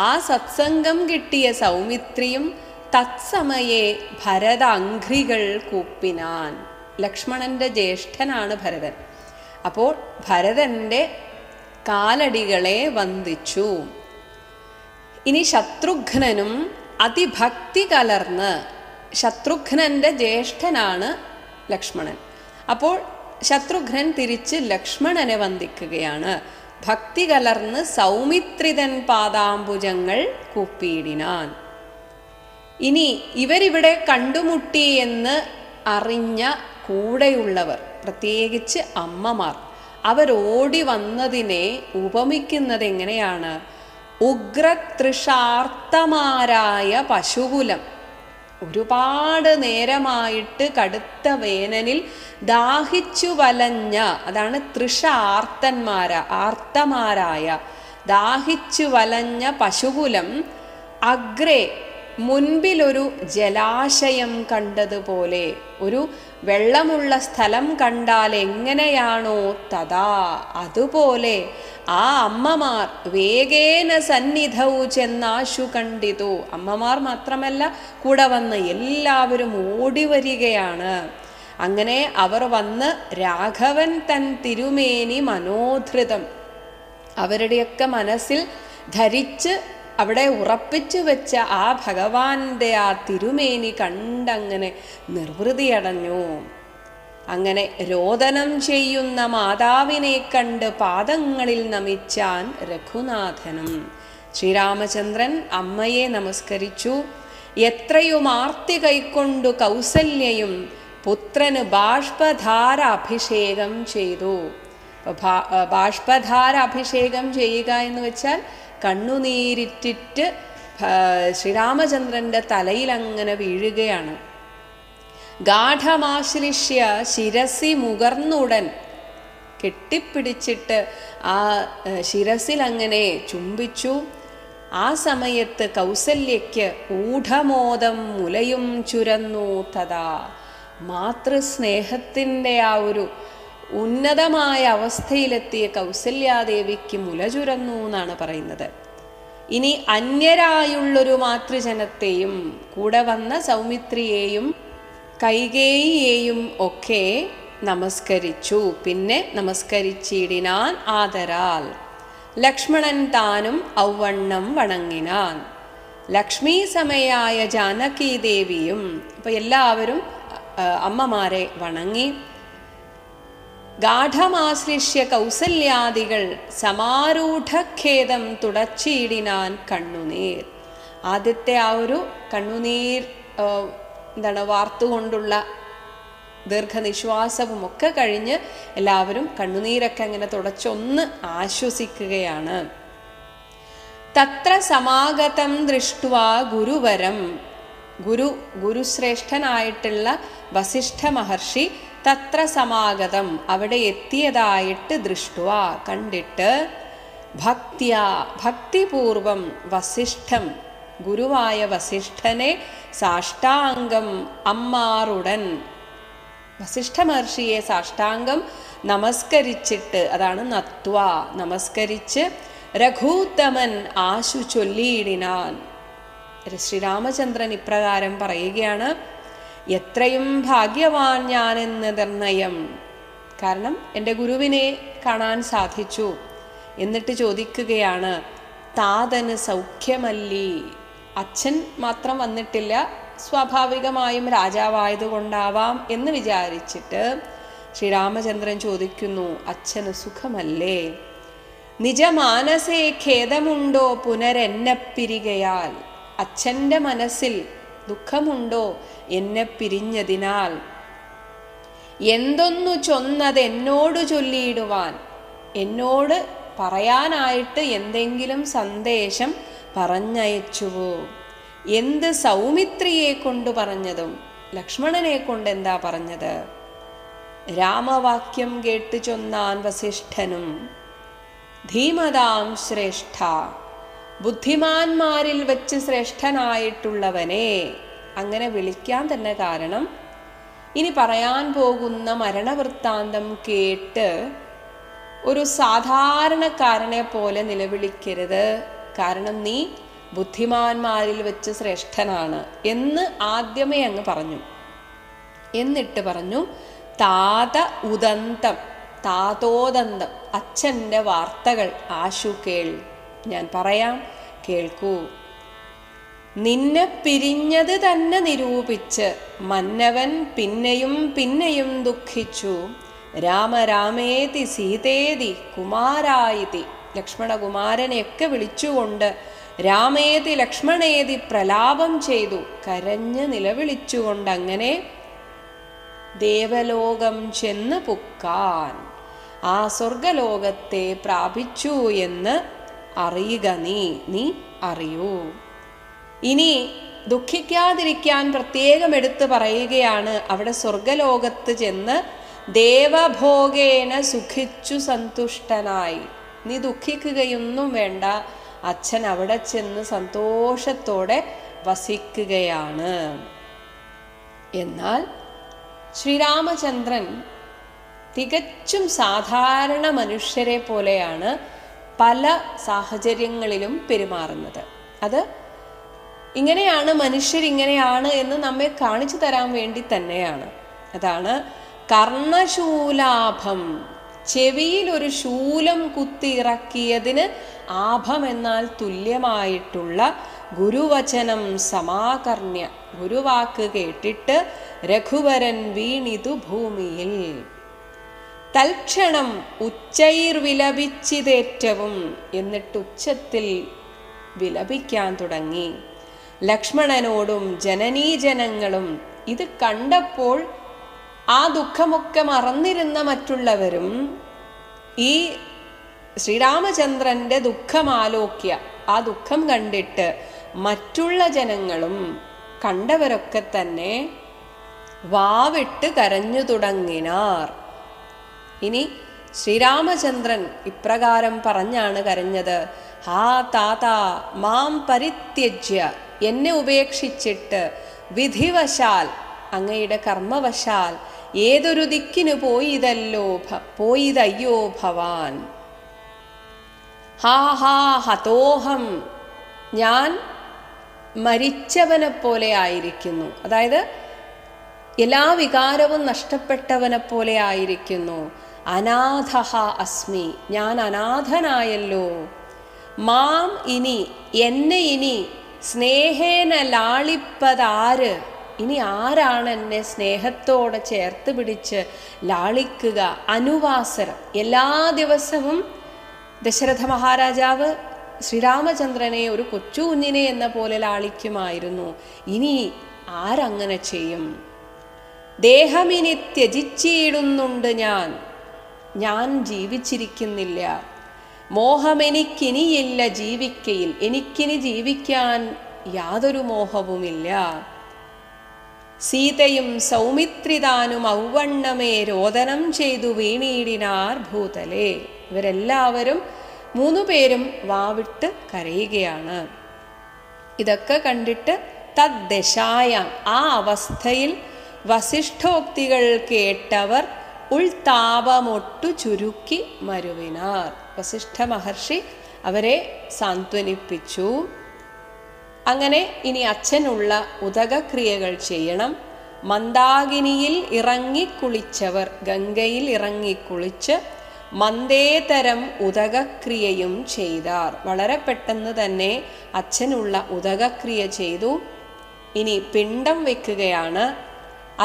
ആ സത്സംഗം കിട്ടിയ സൗമിത്രിയും തത്സമയെ ഭരത അംഘ്രികൾ കൂപ്പിനാൻ. ലക്ഷ്മണന്റെ ജ്യേഷ്ഠനാണ് ഭരതൻ. അപ്പോൾ ഭരതന്റെ കാലടികളെ വന്ദിച്ചു. ഇനി ശത്രുഘ്നനും അതിഭക്തി കലർന്ന്, ശത്രുഘ്നന്റെ ജ്യേഷ്ഠനാണ് ലക്ഷ്മണൻ. അപ്പോൾ ശത്രുഘ്നൻ തിരിച്ച് ലക്ഷ്മണനെ വന്ദിക്കുകയാണ്. ഭക്തി കലർന്ന് സൗമിത്രിതൻ പാദാംബുജങ്ങൾ കൂപ്പിയിടിനാൻ. ഇനി ഇവരിവിടെ കണ്ടുമുട്ടി എന്ന് അറിഞ്ഞ കൂടെയുള്ളവർ, പ്രത്യേകിച്ച് അമ്മമാർ, അവരോടി വന്നതിനെ ഉപമിക്കുന്നത് എങ്ങനെയാണ്? ഉഗ്രതൃഷാർത്തമാരായ പശുകുലം, ഒരുപാട് നേരമായിട്ട് കടുത്ത വേനലിൽ ദാഹിച്ചു വലഞ്ഞ, അതാണ് തൃഷ, ആർത്തമാരായ ദാഹിച്ചു വലഞ്ഞ പശുകുലം, അഗ്രേ മുൻപിലൊരു ജലാശയം കണ്ടതുപോലെ, ഒരു വെള്ളമുള്ള സ്ഥലം കണ്ടാൽ എങ്ങനെയാണോ തഥാ അതുപോലെ ആ അമ്മമാർ വേഗേന സന്നിധൗ ചെന്നാശു കണ്ടിതു. അമ്മമാർ മാത്രമല്ല, കൂടെ വന്ന് എല്ലാവരും ഓടി വരികയാണ്. അങ്ങനെ അവർ വന്ന് രാഘവൻ തൻ തിരുമേനി മനോധൃതം, അവരുടെയൊക്കെ മനസ്സിൽ ധരിച്ച് അവിടെ ഉറപ്പിച്ചു വെച്ച ആ ഭഗവാന്റെ ആ തിരുമേനി കണ്ടങ്ങനെ നിർവൃതിയടഞ്ഞു. അങ്ങനെ രോദനം ചെയ്യുന്ന മാതാവിനെ കണ്ട് പാദങ്ങളിൽ നമിച്ചാൻ രഘുനാഥനും. ശ്രീരാമചന്ദ്രൻ അമ്മയെ നമസ്കരിച്ചു. എത്രയും ആർത്തി കൈക്കൊണ്ടു കൗസല്യയും പുത്രന് ബാഷ്പധാര അഭിഷേകം ചെയ്തു. ബാഷ്പധാര അഭിഷേകം ചെയ്യുക എന്ന് വെച്ചാൽ കണ്ണുനീരിറ്റിട്ട് ശ്രീരാമചന്ദ്രൻ്റെ തലയിൽ അങ്ങനെ വീഴുകയാണ്. ഗാഠമാശ്ലിഷ്യ ശിരസി മുകർന്നുടൻ കെട്ടിപ്പിടിച്ചിട്ട് ആ ശിരസിൽ അങ്ങനെ ചുംബിച്ചു. ആ സമയത്ത് കൗസല്യയ്ക്ക് ഊഢമോദം മുലയും ചുരന്നു. തഥാ മാതൃസ്നേഹത്തിൻ്റെ ആ ഒരു ഉന്നതമായ അവസ്ഥയിലെത്തിയ കൗസല്യാദേവിക്ക് മുല ചുരന്നു എന്നാണ് പറയുന്നത്. ഇനി അന്യരായുള്ളൊരു മാതൃജനത്തെയും കൂടെ വന്ന സൗമിത്രിയെയും കൈകേയിയെയും ഒക്കെ നമസ്കരിച്ചു. പിന്നെ നമസ്കരിച്ചിടിനാൻ ആദരാൽ. ലക്ഷ്മണൻ താനും ഔവണ്ണം വണങ്ങിനാൻ. ലക്ഷ്മീ സമയായ ജാനകി ദേവിയും. അപ്പം എല്ലാവരും അമ്മമാരെ വണങ്ങി. ഗാഠമാശ്ലിഷ്യ കൗസല്യാദികൾ സമാരൂഢഖേദം തുടച്ചിടിനാൻ കണ്ണുനീർ. ആദ്യത്തെ ആ ഒരു കണ്ണുനീർ വാർത്തുകൊണ്ടുള്ള ദീർഘനിശ്വാസവും ഒക്കെ കഴിഞ്ഞ് എല്ലാവരും കണ്ണുനീരൊക്കെ അങ്ങനെ തുടച്ചൊന്ന് ആശ്വസിക്കുകയാണ്. തത്ര സമാഗതം ദൃഷ്ട്വാ ഗുരുവരം. ഗുരുശ്രേഷ്ഠനായിട്ടുള്ള വസിഷ്ഠ മഹർഷി തത്ര സമാഗതം അവിടെ എത്തിയതായിട്ട് ദൃഷ്ട്വാ കണ്ടിട്ട് ഭക്തിപൂർവം വസിഷ്ഠം ഗുരുവായ വസിഷ്ഠനെ സാഷ്ടാംഗം അമ്മാറുടൻ വസിഷ്ഠ മഹർഷിയെ സാഷ്ടാംഗം നമസ്കരിച്ചിട്ട്, അതാണ് നത്വ, നമസ്കരിച്ച് രഘൂത്തമൻ ആശു ചൊല്ലിയിടിനാൻ. ശ്രീരാമചന്ദ്രൻ ഇപ്രകാരം പറയുകയാണ്, എത്രയും ഭാഗ്യവാൻ ഞാനെന്ന് നിർണയം. കാരണം എൻ്റെ ഗുരുവിനെ കാണാൻ സാധിച്ചു. എന്നിട്ട് ചോദിക്കുകയാണ്, താതന് സൗഖ്യമല്ലി. അച്ഛൻ മാത്രം വന്നിട്ടില്ല, സ്വാഭാവികമായും രാജാവായതുകൊണ്ടാവാം എന്ന് വിചാരിച്ചിട്ട് ശ്രീരാമചന്ദ്രൻ ചോദിക്കുന്നു, അച്ഛന് സുഖമല്ലേ? നിജമാനസേ ഖേദമുണ്ടോ പുനരെന്നെ പിരികയാൽ? അച്ഛൻ്റെ മനസ്സിൽ ദുഃഖമുണ്ടോ എന്നെ പിരിഞ്ഞതിനാൽ? എന്തൊന്നു ചൊന്നത് എന്നോട് ചൊല്ലിയിടുവാൻ, എന്നോട് പറയാനായിട്ട് എന്തെങ്കിലും സന്ദേശം പറഞ്ഞയച്ചുവോ? എന്ത് സൗമിത്രിയെ കൊണ്ട് പറഞ്ഞതും ലക്ഷ്മണനെ കൊണ്ട് എന്താ പറഞ്ഞത്? രാമവാക്യം കേട്ട് ചൊന്നാൻ വസിഷ്ഠനും, ധീമതാം ശ്രേഷ്ഠ, ബുദ്ധിമാന്മാരിൽ വെച്ച് ശ്രേഷ്ഠനായിട്ടുള്ളവനെ. അങ്ങനെ വിളിക്കാൻ തന്നെ കാരണം, ഇനി പറയാൻ പോകുന്ന മരണവൃത്താന്തം കേട്ട് ഒരു സാധാരണക്കാരനെ പോലെ നിലവിളിക്കരുത്, കാരണം നീ ബുദ്ധിമാന്മാരിൽ വെച്ച് ശ്രേഷ്ഠനാണ് എന്ന് ആദ്യമേ അങ്ങ് പറഞ്ഞു. എന്നിട്ട് പറഞ്ഞു, താത ഉദന്തം, താതോദന്തം, അച്ഛൻ്റെ വാർത്തകൾ ആശു കേൾ, ഞാൻ പറയാം, കേൾക്കൂ. നിന്നെ പിരിഞ്ഞത് തന്നെ നിരൂപിച്ച് മന്നവൻ പിന്നെയും പിന്നെയും ദുഃഖിച്ചു. രാമരാമേതി സീതേതി കുമാരായിതി, ലക്ഷ്മണകുമാരനെയൊക്കെ വിളിച്ചുകൊണ്ട് രാമേതി ലക്ഷ്മണേതി പ്രലാപം ചെയ്തു, കരഞ്ഞ് നിലവിളിച്ചുകൊണ്ട് അങ്ങനെ ദേവലോകം ചെന്ന് പുക്കാൻ, ആ സ്വർഗലോകത്തെ പ്രാപിച്ചു എന്ന് അറിയുക. നീ അറിയൂ. ഇനി ദുഃഖിക്കാതിരിക്കാൻ പ്രത്യേകം എടുത്ത് പറയുകയാണ്, അവിടെ സ്വർഗലോകത്ത് ചെന്ന് ദേവഭോഗേന സുഖിച്ചു സന്തുഷ്ടനായി. നീ ദുഃഖിക്കുകയൊന്നും വേണ്ട, അച്ഛൻ അവിടെ ചെന്ന് സന്തോഷത്തോടെ വസിക്കുകയാണ്. എന്നാൽ ശ്രീരാമചന്ദ്രൻ തികച്ചും സാധാരണ മനുഷ്യരെ പോലെയാണ് പല സാഹചര്യങ്ങളിലും പെരുമാറുന്നത്. അത് ഇങ്ങനെയാണ്, മനുഷ്യരിങ്ങനെയാണ് എന്ന് നമ്മെ കാണിച്ചു തരാൻ വേണ്ടി തന്നെയാണ്. അതാണ് കർണശൂലാഭം, ചെവിയിൽ ഒരു ശൂലം കുത്തിയിറക്കിയതിന് ആഭം എന്നാൽ തുല്യമായിട്ടുള്ള ഗുരുവചനം സമാകർണ്യ, ഗുരുവാക്ക് കേട്ടിട്ട് രഘുവരൻ വീണിതു ഭൂമിയിൽ. തൽക്ഷണം ഉച്ചൈർ വിലപിച്ചിതേറ്റവും, എന്നിട്ട് ഉച്ചത്തിൽ വിലപിക്കാൻ തുടങ്ങി. ലക്ഷ്മണനോടും ജനനീജനങ്ങളും ഇത് കണ്ടപ്പോൾ ആ ദുഃഖമൊക്കെ മറന്നിരുന്ന മറ്റുള്ളവരും ഈ ശ്രീരാമചന്ദ്രന്റെ ദുഃഖമാലോക്യ, ആ ദുഃഖം കണ്ടിട്ട് മറ്റുള്ള ജനങ്ങളും കണ്ടവരൊക്കെ തന്നെ വാവിട്ട് കരഞ്ഞു തുടങ്ങിനാർ. ഇനി ശ്രീരാമചന്ദ്രൻ ഇപ്രകാരം പറഞ്ഞാണ് കരഞ്ഞത്. ഹാ താതാ മാം പരിത്യജ്യ, എന്നെ ഉപേക്ഷിച്ചിട്ട് വിധിവശാൽ, അങ്ങയുടെ കർമ്മവശാൽ ഏതൊരു ദിക്കിനു പോയിതയ്യോ ഭവാൻ. ഹാ ഹാ ഹതോഹം, ഞാൻ മരിച്ചവനെ പോലെ ആയിരിക്കുന്നു. അതായത് എല്ലാ വികാരവും നഷ്ടപ്പെട്ടവനെ പോലെ ആയിരിക്കുന്നു. അനാഥഹ അസ്മി, ഞാൻ അനാഥനായല്ലോ. മാം ഇനി, എന്നെ ഇനി സ്നേഹേന ലാളിപ്പതാര്, ഇനി ആരാണ് എന്നെ സ്നേഹത്തോടെ ചേർത്ത് പിടിച്ച് ലാളിക്കുക? അനുവാസരം, എല്ലാ ദിവസവും ദശരഥ മഹാരാജാവ് ശ്രീരാമചന്ദ്രനെ ഒരു കൊച്ചു കുഞ്ഞിനെ എന്ന പോലെ ലാളിക്കുമായിരുന്നു. ഇനി ആരങ്ങനെ ചെയ്യും? ദേഹമിനി ത്യജിച്ചിടുന്നുണ്ട് ഞാൻ ജീവിച്ചിരിക്കുന്നില്ല. മോഹമെനിക്കിനിയില്ല ജീവിക്കയിൽ, എനിക്കിനി ജീവിക്കാൻ യാതൊരു മോഹവുമില്ല. സീതയും സൗമിത്രിതാനും ഔവണ്ണമേ രോദനം ചെയ്തു വീണീടിനാർ ഭൂതലേ. ഇവരെല്ലാവരും 3 പേരും വാവിട്ട് കരയുകയാണ്. ഇതൊക്കെ കണ്ടിട്ട് തദ്ദശായാം, ആ അവസ്ഥയിൽ വസിഷ്ഠോക്തികൾ കേട്ടവർ ഉൾതാപമൊട്ടു ചുരുക്കി മരുവിനാർ. വസിഷ്ഠ മഹർഷി അവരെ സാന്ത്വനിപ്പിച്ചു. അങ്ങനെ ഇനി അച്ഛനുള്ള ഉദകക്രിയകൾ ചെയ്യണം. മന്ദാകിനിയിൽ ഇറങ്ങിക്കുളിച്ചവർ ഗംഗയിൽ ഇറങ്ങിക്കുളിച്ച് മന്ദേതരം ഉദകക്രിയയും ചെയ്താർ. വളരെ പെട്ടെന്ന് തന്നെ അച്ഛനുള്ള ഉദകക്രിയ ചെയ്തു. ഇനി പിണ്ടം വെക്കുകയാണ്.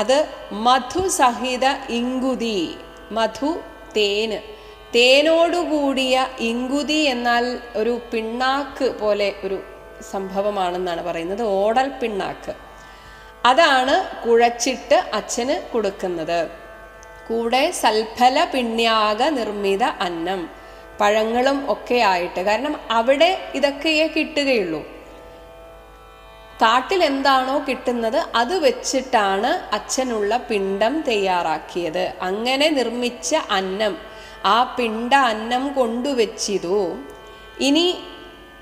അത് മധുസഹിത ഇങ്കുതി, മധു തേന്, തേനോടുകൂടിയ ഇങ്കുതി എന്നാൽ ഒരു പിണ്ണാക്ക് പോലെ ഒരു സംഭവമാണെന്നാണ് പറയുന്നത്. ഓടൽ പിണ്ണാക്ക്, അതാണ് കുഴച്ചിട്ട് അച്ഛന് കൊടുക്കുന്നത്. കൂടെ സൽഫല പിണ്യാക നിർമ്മിത അന്നം, പഴങ്ങളും ഒക്കെ ആയിട്ട്. കാരണം അവിടെ ഇതൊക്കെയേ കിട്ടുകയുള്ളൂ. കാട്ടിൽ എന്താണോ കിട്ടുന്നത് അത് വെച്ചിട്ടാണ് അച്ഛനുള്ള പിണ്ടം തയ്യാറാക്കിയത്. അങ്ങനെ നിർമ്മിച്ച അന്നം, ആ പിണ്ട അന്നം കൊണ്ടുവച്ചിതു. ഇനി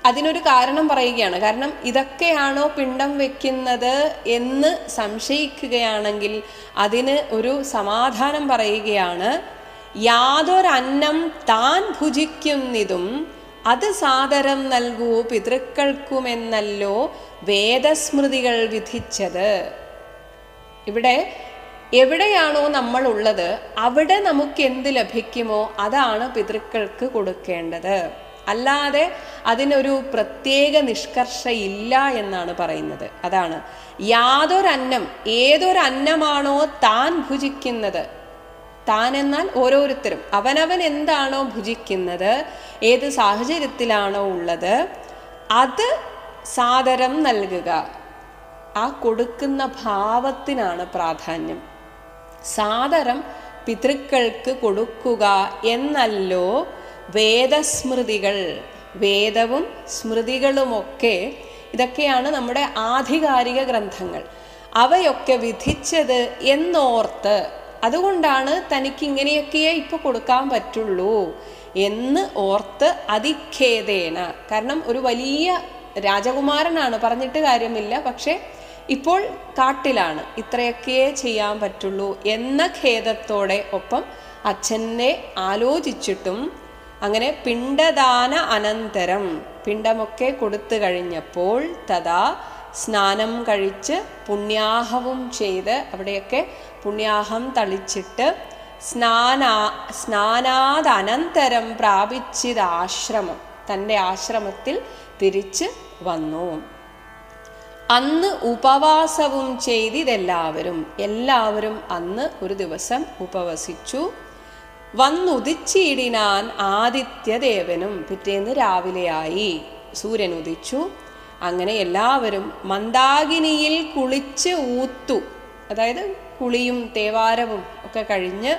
അതിനൊരു കാരണം പറയുകയാണ്. കാരണം ഇതൊക്കെയാണോ പിണ്ടം വെക്കുന്നത് എന്ന് സംശയിക്കുകയാണെങ്കിൽ അതിന് ഒരു സമാധാനം പറയുകയാണ്. യാതൊരന്നം താൻ ഭുജിക്കുന്നതും അത് സാദരം നൽകൂ പിതൃക്കൾക്കുമെന്നല്ലോ വേദസ്മൃതികൾ വിധിച്ചത്. ഇവിടെ എവിടെയാണോ നമ്മൾ ഉള്ളത് അവിടെ നമുക്ക് എന്ത് ലഭിക്കുമോ അതാണ് പിതൃക്കൾക്ക് കൊടുക്കേണ്ടത്. അല്ലാതെ അതിനൊരു പ്രത്യേക നിഷ്കർഷയില്ല എന്നാണ് പറയുന്നത്. അതാണ് യാതൊരന്നം, ഏതൊരന്നമാണോ താൻ ഭുജിക്കുന്നത്, താൻ എന്നാൽ ഓരോരുത്തരും അവനവൻ എന്താണോ ഭുജിക്കുന്നത്, ഏത് സാഹചര്യത്തിലാണോ ഉള്ളത് അത് സാദരം നൽകുക. ആ കൊടുക്കുന്ന ഭാവത്തിനാണ് പ്രാധാന്യം. സാദരം പിതൃക്കൾക്ക് കൊടുക്കുക എന്നല്ലോ വേദസ്മൃതികൾ. വേദവും സ്മൃതികളുമൊക്കെ ഇതൊക്കെയാണ് നമ്മുടെ ആധികാരിക ഗ്രന്ഥങ്ങൾ. അവയൊക്കെ വിധിച്ചത് എന്നോർത്ത്, അതുകൊണ്ടാണ് തനിക്ക് ഇങ്ങനെയൊക്കെയേ ഇപ്പോൾ കൊടുക്കാൻ പറ്റുള്ളൂ എന്ന് ഓർത്ത് അതിഖേദേന. കാരണം ഒരു വലിയ രാജകുമാരനാണ്, പറഞ്ഞിട്ട് കാര്യമില്ല, പക്ഷെ ഇപ്പോൾ കാട്ടിലാണ്, ഇത്രയൊക്കെയേ ചെയ്യാൻ പറ്റുള്ളൂ എന്ന ഖേദത്തോടെ ഒപ്പം അച്ഛനെ ആലോചിച്ചിട്ടും അങ്ങനെ പിണ്ടദാന അനന്തരം പിണ്ടമൊക്കെ കൊടുത്തു കഴിഞ്ഞപ്പോൾ തഥാ സ്നാനം കഴിച്ച് പുണ്യാഹവും ചെയ്ത്, അവിടെയൊക്കെ പുണ്യാഹം തളിച്ചിട്ട് സ്നാനാദനന്തരം പ്രാപിച്ചിതാശ്രമം. തൻ്റെ ആശ്രമത്തിൽ തിരിച്ച് വന്നു. അന്ന് ഉപവാസവും എല്ലാവരും അന്ന് ഒരു ദിവസം ഉപവസിച്ചു. വന്നുദിച്ചിടിനാൻ ആദിത്യദേവനും. പിറ്റേന്ന് രാവിലെയായി, സൂര്യൻ ഉദിച്ചു. അങ്ങനെ എല്ലാവരും മന്ദാകിനിയിൽ കുളിച്ച് ഊത്തു. അതായത് കുളിയും തേവാരവും ഒക്കെ കഴിഞ്ഞ്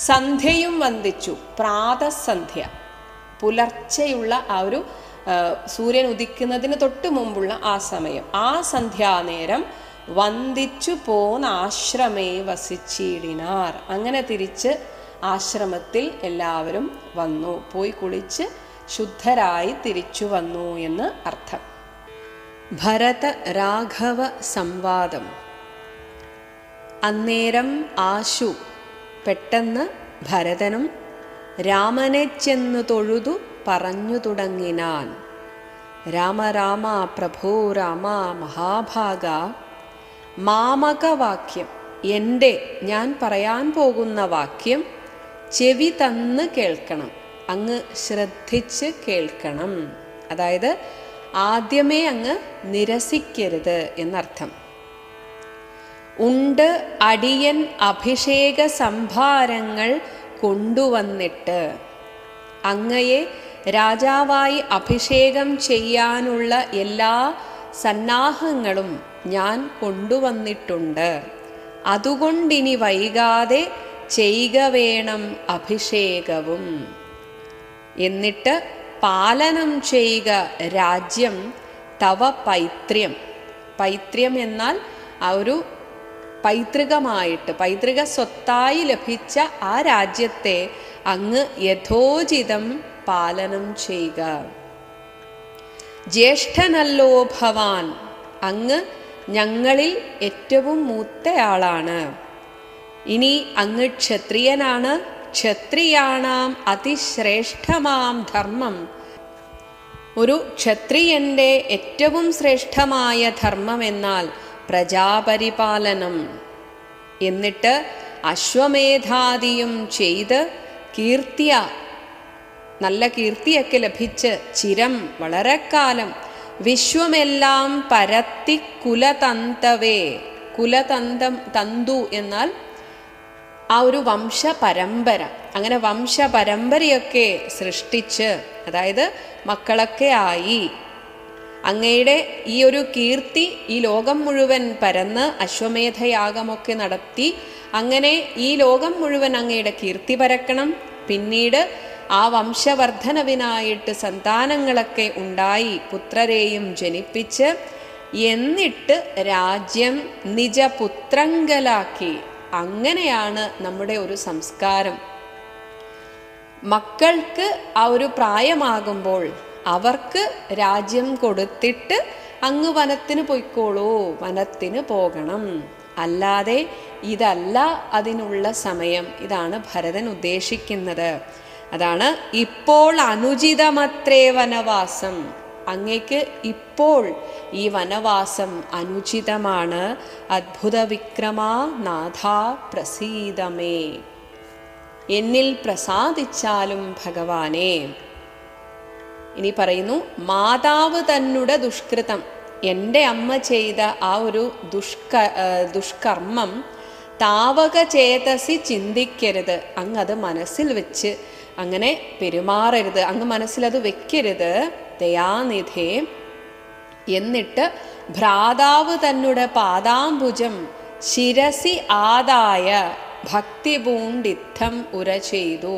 സന്ധ്യയും വന്ദിച്ചു. പ്രാതസന്ധ്യ, പുലർച്ചെയുള്ള ആ ഒരു സൂര്യൻ ഉദിക്കുന്നതിന് തൊട്ട് മുമ്പുള്ള ആ സമയം, ആ സന്ധ്യാനേരം വന്ദിച്ചു പോന്ന ആശ്രമേ വസിച്ചിടിനാർ. അങ്ങനെ തിരിച്ച് ആശ്രമത്തിൽ എല്ലാവരും വന്നു. പോയി കുളിച്ച് ശുദ്ധരായി തിരിച്ചു വന്നു എന്ന് അർത്ഥം. ഭരത രാഘവ സംവാദം. അന്നേരം ആശു പെട്ടെന്ന് ഭരതനും രാമനെ ചെന്നു തൊഴുതു പറഞ്ഞു തുടങ്ങിനാൻ. രാമ രാമ പ്രഭോ രാമ മഹാഭാഗ, മാമകവാക്യം, ഞാൻ പറയാൻ പോകുന്ന വാക്യം ചെവി തന്ന് കേൾക്കണം, അങ്ങ് ശ്രദ്ധിച്ച് കേൾക്കണം. അതായത് ആദ്യമേ അങ്ങ് നിരസിക്കരുത് എന്നർത്ഥം. ഉണ്ട് അടിയൻ അഭിഷേക സംഭാരങ്ങൾ കൊണ്ടുവന്നിട്ട്, അങ്ങയെ രാജാവായി അഭിഷേകം ചെയ്യാനുള്ള എല്ലാ സന്നാഹങ്ങളും ഞാൻ കൊണ്ടുവന്നിട്ടുണ്ട്. അതുകൊണ്ടിനി വൈകാതെ ചെയ്യുക വേണം അഭിഷേകവും. എന്നിട്ട് പാലനം ചെയ്യുക രാജ്യം തവ പൈത്ര്യം. പൈത്ര്യം എന്നാൽ ആ ഒരു പൈതൃക സ്വത്തായി ലഭിച്ച ആ രാജ്യത്തെ അങ്ങ് യഥോചിതം പാലനം ചെയ്യുക. ജ്യേഷ്ഠനല്ലോ ഭവാൻ, അങ്ങ് ഞങ്ങളിൽ ഏറ്റവും മൂത്തയാളാണ്. ഇനി അങ്ങ് ക്ഷത്രിയനാണ്. ക്ഷത്രിയാണാം അതിശ്രേഷ്ഠമാം ധർമ്മം, ഒരു ക്ഷത്രിയൻ്റെ ഏറ്റവും ശ്രേഷ്ഠമായ ധർമ്മം എന്നാൽ പ്രജാപരിപാലനം. എന്നിട്ട് അശ്വമേധാദിയും ചെയ്ത് നല്ല കീർത്തിയൊക്കെ ലഭിച്ച് ചിരം വളരെ കാലം വിശ്വമെല്ലാം പരത്തി കുലതന്തവേ. തന്തു എന്നാൽ ആ ഒരു വംശപരമ്പര. അങ്ങനെ വംശപരമ്പരയൊക്കെ സൃഷ്ടിച്ച്, അതായത് മക്കളൊക്കെ ആയി, അങ്ങയുടെ ഈ ഒരു കീർത്തി ഈ ലോകം മുഴുവൻ പരന്ന് അശ്വമേധയാഗമൊക്കെ നടത്തി അങ്ങനെ ഈ ലോകം മുഴുവൻ അങ്ങയുടെ കീർത്തി പരക്കണം. പിന്നീട് ആ വംശവർദ്ധനവിനായിട്ട് സന്താനങ്ങളൊക്കെ ഉണ്ടായി പുത്രരെയും ജനിപ്പിച്ച് എന്നിട്ട് രാജ്യം നിജപുത്രങ്കലാക്കി. അങ്ങനെയാണ് നമ്മുടെ ഒരു സംസ്കാരം. മക്കൾക്ക് ആ ഒരു പ്രായമാകുമ്പോൾ അവർക്ക് രാജ്യം കൊടുത്തിട്ട് അങ്ങ് വനത്തിന് പോയിക്കോളൂ, വനത്തിന് പോകണം. അല്ലാതെ ഇതല്ല അതിനുള്ള സമയം. ഇതാണ് ഭരതൻ ഉദ്ദേശിക്കുന്നത്. അതാണ് ഇപ്പോൾ അനുചിതമത്രേ വനവാസം. അങ്ങേക്ക് ഇപ്പോൾ ഈ വനവാസം അനുചിതമാണ്. അദ്ഭുത വിക്രമാ നാഥാ പ്രസീദമേ, എന്നിൽ പ്രസാദിച്ചാലും ഭഗവാനെ. ഇനി പറയുന്നു, മാതാവ് തന്നെ ദുഷ്കൃതം, എൻ്റെ അമ്മ ചെയ്ത ആ ഒരു ദുഷ്കർമ്മം താവക ചേതസി ചിന്തിക്കരുത്. അങ്ങത് മനസ്സിൽ വെച്ച് അങ്ങനെ പെരുമാറരുത്, അങ്ങ് മനസ്സിലത് വെക്കരുത് ദയാനിധേ. എന്നിട്ട് ഭ്രാതാവ് തന്നെ പാദാംബുജം ശിരസി ആദായ ഭക്തി പൂണ്ടിത്തം ഉര ചെയ്തു.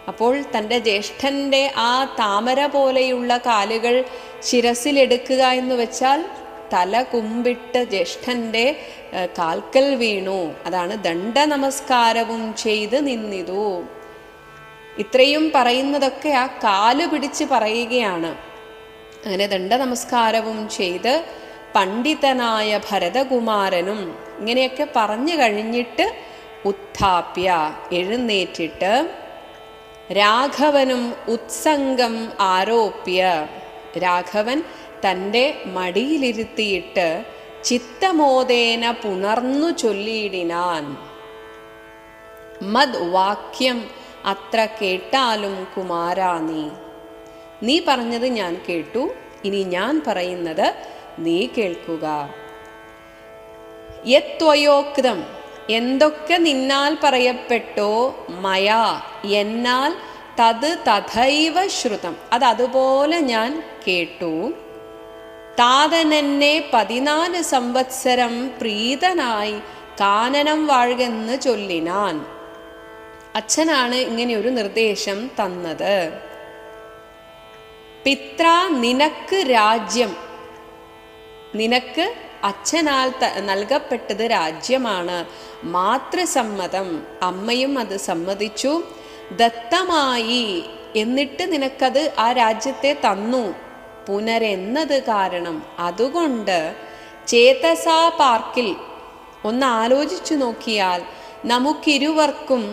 അപ്പോൾ തൻ്റെ ജ്യേഷ്ഠൻ്റെ ആ താമര പോലെയുള്ള കാലുകൾ ശിരസിലെടുക്കുക എന്ന് വെച്ചാൽ തല കുമ്പിട്ട് ജ്യേഷ്ഠൻ്റെ കാൽക്കൽ വീണു. അതാണ് ദണ്ഡ നമസ്കാരവും ചെയ്ത് നിന്നിതു. ഇത്രയും പറയുന്നതൊക്കെ ആ കാല് പിടിച്ച് പറയുകയാണ്. അങ്ങനെ ദണ്ഡ നമസ്കാരവും ചെയ്ത് പണ്ഡിതനായ ഭരതകുമാരനും ഇങ്ങനെയൊക്കെ പറഞ്ഞു കഴിഞ്ഞിട്ട് ഉത്ഥാപ്യ എഴുന്നേറ്റിട്ട് രാഘവനും ഉത്സംഗം ആരോപ്യ, രാഘവൻ തൻ്റെ മടിയിലിരുത്തിയിട്ട് ചിത്തമോദേന പുണർന്നു ചൊല്ലിയിടിനാൻ. മദ് വാക്യം അത്ര കേട്ടാലും കുമാരാ നീ പറഞ്ഞത് ഞാൻ കേട്ടു, ഇനി ഞാൻ പറയുന്നത് നീ കേൾക്കുക. യത്വയോക്തം, എന്തൊക്കെ നിന്നാൽ പറയപ്പെട്ടോ, മയാ, എന്നാൽ, തത് തഥൈവ ശ്രുതം, അതുപോലെ ഞാൻ കേട്ടു. താതനെന്നെ 14 സംവത്സരം പ്രീതനായി കാനനം വാഴുകെന്ന് ചൊല്ലിനാൻ. അച്ഛനാണ് ഇങ്ങനെ ഒരു നിർദ്ദേശം തന്നത്. പിത്ര, നിനക്ക് രാജ്യം, നിനക്ക് അച്ഛനാൽ നൽകപ്പെട്ടത് രാജ്യമാണ്. മാതൃസമ്മതം, അമ്മയും അത് സമ്മതിച്ചു. ദത്തമായി, എന്നിട്ട് നിനക്കത് ആ രാജ്യത്തെ തന്നു. പുനരെന്നത് കാരണം, അതുകൊണ്ട് ചേതസാ പാർക്കിൽ ഒന്ന് ആലോചിച്ചു നോക്കിയാൽ നമുക്കിരുവർക്കും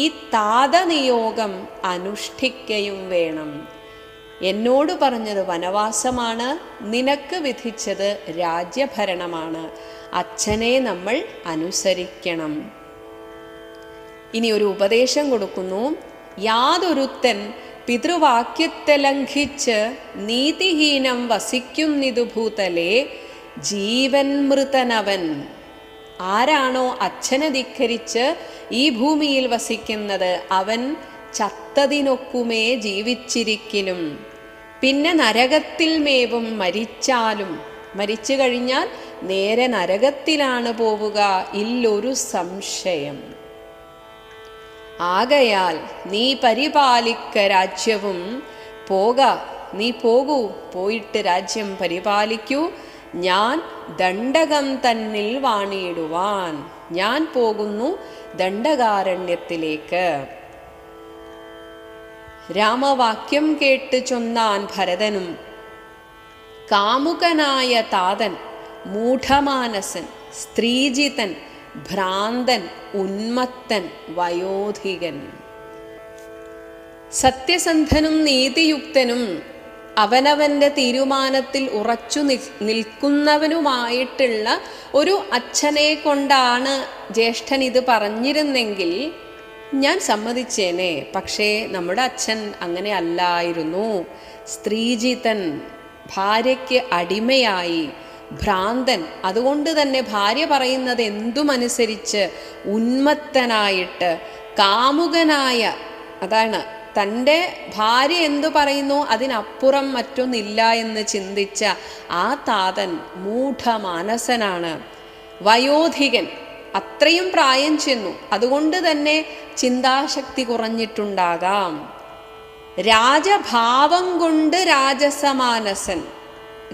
ഈ താതനിയോഗം അനുഷ്ഠിക്കുകയും വേണം. എന്നോട് പറഞ്ഞത് വനവാസമാണ്, നിനക്ക് വിധിച്ചത് രാജ്യഭരണമാണ്. അച്ഛനെ നമ്മൾ അനുസരിക്കണം. ഇനി ഒരു ഉപദേശം കൊടുക്കുന്നു. യാതൊരുത്തൻ പിതൃവാക്യത്തെ ലംഘിച്ച് നീതിഹീനം വസിക്കുന്നിതു ഭൂതലേ ജീവൻ മൃതനവൻ. ആരാണോ അച്ഛനെ ധിക്കരിച്ച് ഈ ഭൂമിയിൽ വസിക്കുന്നത്, അവൻ ചത്തതിനൊക്കുമേ ജീവിച്ചിരിക്കലും. പിന്നെ നരകത്തിൽ മേവും, മരിച്ചാലും, മരിച്ചു കഴിഞ്ഞാൽ നേരെ നരകത്തിലാണ് പോവുക, ഇല്ലൊരു സംശയം. ആകയാൽ നീ പരിപാലിക്ക രാജ്യവും, നീ പോകൂ, പോയിട്ട് രാജ്യം പരിപാലിക്കൂ. ഞാൻ ദണ്ഡകം തന്നിൽ വാണിയിടുവാൻ, ഞാൻ പോകുന്നു ദണ്ഡകാരണ്യത്തിലേക്ക്. രാമവാക്യം കേട്ട് ചൊന്നാൻ ഭരതനും. കാമുകനായ താതൻ, മൂഢമാനസൻ, സ്ത്രീജിതൻ, ഭ്രാന്തൻ, ഉന്മത്തൻ, വയോധികൻ. സത്യസന്ധനും നീതിയുക്തനും അവനവൻ്റെ തീരുമാനത്തിൽ ഉറച്ചു നിൽക്കുന്നവനുമായിട്ടുള്ള ഒരു അച്ഛനെ കൊണ്ടാണ് ജ്യേഷ്ഠൻ ഇത് പറഞ്ഞിരുന്നെങ്കിൽ ഞാൻ സമ്മതിച്ചേനെ. പക്ഷേ നമ്മുടെ അച്ഛൻ അങ്ങനെ അല്ലായിരുന്നു. സ്ത്രീജിതൻ, ഭാര്യയ്ക്ക് അടിമയായി, ഭ്രാന്തൻ, അതുകൊണ്ട് തന്നെ ഭാര്യ പറയുന്നത് എന്തുമനുസരിച്ച്, ഉന്മത്തനായിട്ട്, കാമുകനായ, അതാണ് തൻ്റെ ഭാര്യ എന്തു പറയുന്നു അതിനപ്പുറം മറ്റൊന്നില്ല എന്ന് ചിന്തിച്ച ആ താതൻ മൂഢമാനസനാണ്. വയോധികൻ, അത്രയും പ്രായം ചെന്നു, അതുകൊണ്ട് തന്നെ ചിന്താശക്തി കുറഞ്ഞിട്ടുണ്ടാകാം. രാജഭാവം കൊണ്ട് രാജസമാനസൻ,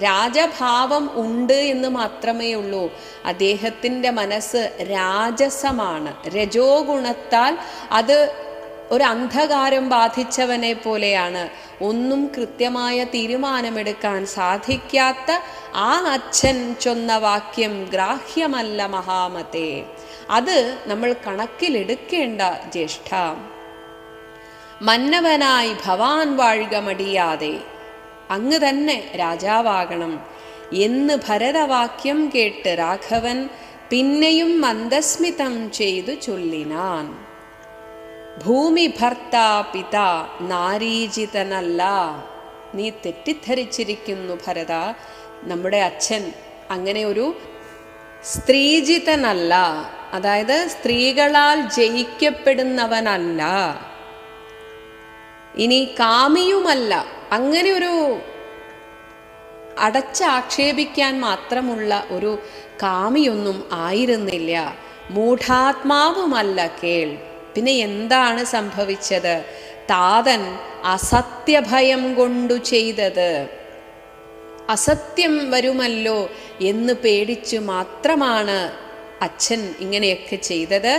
രാജഭാവം ഉണ്ട് എന്ന് മാത്രമേ ഉള്ളൂ. അദ്ദേഹത്തിൻ്റെ മനസ്സ് രാജസമാണ്. രജോ ഗുണത്താൽ അത് ഒരു അന്ധകാരം ബാധിച്ചവനെ പോലെയാണ്. ഒന്നും കൃത്യമായ തീരുമാനമെടുക്കാൻ സാധിക്കാത്ത ആ അച്ഛൻ ചൊന്ന വാക്യം ഗ്രാഹ്യമല്ല മഹാമതേ. അത് നമ്മൾ കണക്കിലെടുക്കേണ്ട ജ്യേഷ്ഠ. മന്നവനായി ഭവാൻ വാഴുക മടിയാതെ, അങ്ങ് തന്നെ രാജാവാകണം എന്ന് ഭരതവാക്യം കേട്ട് രാഘവൻ പിന്നെയും മന്ദസ്മിതം ചെയ്തു ചൊല്ലിനാൻ. ഭൂമി ഭർത്താ പിതാ നാരീജിതനല്ല. നീ തെറ്റിദ്ധരിച്ചിരിക്കുന്നു ഭരത, നമ്മുടെ അച്ഛൻ അങ്ങനെ ഒരു സ്ത്രീജിതനല്ല, അതായത് സ്ത്രീകളാൽ ജയിക്കപ്പെടുന്നവനല്ല. ഇനി കാമിയുമല്ല, അങ്ങനെ ഒരു അടച്ചാക്ഷേപിക്കാൻ മാത്രമുള്ള ഒരു കാമിയൊന്നും ആയിരുന്നില്ല. മൂഢാത്മാവുമല്ല കേൾ. പിന്നെ എന്താണ് സംഭവിച്ചത്? താതൻ അസത്യഭയം കൊണ്ടു ചെയ്തത്. അസത്യം വരുമല്ലോ എന്ന് പേടിച്ചു മാത്രമാണ് അച്ഛൻ ഇങ്ങനെയൊക്കെ ചെയ്തത്.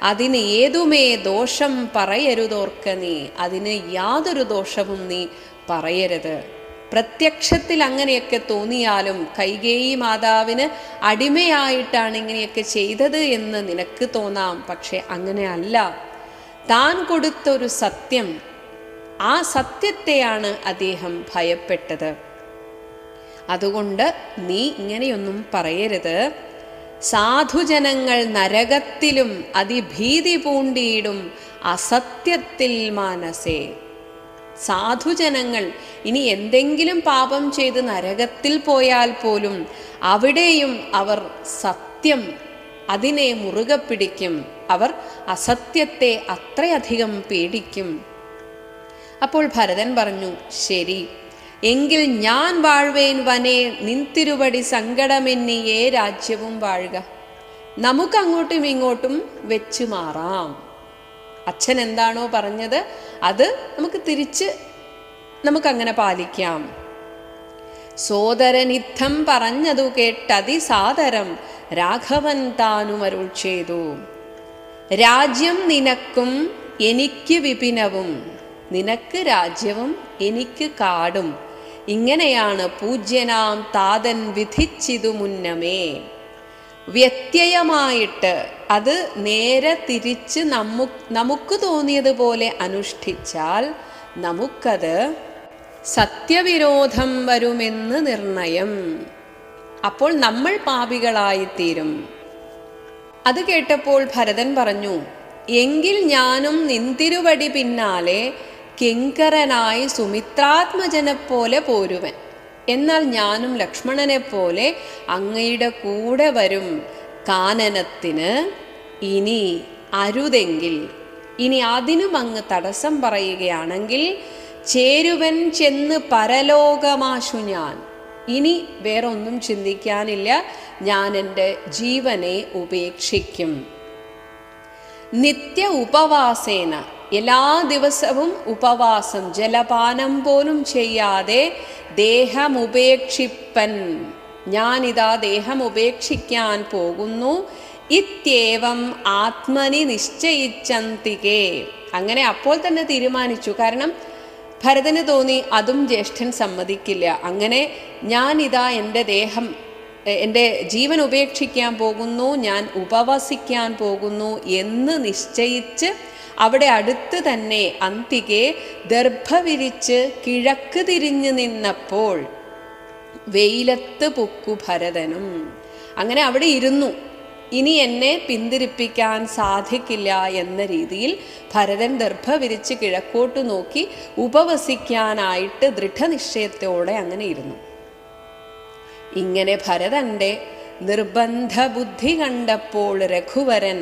അതിന് ഏതുമേ ദോഷം പറയരുതോർക്ക നീ, അതിന് യാതൊരു ദോഷവും നീ പറയരുത്. പ്രത്യക്ഷത്തിൽ അങ്ങനെയൊക്കെ തോന്നിയാലും കൈകേയി മാതാവിന് അടിമയായിട്ടാണ് ഇങ്ങനെയൊക്കെ ചെയ്തത് എന്ന് നിനക്ക് തോന്നാം. പക്ഷെ അങ്ങനെ അല്ല. താൻ കൊടുത്തൊരു സത്യം, ആ സത്യത്തെയാണ് അദ്ദേഹം ഭയപ്പെട്ടത്. അതുകൊണ്ട് നീ ഇങ്ങനെയൊന്നും പറയരുത്. സാധുജനങ്ങൾ നരകത്തിലും അതിഭീതി പൂണ്ടിയിടും അസത്യത്തിൽ മാനസേ. സാധുജനങ്ങൾ ഇനി എന്തെങ്കിലും പാപം ചെയ്ത് നരകത്തിൽ പോയാൽ പോലും അവിടെയും അവർ സത്യം അതിനെ മുറുകെ പിടിക്കും. അവർ അസത്യത്തെ അത്രയധികം പേടിക്കും. അപ്പോൾ ഭരതൻ പറഞ്ഞു, ശരി, എങ്കിൽ ഞാൻ വാഴ്വേൻ വനേ നിൻതിരുവടി സങ്കടമെന്നിയേ രാജ്യവും വാഴുക. നമുക്കങ്ങോട്ടും ഇങ്ങോട്ടും വെച്ചു മാറാം. അച്ഛൻ എന്താണോ പറഞ്ഞത് അത് നമുക്കങ്ങനെ പാലിക്കാം. സോദരനിത്തം പറഞ്ഞതു കേട്ടതിസാദരം രാഘവൻ താനും അരുൾ ചെയ്തു. രാജ്യം നിനക്കും എനിക്ക് വിപിനവും, നിനക്ക് രാജ്യവും എനിക്ക് കാടും, ഇങ്ങനെയാണ് പൂജ്യനാം താതൻ വിധിച്ചിതു മുന്നമേ. വ്യത്യയമായിട്ട് അത് നേരെ തിരിച്ച് നമുക്ക് തോന്നിയതുപോലെ അനുഷ്ഠിച്ചാൽ നമുക്കത് സത്യവിരോധം വരുമെന്ന് നിർണയം. അപ്പോൾ നമ്മൾ പാപികളായിത്തീരും. അത് കേട്ടപ്പോൾ ഭരതൻ പറഞ്ഞു, എങ്കിൽ ഞാനും നിന്തിരുവടി പിന്നാലെ കിങ്കരനായി സുമിത്രാത്മജനെപ്പോലെ പോരുവൻ. എന്നാൽ ഞാനും ലക്ഷ്മണനെപ്പോലെ അങ്ങയുടെ കൂടെ വരും. കാനനത്തിന് ഇനി അരുതെങ്കിൽ, ഇനി അതിനും അങ്ങ് തടസ്സം പറയുകയാണെങ്കിൽ ചേരുവൻ ചെന്ന് പരലോകമാശു ഞാൻ. ഇനി വേറൊന്നും ചിന്തിക്കാനില്ല, ഞാൻ എൻ്റെ ജീവനെ ഉപേക്ഷിക്കും. നിത്യ ഉപവാസേന, എല്ലാ ദിവസവും ഉപവാസം, ജലപാനം പോലും ചെയ്യാതെ ദേഹമുപേക്ഷിപ്പൻ, ഞാനിതാ ദേഹം ഉപേക്ഷിക്കാൻ പോകുന്നു. ഇത്യേവം ആത്മനി നിശ്ചയിച്ചന്തികേ, അങ്ങനെ അപ്പോൾ തന്നെ തീരുമാനിച്ചു. കാരണം ഭരതന് തോന്നി അതും ജ്യേഷ്ഠൻ സമ്മതിക്കില്ല. അങ്ങനെ ഞാനിതാ എൻ്റെ ജീവൻ ഉപേക്ഷിക്കാൻ പോകുന്നു, ഞാൻ ഉപവസിക്കാൻ പോകുന്നു എന്ന് നിശ്ചയിച്ച് അവിടെ അടുത്ത് തന്നെ അന്തികെ ദർഭ വിരിച്ച് കിഴക്ക് തിരിഞ്ഞു നിന്നപ്പോൾ വെയിലത്ത് പൊക്കു ഭരതനും. അങ്ങനെ അവിടെ ഇരുന്നു. ഇനി എന്നെ പിന്തിരിപ്പിക്കാൻ സാധിക്കില്ല എന്ന രീതിയിൽ ഭരതൻ ദർഭ വിരിച്ച് കിഴക്കോട്ട് നോക്കി ഉപവസിക്കാനായിട്ട് ദൃഢനിശ്ചയത്തോടെ അങ്ങനെ ഇരുന്നു. ഇങ്ങനെ ഭരതന്റെ നിർബന്ധ ബുദ്ധി കണ്ടപ്പോൾ രഘുവരൻ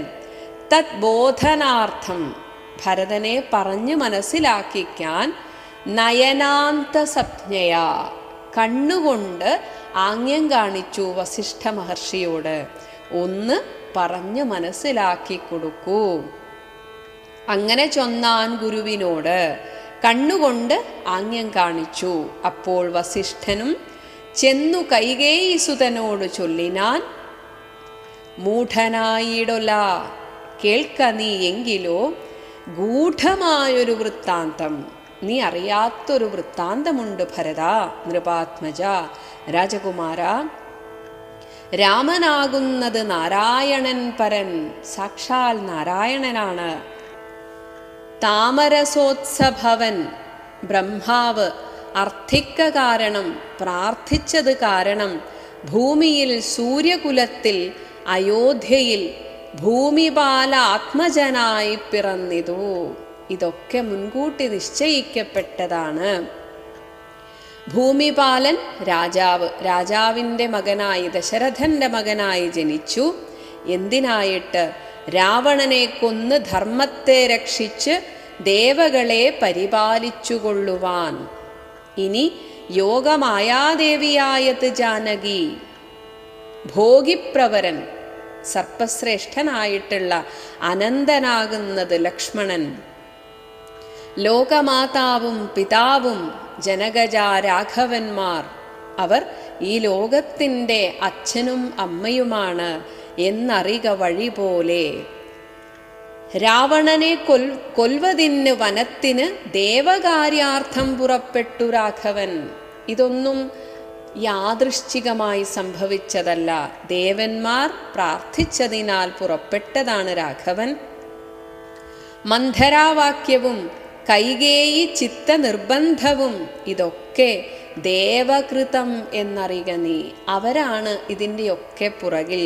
തദ്ബോധനാർത്ഥം, ഭരതനെ പറഞ്ഞു മനസ്സിലാക്കിക്കാൻ നയനാന്ത സംജ്ഞയാ, കണ്ണുകൊണ്ട് ആംഗ്യം കാണിച്ചു വസിഷ്ഠ മഹർഷിയോട്, ഒന്ന് പറഞ്ഞു മനസ്സിലാക്കി കൊടുക്കൂ. അങ്ങനെ ചൊന്നാൻ ഗുരുവിനോട്, കണ്ണുകൊണ്ട് ആംഗ്യം കാണിച്ചു. അപ്പോൾ വസിഷ്ഠനും ചെന്നു കൈകേയിസുതനോട് ചൊല്ലിനാൻ, മൂഢനായിടൊല, കേൾക്ക നീ എങ്കിലോ ഗൂഢമായൊരു വൃത്താന്തം, നീ അറിയാത്തൊരു വൃത്താന്തമുണ്ട് ഭരത, നൃപാത്മജ, രാജകുമാര. രാമനാകുന്നത് നാരായണൻ പരൻ, സാക്ഷാൽ നാരായണനാണ്. താമരസോത്സഭവൻ, ബ്രഹ്മാവ് അർത്ഥിക്ക കാരണം, പ്രാർത്ഥിച്ചത് കാരണം ഭൂമിയിൽ സൂര്യകുലത്തിൽ അയോധ്യയിൽ ഭൂമിപാല ആത്മജനായി പിറന്നിതു. ഇതൊക്കെ മുൻകൂട്ടി നിശ്ചയിക്കപ്പെട്ടതാണ്. ഭൂമിപാലൻ രാജാവിൻ്റെ മകനായി, ദശരഥന്റെ മകനായി ജനിച്ചു. എന്തിനായിട്ട്? രാവണനെ കൊന്ന് ധർമ്മത്തെ രക്ഷിച്ച് ദേവകളെ പരിപാലിച്ചുകൊള്ളുവാൻ. ഇനി യോഗമായാദേവിയായത് ജാനകി, ഭോഗിപ്രവരൻ, സർപ്പശ്രേഷ്ഠനായിട്ടുള്ള അനന്തനാകുന്നത് ലക്ഷ്മണൻ, ലോകമാതാവും പിതാവും ജനകജ രാഘവന്മാർ, അവർ ഈ ലോകത്തിൻ്റെ അച്ഛനും അമ്മയുമാണ് എന്നറിക വഴി പോലെ. രാവണനെ കൊൽവതിന് വനത്തിന് ദേവകാര്യാർത്ഥം പുറപ്പെട്ടു രാഘവൻ. ഇതൊന്നും യാദൃശ്ചികമായി സംഭവിച്ചതല്ല, ദേവന്മാർ പ്രാർത്ഥിച്ചതിനാൽ പുറപ്പെട്ടതാണ് രാഘവൻ. മന്ധരാവാക്യവും കൈകേയി ചിത്ത നിർബന്ധവും ഇതൊക്കെ ദേവകൃതം എന്നറിയുക നീ. അവരാണ് ഇതിൻ്റെയൊക്കെ പുറകിൽ.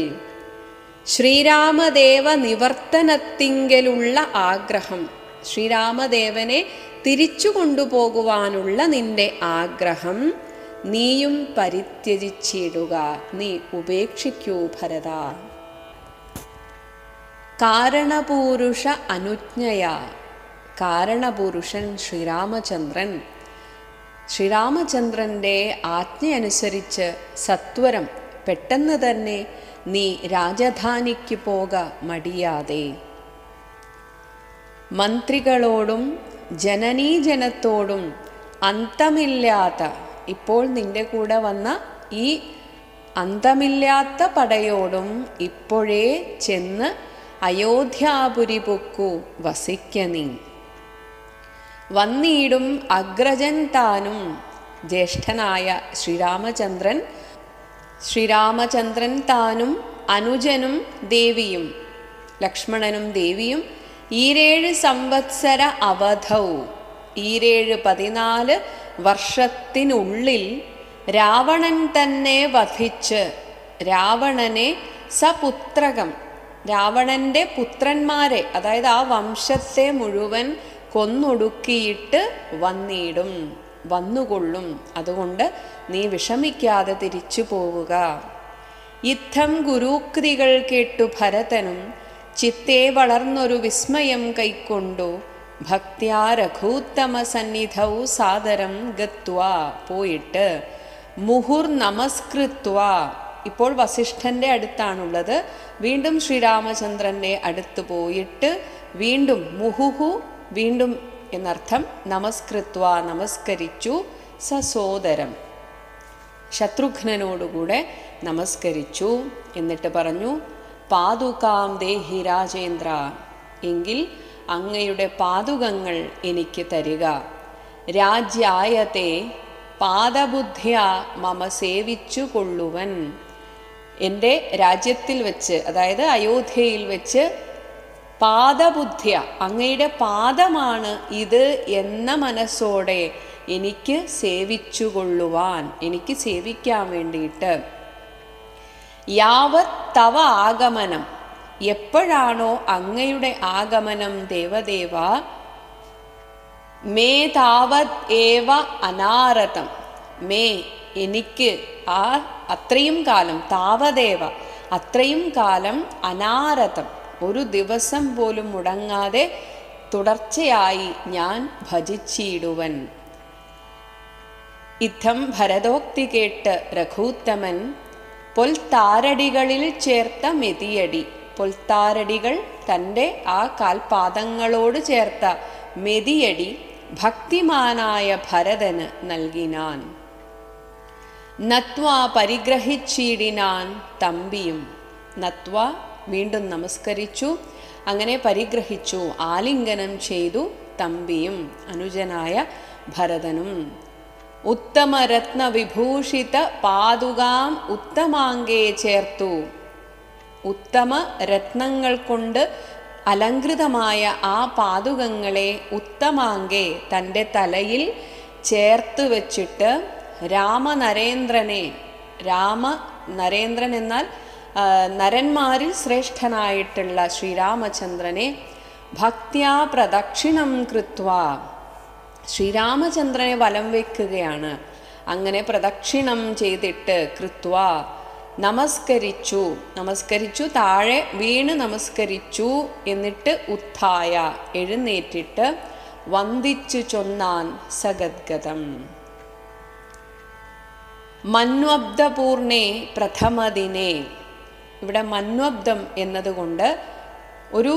ശ്രീരാമദേവ നിവർത്തനത്തിങ്കലുള്ള ആഗ്രഹം, ശ്രീരാമദേവനെ തിരിച്ചു കൊണ്ടുപോകുവാനുള്ള നിന്റെ ആഗ്രഹം നീയും പരിത്യജിച്ചിടുക, നീ ഉപേക്ഷിക്കൂ ഭരത. കാരണപൂരുഷ അനുജ്ഞയ, കാരണപുരുഷൻ ശ്രീരാമചന്ദ്രൻ, ശ്രീരാമചന്ദ്രൻ്റെ ആജ്ഞയനുസരിച്ച് സത്വരം പെട്ടെന്ന് തന്നെ നീ രാജധാനിക്ക് പോക മടിയാതെ. മന്ത്രികളോടും ജനനീജനത്തോടും അന്തമില്ലാത്ത, ഇപ്പോൾ നിന്റെ കൂടെ വന്ന ഈ അന്തമില്ലാത്ത പടയോടും ഇപ്പോഴേ ചെന്ന് അയോധ്യാപുരി പൊക്കു വസിക്ക നീ. വന്നിടും അഗ്രജൻ താനും, ജ്യേഷ്ഠനായ ശ്രീരാമചന്ദ്രൻ താനും അനുജനും ദേവിയും ലക്ഷ്മണനും ദേവിയും 7 സംവത്സര അവധൗ, 14 വർഷത്തിനുള്ളിൽ രാവണൻ തന്നെ വധിച്ച് രാവണനെ സപുത്രകം, രാവണൻ്റെ പുത്രന്മാരെ, അതായത് ആ വംശത്തെ മുഴുവൻ കൊന്നൊടുക്കിയിട്ട് വന്നുകൊള്ളും. അതുകൊണ്ട് നീ വിഷമിക്കാതെ തിരിച്ചു പോവുക. യുദ്ധം ഗുരുക്തികൾ കേട്ടു ഭരതനും ചിത്തേ വളർന്നൊരു വിസ്മയം കൈക്കൊണ്ടു ഭക്ത്യാ രഘൂത്തമ സന്നിധൗ സാദരം ഗത്വാ, പോയിട്ട് മുഹുർ നമസ്കൃത്വ, ഇപ്പോൾ വസിഷ്ഠൻ്റെ അടുത്താണുള്ളത്, വീണ്ടും ശ്രീരാമചന്ദ്രൻ്റെ അടുത്ത് പോയിട്ട് വീണ്ടും മുഹുഹു, വീണ്ടും എന്നർത്ഥം, നമസ്കൃത്വ നമസ്കരിച്ചു, സസോദരം ശത്രുഘ്നനോടുകൂടെ നമസ്കരിച്ചു. എന്നിട്ട് പറഞ്ഞു, പാതുകാം ദേഹി രാജേന്ദ്ര, എങ്കിൽ അങ്ങയുടെ പാതുകങ്ങൾ എനിക്ക് തരിക. രാജ്യായത്തെ പാദബുദ്ധ്യ മമ സേവിച്ചു കൊള്ളുവൻ, എൻ്റെ രാജ്യത്തിൽ വെച്ച്, അതായത് അയോധ്യയിൽ വെച്ച് പാദബുദ്ധ്യ, അങ്ങയുടെ പാദമാണ് ഇത് എന്ന മനസ്സോടെ എനിക്ക് സേവിച്ചുകൊള്ളുവാൻ, എനിക്ക് സേവിക്കാൻ വേണ്ടിയിട്ട്. യാവത് തവ ആഗമനം, എപ്പോഴാണോ അങ്ങയുടെ ആഗമനം ദേവദേവ, മേ താവത് ഏവ അനാരതം, മേ എനിക്ക് അത്രയും കാലം, താവദേവ അത്രയും കാലം, അനാരതം ഒരു ദിവസം പോലും മുടങ്ങാതെ തുടർച്ചയായി ഞാൻ ഭജിച്ചിടുവൻ. ഇത്തം ഭരതോക്തി കേട്ട് രഘൂത്തമൻ പൊൽത്താരടികളിൽ ചേർത്ത മെതിയടി, പൊൽത്താരടികൾ തൻ്റെ ആ കാൽപാദങ്ങളോട് ചേർത്ത മെതിയടി ഭക്തിമാനായ ഭരതന് നൽകിനാൻ. നത്വാ പരിഗ്രഹിച്ചിടിനാൻ തമ്പിയും, നത്വ വീണ്ടും നമസ്കരിച്ചു, അങ്ങനെ പരിഗ്രഹിച്ചു, ആലിംഗനം ചെയ്തു തമ്പിയും അനുജനായ ഭരതനും. ഉത്തമരത്നവിഭൂഷിത പാതുകാം ഉത്തമാംഗേ ചേർത്തു, ഉത്തമ രത്നങ്ങൾ കൊണ്ട് അലങ്കൃതമായ ആ പാതുകങ്ങളെ ഉത്തമാംഗേ തൻ്റെ തലയിൽ ചേർത്ത് വച്ചിട്ട് രാമനരേന്ദ്രനെ, രാമനരേന്ദ്രൻ എന്നാൽ നരന്മാരിൽ ശ്രേഷ്ഠനായിട്ടുള്ള ശ്രീരാമചന്ദ്രനെ ഭക്ത്യാ പ്രദക്ഷിണം കൃത്വ, ശ്രീരാമചന്ദ്രനെ വലം വയ്ക്കുകയാണ്. അങ്ങനെ പ്രദക്ഷിണം ചെയ്തിട്ട് കൃത്വ നമസ്കരിച്ചു, താഴെ വീണ് നമസ്കരിച്ചു. എന്നിട്ട് ഉത്ഥായ എഴുന്നേറ്റിട്ട് വന്ദിച്ചു ചൊന്നാൻ സഗദ്ഗതം. മന്വബ്ദപൂർണേ പ്രഥമദിനേ, ഇവിടെ മന്വബ്ദം എന്നതുകൊണ്ട് ഒരു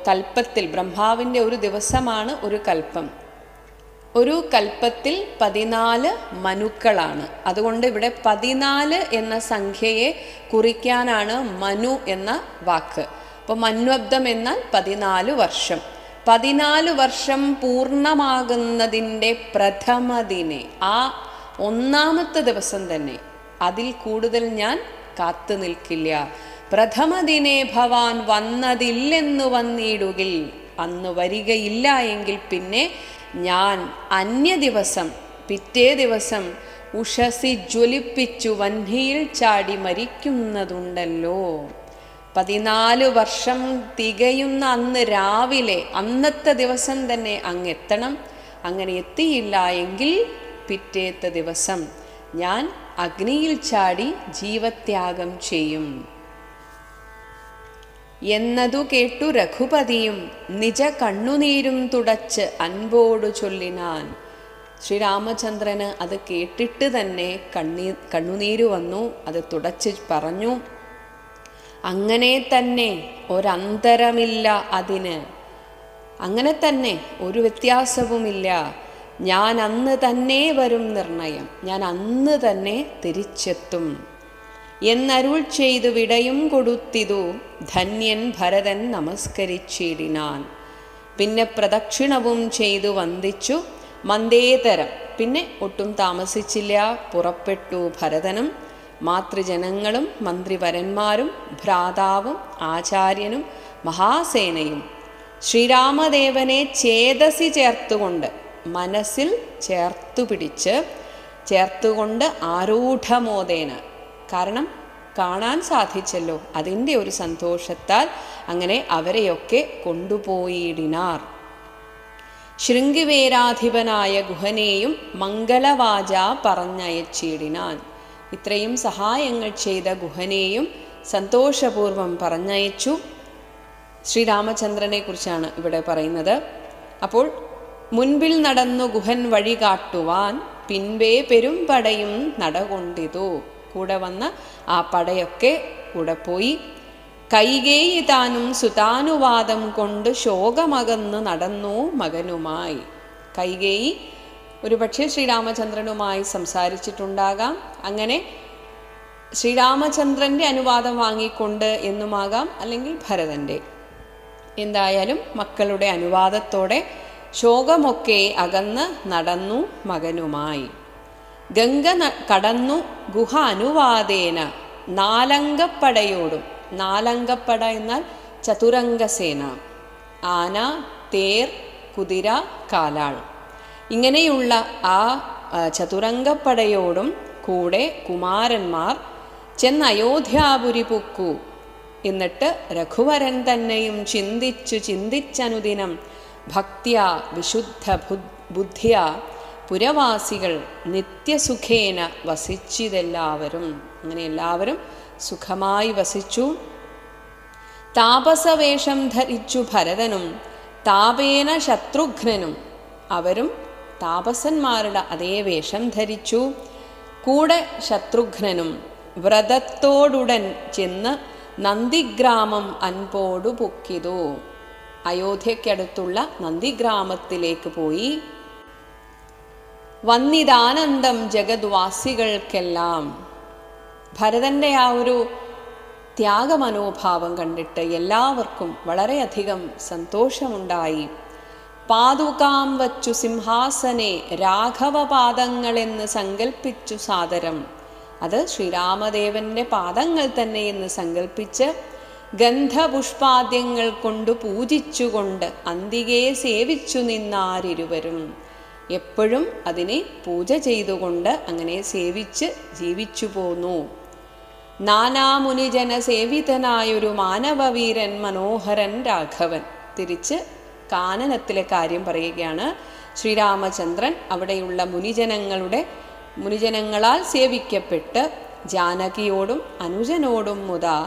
കൽപ്പത്തിൽ, ബ്രഹ്മാവിൻ്റെ ഒരു ദിവസമാണ് ഒരു കൽപ്പം. ഒരു കൽപ്പത്തിൽ 14 മനുക്കളാണ്. അതുകൊണ്ട് ഇവിടെ 14 എന്ന സംഖ്യയെ കുറിക്കാനാണ് മനു എന്ന വാക്ക്. അപ്പോൾ മന്വബ്ദം എന്നാൽ 14 വർഷം. 14 വർഷം പൂർണ്ണമാകുന്നതിൻ്റെ പ്രഥമദിനെ, ആ ഒന്നാമത്തെ ദിവസം തന്നെ, അതിൽ കൂടുതൽ ഞാൻ കാത്തു നിൽക്കില്ല. പ്രഥമദിനെ ഭവാൻ വന്നതില്ലെന്നു വന്നിടുകിൽ, അന്ന് വരികയില്ല എങ്കിൽ പിന്നെ ഞാൻ അന്യ ദിവസം, പിറ്റേ ദിവസം ഉഷസി ജ്വലിപ്പിച്ചു വന്ഹിയിൽ ചാടി മരിക്കുന്നതുണ്ടല്ലോ. 14 വർഷം തികയുന്ന അന്ന് രാവിലെ, അന്നത്തെ ദിവസം തന്നെ അങ്ങെത്തണം. അങ്ങനെ എത്തിയില്ല എങ്കിൽ പിറ്റേത്തെ ദിവസം ഞാൻ അഗ്നിയിൽ ചാടി ജീവത്യാഗം ചെയ്യും എന്നതു കേട്ടു രഘുപതിയും നിജ കണ്ണുനീരും തുടച്ച് അൻപോടു ചൊല്ലിനാൻ. ശ്രീരാമചന്ദ്രന് അത് കേട്ടിട്ട് തന്നെ കണ്ണുനീര് വന്നു. അത് തുടച്ച് പറഞ്ഞു, അങ്ങനെ തന്നെ, ഒരന്തരമില്ല അതിന്, അങ്ങനെ തന്നെ, ഒരു വ്യത്യാസവുമില്ല. ഞാൻ അന്ന് തന്നെ വരും നിർണയം, ഞാൻ അന്ന് തന്നെ തിരിച്ചെത്തും എന്നരുൾ ചെയ്തു വിടയും കൊടുത്തിതു ധന്യൻ ഭരതൻ നമസ്കരിച്ചിടിനാൻ. പിന്നെ പ്രദക്ഷിണവും ചെയ്തു വന്ദിച്ചു മന്ദേതരം. പിന്നെ ഒട്ടും താമസിച്ചില്ല, പുറപ്പെട്ടു ഭരതനും മാതൃജനങ്ങളും മന്ത്രിവരന്മാരും ഭ്രാതാവും ആചാര്യനും മഹാസേനയും. ശ്രീരാമദേവനെ ചേതസി ചേർത്തുകൊണ്ട്, മനസ്സിൽ ചേർത്തുകൊണ്ട് ആരൂഢമോദേന, കാരണം കാണാൻ സാധിച്ചല്ലോ, അതിൻ്റെ ഒരു സന്തോഷത്താൽ അങ്ങനെ അവരെയൊക്കെ കൊണ്ടുപോയിടിനാർ. ശൃംഗിവേരാധിപനായ ഗുഹനെയും മംഗളവാച പറഞ്ഞയച്ചിടിനാൻ. ഇത്രയും സഹായങ്ങൾ ചെയ്ത ഗുഹനെയും സന്തോഷപൂർവം പറഞ്ഞയച്ചു. ശ്രീരാമചന്ദ്രനെ കുറിച്ചാണ് ഇവിടെ പറയുന്നത്. അപ്പോൾ മുൻപിൽ നടന്നു ഗുഹൻ വഴി കാട്ടുവാൻ, പിൻപേ പെരുമ്പടയും നടകൊണ്ടിതു. കൂടെ വന്ന ആ പടയൊക്കെ കൂടെ പോയി. കൈകേയി താനും സുതാനുവാദം കൊണ്ട് ശോകമകന്ന് നടന്നു മകനുമായി. കൈകേയി ഒരുപക്ഷെ ശ്രീരാമചന്ദ്രനുമായി സംസാരിച്ചിട്ടുണ്ടാകാം. അങ്ങനെ ശ്രീരാമചന്ദ്രൻ്റെ അനുവാദം വാങ്ങിക്കൊണ്ട് എന്നുമാകാം, അല്ലെങ്കിൽ ഭരതൻ്റെ. എന്തായാലും മക്കളുടെ അനുവാദത്തോടെ ശോകമൊക്കെ അകന്ന് നടന്നു മകനുമായി. ഗംഗ കടന്നു ഗുഹ അനുവാദേന നാലംഗപ്പടയോടും. നാലംഗപ്പട എന്നാൽ ചതുരംഗസേന, ആന, തേർ, കുതിര, കാലാൾ, ഇങ്ങനെയുള്ള ആ ചതുരംഗപ്പടയോടും കൂടെ കുമാരന്മാർ ചെന്ന് അയോധ്യാപുരി പുക്കു. എന്നിട്ട് രഘുവരൻ തന്നെയും ചിന്തിച്ചനുദിനം ഭക്ത്യാ വിശുദ്ധ ബുദ്ധിയ പുരവാസികൾ നിത്യസുഖേന വസിച്ചിതെല്ലാവരും. അങ്ങനെ എല്ലാവരും സുഖമായി വസിച്ചു. താപസവേഷം ധരിച്ചു ഭരതനും താപേന ശത്രുഘ്നനും. അവരും താപസന്മാരുടെ അതേ വേഷം ധരിച്ചു. കൂടെ ശത്രുഘ്നനും വ്രതത്തോടുടൻ ചെന്ന് നന്ദിഗ്രാമം അൻപോടു പൊക്കിതു. അയോധ്യക്കടുത്തുള്ള നന്ദിഗ്രാമത്തിലേക്ക് പോയി. വന്നിതാനന്ദം ജഗദ്വാസികൾക്കെല്ലാം. ഭരതൻ്റെ ആ ഒരു ത്യാഗമനോഭാവം കണ്ടിട്ട് എല്ലാവർക്കും വളരെയധികം സന്തോഷമുണ്ടായി. പാതുകാം വച്ചു സിംഹാസനെ രാഘവപാദങ്ങളെന്ന് സങ്കൽപ്പിച്ചു സാദരം. അത് ശ്രീരാമദേവൻ്റെ പാദങ്ങൾ തന്നെ എന്ന് സങ്കൽപ്പിച്ച് ഗന്ധപുഷ്പാദ്യങ്ങൾ കൊണ്ട് പൂജിച്ചുകൊണ്ട് അന്തികെ സേവിച്ചു നിന്നാരിരുവരും. എപ്പോഴും അതിനെ പൂജ ചെയ്തുകൊണ്ട് അങ്ങനെ സേവിച്ച് ജീവിച്ചു പോന്നു. നാനാമുനിജന സേവിതനായൊരു മാനവവീരൻ മനോഹരൻ രാഘവൻ. തിരിച്ച് കാനനത്തിലെ കാര്യം പറയുകയാണ്. ശ്രീരാമചന്ദ്രൻ അവിടെയുള്ള മുനിജനങ്ങളാൽ സേവിക്കപ്പെട്ട് ജാനകിയോടും അനുജനോടും മുതാ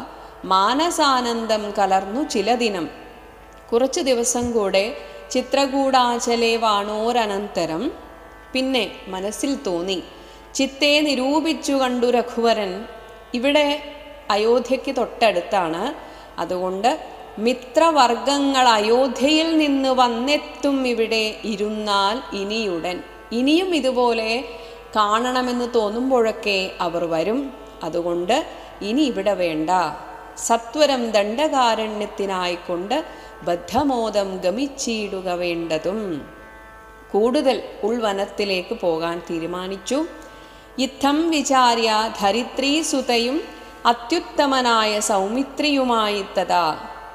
മാനസാനന്ദം കലർന്നു ചില ദിനം. കുറച്ചു ദിവസം കൂടെ ചിത്രകൂടാചലെ വാണോരനന്തരം. പിന്നെ മനസ്സിൽ തോന്നി, ചിത്തെ നിരൂപിച്ചു കണ്ടു രഘുവരൻ. ഇവിടെ അയോധ്യയ്ക്ക് തൊട്ടടുത്താണ്. അതുകൊണ്ട് മിത്രവർഗങ്ങൾ അയോധ്യയിൽ നിന്ന് വന്നെത്തും ഇവിടെ ഇരുന്നാൽ ഇനിയുടൻ. ഇനിയും ഇതുപോലെ കാണണമെന്ന് തോന്നുമ്പോഴൊക്കെ അവർ വരും. അതുകൊണ്ട് ഇനി ഇവിടെ വേണ്ട, സത്വരം ദണ്ഡകാരണ്യത്തിനായിക്കൊണ്ട് ബദ്ധമോദം ഗമിച്ചിടുക വേണ്ടതും. കൂടുതൽ ഉൾവനത്തിലേക്ക് പോകാൻ തീരുമാനിച്ചു. യുദ്ധം വിചാര്യ ധരിത്രീസുതയും അത്യുത്തമനായ സൗമിത്രിയുമായി തഥാ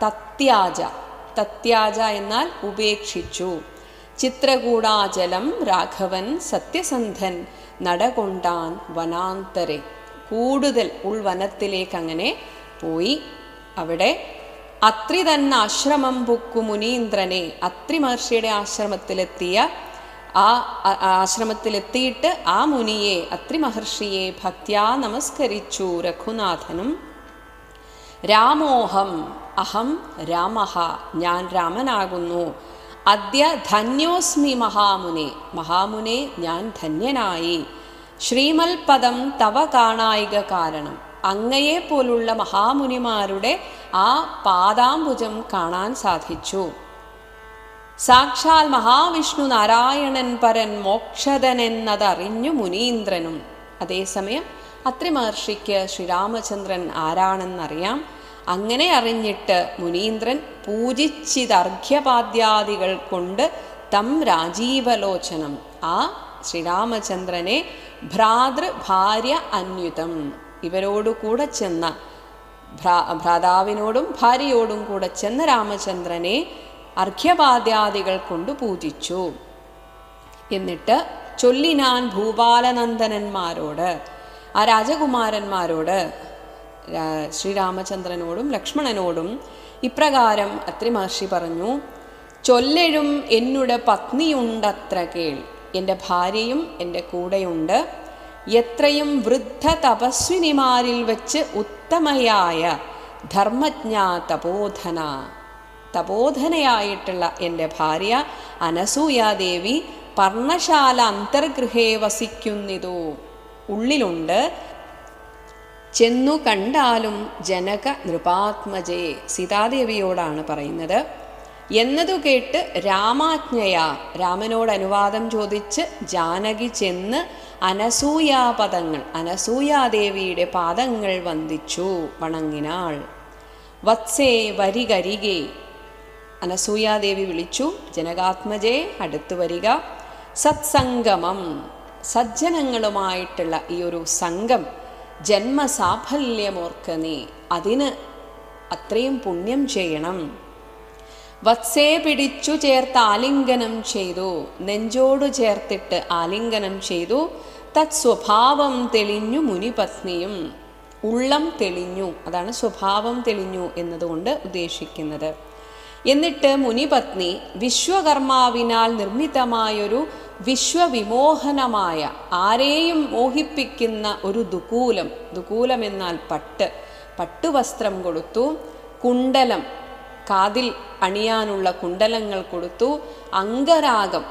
തത്യാജ എന്നാൽ ഉപേക്ഷിച്ചു. ചിത്രകൂടാചലം രാഘവൻ സത്യസന്ധൻ നടകൊണ്ടാൻ വനാന്തരെ. കൂടുതൽ ഉൾവനത്തിലേക്ക് അങ്ങനെ പോയി. അവിടെ അത്രി തന്നെ ആശ്രമം പുക്കു മുനീന്ദ്രനെ, അത്രി മഹർഷിയുടെ ആശ്രമത്തിലെത്തിയ ആശ്രമത്തിലെത്തിയിട്ട് ആ മുനിയെ, അത്രി മഹർഷിയെ ഭക്ത്യാ നമസ്കരിച്ചു രഘുനാഥനും. രാമോഹം, അഹം രാമഃ, ഞാൻ രാമനാകുന്നു. അദ്യ ധന്യോസ്മി മഹാമുനെ, മഹാമുനെ ഞാൻ ധന്യനായി. ശ്രീമൽപദം തവ കാണായിക കാരണം, അങ്ങയെ പോലുള്ള മഹാമുനിമാരുടെ ആ പാദാംബുജം കാണാൻ സാധിച്ചു. സാക്ഷാൽ മഹാവിഷ്ണു നാരായണൻ പരൻ മോക്ഷദൻ എന്നതറിഞ്ഞു മുനീന്ദ്രനും. അതേസമയം അത്രി മഹർഷിക്ക് ശ്രീരാമചന്ദ്രൻ ആരാണെന്നറിയാം. അങ്ങനെ അറിഞ്ഞിട്ട് മുനീന്ദ്രൻ പൂജിച്ചിതർഘ്യപാദ്യാദികൾ കൊണ്ട് തം രാജീവലോചനം, ആ ശ്രീരാമചന്ദ്രനെ ഭ്രാതൃ ഭാര്യ അന്യുതം, ഇവരോടുകൂടെ ചെന്ന ഭ്രാതാവിനോടും ഭാര്യയോടും കൂടെ ചെന്ന രാമചന്ദ്രനെ അർഘ്യപാദ്യാദികൾ കൊണ്ട് പൂജിച്ചു. എന്നിട്ട് ചൊല്ലിനാൻ ഭൂപാലനന്ദനന്മാരോട്, ആ രാജകുമാരന്മാരോട്, ശ്രീരാമചന്ദ്രനോടും ലക്ഷ്മണനോടും ഇപ്രകാരം അത്രി മഹർഷി പറഞ്ഞു. ചൊല്ലെഴും എന്നുടെ പത്നിയുണ്ടത്ര കേൾ, എൻ്റെ ഭാര്യയും എൻ്റെ കൂടെയുണ്ട്. എത്രയും വൃദ്ധ തപസ്വിനിമാരിൽ വെച്ച് ഉത്തമയായ ധർമ്മജ്ഞ തപോധന, തപോധനയായിട്ടുള്ള എൻ്റെ ഭാര്യ അനസൂയാദേവി പർണശാല അന്തർഗൃഹേ വസിക്കുന്നിതോ, ഉള്ളിലുണ്ട്. ചെന്നു കണ്ടാലും ജനക നൃപാത്മജേ, സീതാദേവിയോടാണ് പറയുന്നത്. എന്നതു കേട്ട് രാമാജ്ഞയാ, രാമനോട് അനുവാദം ചോദിച്ച് ജാനകി ചെന്ന് അനസൂയാപദങ്ങൾ, അനസൂയാദേവിയുടെ പാദങ്ങൾ വന്ദിച്ചു, വണങ്ങിനാൾ. വത്സേ വരികരികെ, അനസൂയാദേവി വിളിച്ചു, ജനകാത്മജേ അടുത്തു വരിക. സത്സംഗമം, സജ്ജനങ്ങളുമായിട്ടുള്ള ഈ ഒരു സംഘം, ജന്മസാഫല്യമോർക്ക നീ, അതിന് അത്രയും പുണ്യം ചെയ്യണം. വത്സേ പിടിച്ചു ചേർത്ത് ആലിംഗനം ചെയ്തു, നെഞ്ചോട് ചേർത്തിട്ട് ആലിംഗനം ചെയ്തു. തത് സ്വഭാവം തെളിഞ്ഞു മുനിപത്നിയും, ഉള്ളം തെളിഞ്ഞു, അതാണ് സ്വഭാവം തെളിഞ്ഞു എന്നതുകൊണ്ട് ഉദ്ദേശിക്കുന്നത്. എന്നിട്ട് മുനിപത്നി വിശ്വകർമാവിനാൽ നിർമ്മിതമായൊരു വിശ്വവിമോഹനമായ, ആരെയും മോഹിപ്പിക്കുന്ന ഒരു ദുകൂലം, ദുകൂലം എന്നാൽ പട്ടുവസ്ത്രം കൊടുത്തു. കുണ്ടലം, കാതിൽ അണിയാനുള്ള കുണ്ടലങ്ങൾ കൊടുത്തു. അംഗരാഗം,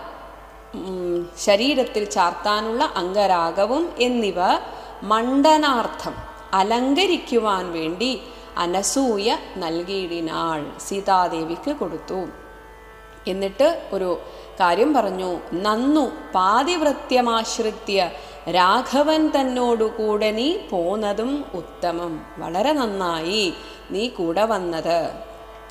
ശരീരത്തിൽ ചാർത്താനുള്ള അംഗരാഗവും എന്നിവ മണ്ഡനാർത്ഥം, അലങ്കരിക്കുവാൻ വേണ്ടി അനസൂയ നൽകിയിടിനാൾ, സീതാദേവിക്ക് കൊടുത്തു. എന്നിട്ട് ഒരു കാര്യം പറഞ്ഞു. നന്നു പാതിവൃത്യമാശ്രിത്യ രാഘവൻ തന്നോടുകൂടെ നീ പോന്നതും ഉത്തമം, വളരെ നന്നായി നീ കൂടെ വന്നത്.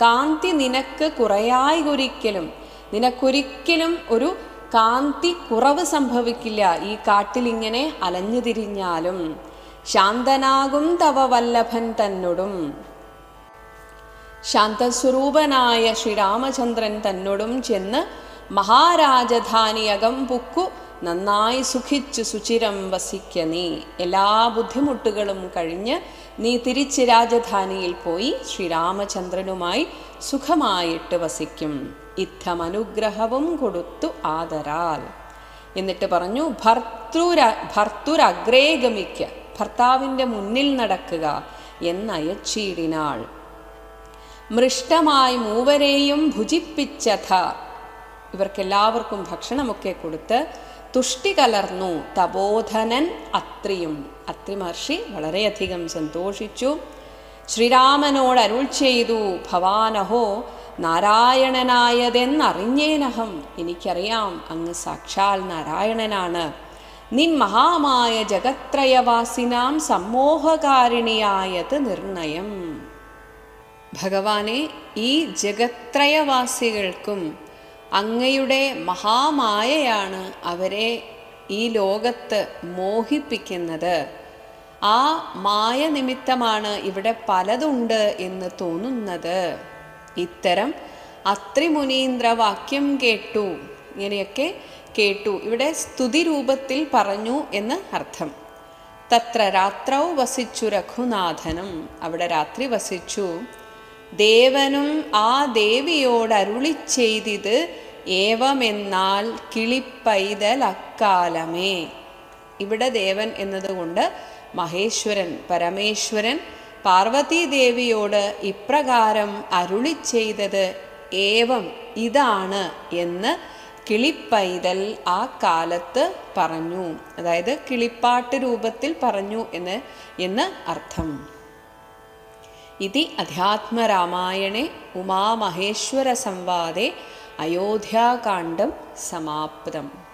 കാന്തി നിനക്ക് കുറയായികൊരിക്കലും, നിനക്കൊരിക്കലും ഒരു കാന്തി കുറവ് സംഭവിക്കില്ല ഈ കാട്ടിലിങ്ങനെ അലഞ്ഞു തിരിഞ്ഞാലും. ശാന്തനാകും തവ വല്ലഭൻ തന്നോടും, ശാന്തസ്വരൂപനായ ശ്രീരാമചന്ദ്രൻ തന്നോടും ചെന്ന് മഹാരാജധാനിയകം പുക്കു നന്നായി സുഖിച്ചു സുചിരം വസിക്ക നീ. എല്ലാ ബുദ്ധിമുട്ടുകളും കഴിഞ്ഞ് നീ തിരിച്ച് രാജധാനിയിൽ പോയി ശ്രീരാമചന്ദ്രനുമായി സുഖമായിട്ട് വസിക്കും. ഇത്തമനുഗ്രഹവും കൊടുത്തു ആദരാൽ. എന്നിട്ട് പറഞ്ഞു, ഭർത്തുരഗ്രേ ഗമിക്ക, ഭർത്താവിൻ്റെ മുന്നിൽ നടക്കുക എന്നയച്ചീടിനാൾ. മൃഷ്ടമായി മൂവരെയും ഭുജിപ്പിച്ചഥ, ഇവർക്കെല്ലാവർക്കും ഭക്ഷണമൊക്കെ കൊടുത്ത് തുഷ്ടി കലർന്നു. തപോധനൻ അത്രിയും, അത്രി മഹർഷി വളരെയധികം സന്തോഷിച്ചു. ശ്രീരാമനോട് അരുൾ ചെയ്തു, ഭവാനഹോ നാരായണനായതെന്നറിഞ്ഞേനഹം, എനിക്കറിയാം അങ്ങ് സാക്ഷാൽ നാരായണനാണ്. നിൻ മഹാമായ ജഗത്രയവാസിനാം സമ്മോഹകാരിണിയായത് നിർണയം. ഭഗവാനെ, ഈ ജഗത്രയവാസികൾക്കും അങ്ങയുടെ മഹാമായയാണ് അവരെ ഈ ലോകത്ത് മോഹിപ്പിക്കുന്നത്. ആ മായ നിമിത്തമാണ് ഇവിടെ പലതുണ്ട് എന്ന് തോന്നുന്നത്. ഇത്തരം അത്രിമുനീന്ദ്ര വാക്യം കേട്ടു, ഇങ്ങനെയൊക്കെ കേട്ടു. ഇവിടെ സ്തുതി രൂപത്തിൽ പറഞ്ഞു എന്ന് അർത്ഥം. തത്ര രാത്രൗ വസിച്ചു രഘുനാഥനും, അവിടെ രാത്രി വസിച്ചു. ദേവനും ആ ദേവിയോട് അരുളി ചെയ്തിത് ഏവമെന്നാൽ കിളിപ്പൈതൽ അക്കാലമേ. ഇവിടെ ദേവൻ എന്നതുകൊണ്ട് മഹേശ്വരൻ, പരമേശ്വരൻ പാർവതീദേവിയോട് ഇപ്രകാരം അരുളി ചെയ്തത് ഏവം, ഇതാണ് എന്ന് കിളിപ്പൈതൽ ആ കാലത്ത് പറഞ്ഞു. അതായത് കിളിപ്പാട്ട് രൂപത്തിൽ പറഞ്ഞു എന്ന് അർത്ഥം. ഇതി അധ്യാത്മരാമായണേ ഉമാമഹേശ്വര സംവാദേ അയോധ്യാകാണ്ഡം സമാപ്തം.